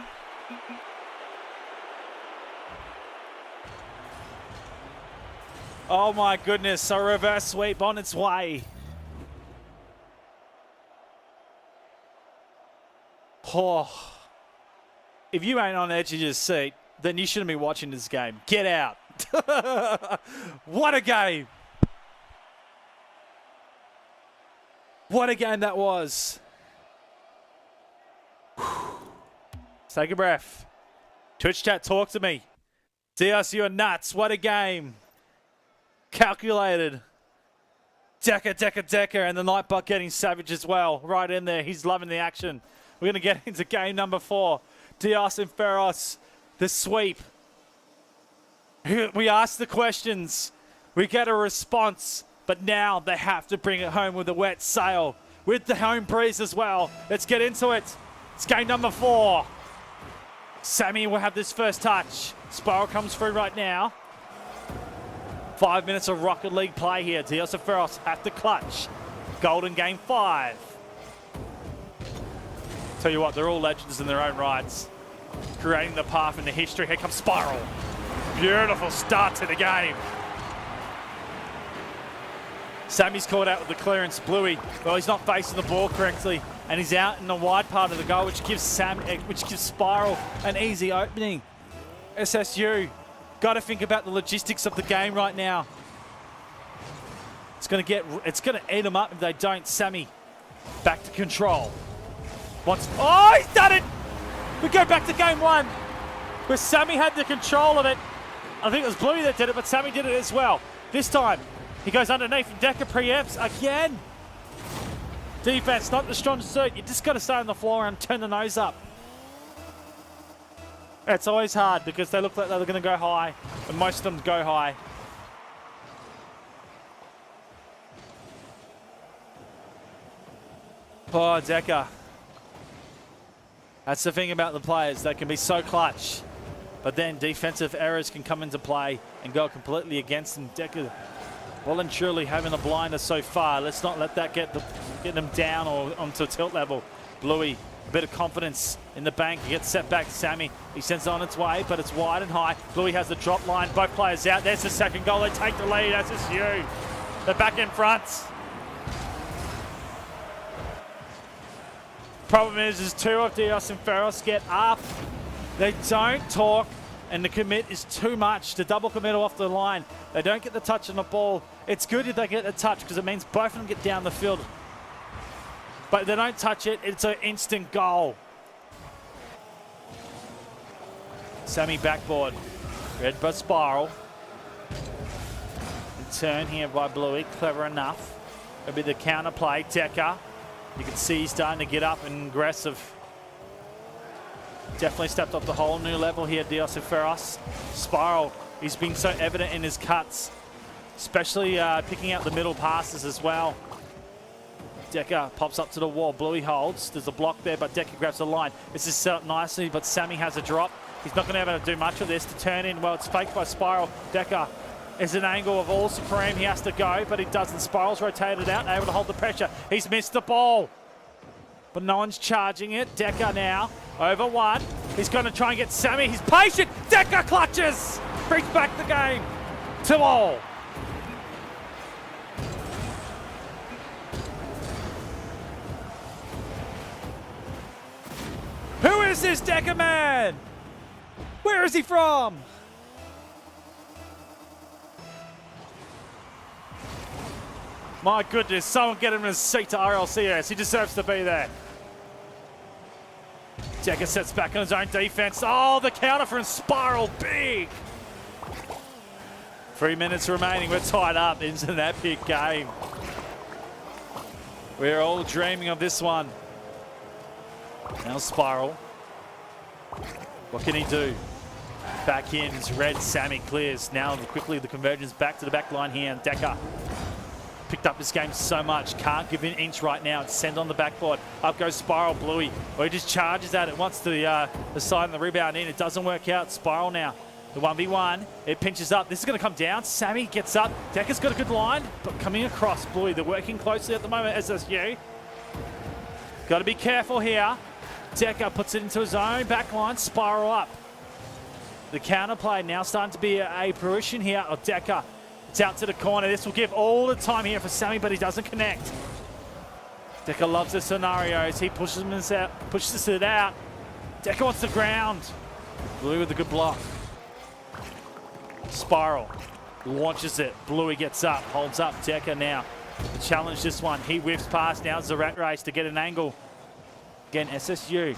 A: Oh my goodness, a reverse sweep on its way. Oh. If you ain't on the edge of your seat, then you shouldn't be watching this game. Get out. What a game. What a game that was. Take a breath. Twitch chat, talk to me. DRC, you're nuts. What a game. Calculated. Decker, and the Nightbot getting savage as well. Right in there. He's loving the action. We're going to get into game number 4. Diosopheros, the sweep. We ask the questions. We get a response. But now they have to bring it home with a wet sail. With the home breeze as well. Let's get into it. It's game number 4. Sammy will have this first touch. Spiral comes through right now. 5 minutes of Rocket League play here. Diosopheros have to clutch. Golden game 5. Tell you what, they're all legends in their own rights. Creating the path into history. Here comes Spiral. Beautiful start to the game. Sammy's caught out with the clearance. Bluey, well, he's not facing the ball correctly. And he's out in the wide part of the goal, which gives Spiral an easy opening. SSU. Got to think about the logistics of the game right now. It's going to eat them up if they don't. Sammy, back to control. Oh, he's done it! We go back to game 1, where Sammy had the control of it. I think it was Bluey that did it, but Sammy did it as well. This time, he goes underneath and Decker preempts again. Defense, not the strong suit. You just got to stay on the floor and turn the nose up. It's always hard because they look like they're going to go high, and most of them go high. Oh, Decker. That's the thing about the players. They can be so clutch. But then defensive errors can come into play and go completely against them. Decker well and truly having a blinder so far. Let's not let that get them down or onto a tilt level. Bluey, a bit of confidence in the bank. He gets set back to Sammy. He sends it on its way, but it's wide and high. Bluey has the drop line. Both players out. There's the second goal. They take the lead. That's just you. They're back in front. Problem is two of Dios and Ferros get up. They don't talk, and the commit is too much. The double commit off the line. They don't get the touch on the ball. It's good if they get the touch because it means both of them get down the field. But if they don't touch it, it's an instant goal. Sammy backboard. Red by Spiral. And turn here by Bluey. Clever enough. It'll be the counter play. Decker. You can see he's starting to get up and aggressive. Definitely stepped up to a whole new level here, Dios and Ferros. Spiral, he's been so evident in his cuts, especially picking out the middle passes as well. Decker pops up to the wall. Bluey holds. There's a block there, but Decker grabs the line. This is set up nicely, but Sammy has a drop. He's not going to be able to do much of this to turn in. Well, it's faked by Spiral. Decker is an angle of all supreme. He has to go, but he doesn't. Spiral's rotated out, able to hold the pressure. He's missed the ball, but no one's charging it. Decker now over one. He's going to try and get Sammy. He's patient. Decker clutches. Brings back the game. 2-all. Who is this Decker man? Where is he from? My goodness, someone get him in a seat to RLCS. He deserves to be there. Decker sets back on his own defense. Oh, the counter from Spiral, big. 3 minutes remaining. We're tied up into an epic game. We're all dreaming of this one. Now Spiral. What can he do? Back in, it's red. Sammy clears. Now quickly the convergence back to the back line here. And Decker picked up this game so much. Can't give an inch right now. It's sent on the backboard. Up goes Spiral. Bluey. Or he just charges at it. Wants the side and the rebound in. It doesn't work out. Spiral now. The 1v1. It pinches up. This is going to come down. Sammy gets up. Decker's got a good line, but coming across Bluey. They're working closely at the moment. SSU. Got to be careful here. Decker puts it into his own back line. Spiral up. The counter play now starting to be a fruition here of Decker. It's out to the corner. This will give all the time here for Sammy, but he doesn't connect. Decker loves the scenarios. He pushes it out. Decker wants the ground. Bluey with a good block. Spiral launches it. Bluey gets up, holds up. Decker now to challenge this one. He whiffs past. Now it's the rat race to get an angle. Again, SSU.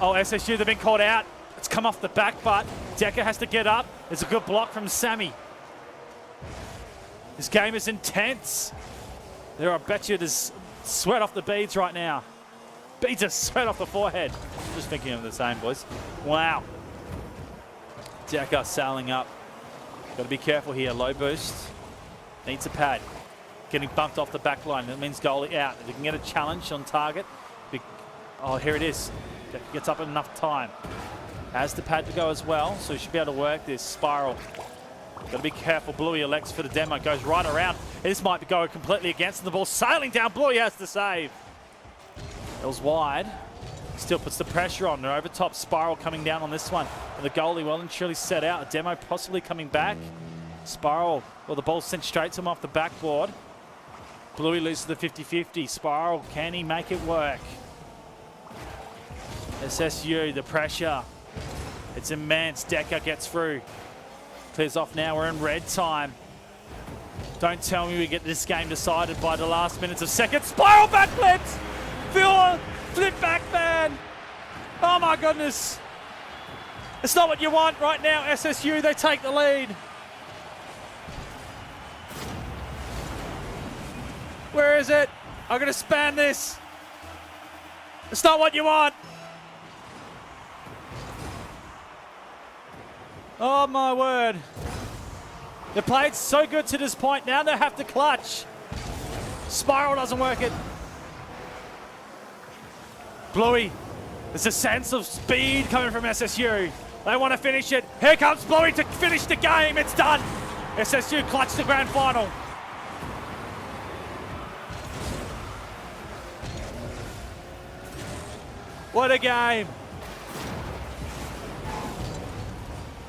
A: Oh, SSU, they've been called out. It's come off the back butt. Decker has to get up. There's a good block from Sammy. This game is intense. There, I bet you there's sweat off the beads right now. Beads of sweat off the forehead. Just thinking of the same, boys. Wow. Decker sailing up. Got to be careful here. Low boost. Needs a pad. Getting bumped off the back line. That means goalie out. If he can get a challenge on target. Oh, here it is. Decker gets up in enough time. Has the pad to go as well, so he should be able to work this. Spiral. Got to be careful. Bluey elects for the demo. Goes right around. This might go completely against the ball. Sailing down. Bluey has to save. It was wide. Still puts the pressure on. They're over top. Spiral coming down on this one. And the goalie well and truly set out. A demo possibly coming back. Spiral. Well, the ball sent straight to him off the backboard. Bluey loses the 50-50. Spiral. Can he make it work? SSU. The pressure. It's immense. Decker gets through. Clears off now. We're in red time. Don't tell me we get this game decided by the last minutes of seconds. Spiral backflips! Phil, flip back, man! Oh my goodness! It's not what you want right now, SSU. They take the lead. Where is it? I'm gonna span this. It's not what you want. Oh my word. They played so good to this point. Now they have to clutch. Spiral doesn't work it. Bluey, there's a sense of speed coming from SSU. They want to finish it. Here comes Bluey to finish the game. It's done. SSU clutch the grand final. What a game.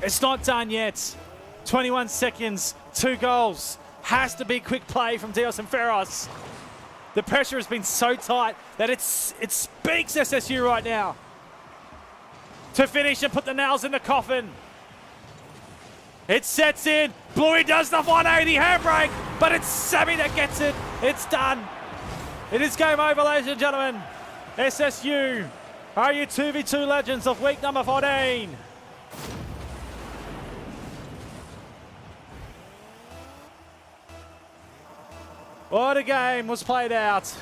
A: It's not done yet. 21 seconds, 2 goals. Has to be quick play from Dios and Ferros. The pressure has been so tight that it speaks SSU right now. To finish and put the nails in the coffin. It sets in. Bluey does the 180 handbrake, but it's Sammy that gets it. It's done. It is game over, ladies and gentlemen. SSU are your 2v2 legends of week number 14. What a game was played out.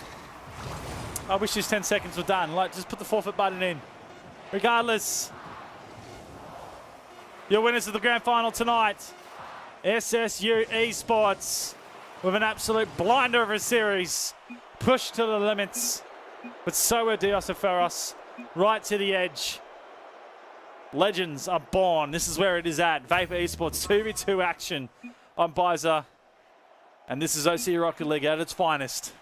A: I wish these 10 seconds were done. Like, just put the forfeit button in. Regardless, your winners of the grand final tonight, SSU Esports, with an absolute blinder of a series. Pushed to the limits, but so were Dios and Ferros, right to the edge. Legends are born. This is where it is at. Vapour Esports 2v2 action on Biza. And this is OC Rocket League at its finest.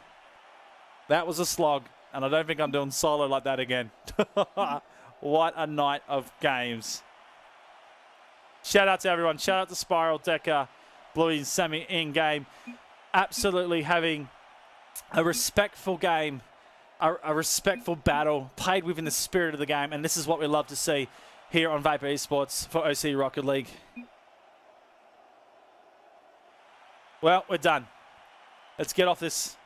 A: That was a slog, and I don't think I'm doing solo like that again. What a night of games. Shout out to everyone. Shout out to Spiral, Decker, Bluey, and Sammy in game. Absolutely having a respectful game, a respectful battle, played within the spirit of the game. And this is what we love to see here on Vapour Esports for OC Rocket League. Well, we're done. Let's get off this.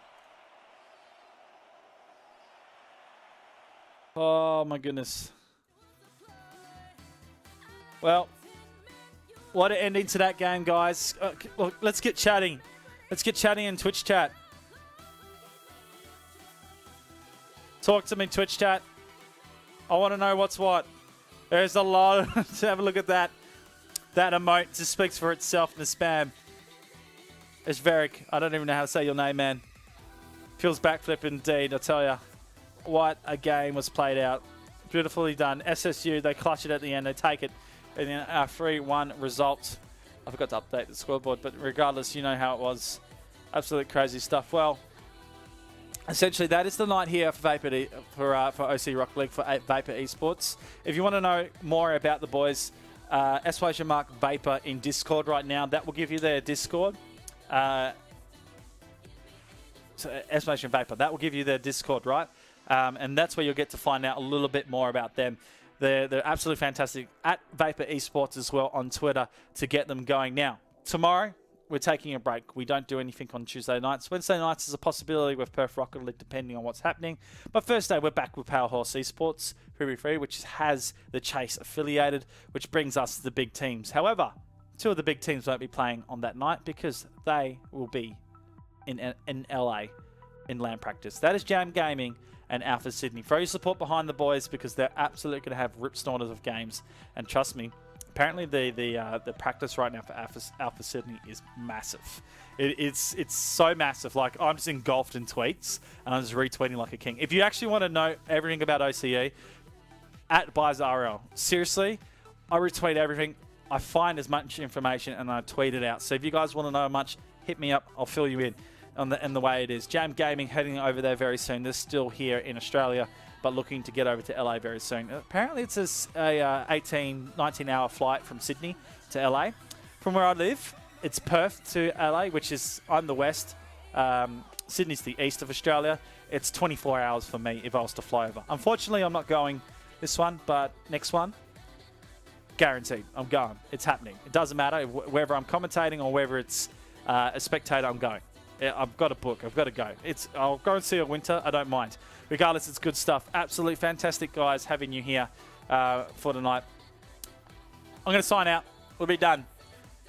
A: Oh, my goodness. Well, what an ending to that game, guys. Look, let's get chatting. Let's get chatting in Twitch chat. Talk to me, Twitch chat. I want to know what's what. There's a lot. Have a look at that. That emote just speaks for itself in the spam. It's Veric. I don't even know how to say your name, man. Feels backflip indeed, I tell ya. What a game was played out. Beautifully done. SSU, they clutch it at the end. They take it in a 3-1 result. I forgot to update the scoreboard, but regardless, you know how it was. Absolute crazy stuff. Well, essentially, that is the night here for Vapour, for OC Rocket League, for Vapour Esports. If you want to know more about the boys, !Vapour in Discord right now. That will give you their Discord. So !Vapour, that will give you their Discord, right? And that's where you'll get to find out a little bit more about them. They're absolutely fantastic. At Vapour Esports as well on Twitter to get them going. Now, tomorrow, we're taking a break. We don't do anything on Tuesday nights. Wednesday nights is a possibility with Perth Rocket League, depending on what's happening. But Thursday, we're back with Powerhorse Esports, Free, which has the Chase affiliated, which brings us the big teams. However, 2 of the big teams won't be playing on that night because they will be in LA in land practice. That is Jam Gaming and Alpha Sydney. Throw your support behind the boys because they're absolutely going to have rip snorters of games. And trust me, apparently the practice right now for Alpha Sydney is massive. It's so massive. Like, I'm just engulfed in tweets and I'm just retweeting like a king. If you actually want to know everything about OCE, at ByzRL. Seriously, I retweet everything. I find as much information and I tweet it out. So if you guys want to know much, hit me up. I'll fill you in on the way it is. Jam Gaming heading over there very soon. They're still here in Australia, but looking to get over to LA very soon. Apparently it's a 18, 19-hour flight from Sydney to LA. From where I live, it's Perth to LA, which is, I'm the west. Sydney's the east of Australia. It's 24 hours for me if I was to fly over. Unfortunately, I'm not going this one, but next one, guaranteed, I'm going. It's happening. It doesn't matter whether I'm commentating or whether it's a spectator, I'm going. I've got a book. I've got to go. I'll go and see a winter. I don't mind. Regardless, it's good stuff. Absolutely fantastic, guys, having you here for tonight. I'm going to sign out. We'll be done.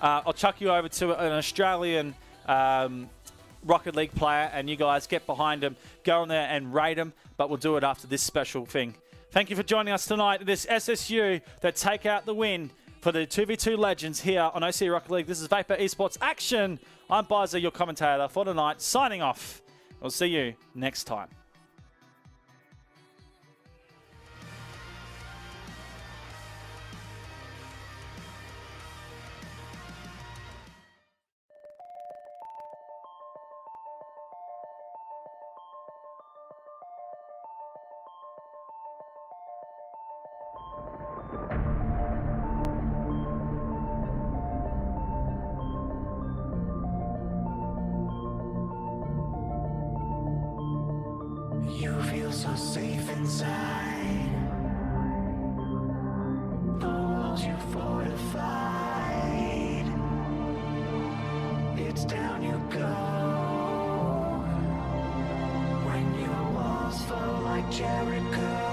A: I'll chuck you over to an Australian Rocket League player, and you guys get behind him, go on there and rate him, but we'll do it after this special thing. Thank you for joining us tonight. This SSU that take out the win for the 2v2 legends here on OC Rocket League. This is Vapour Esports Action. I'm Biza, your commentator for tonight, signing off. We'll see you next time.
E: You feel so safe inside the walls you fortified. It's down you go when your walls fall like Jericho.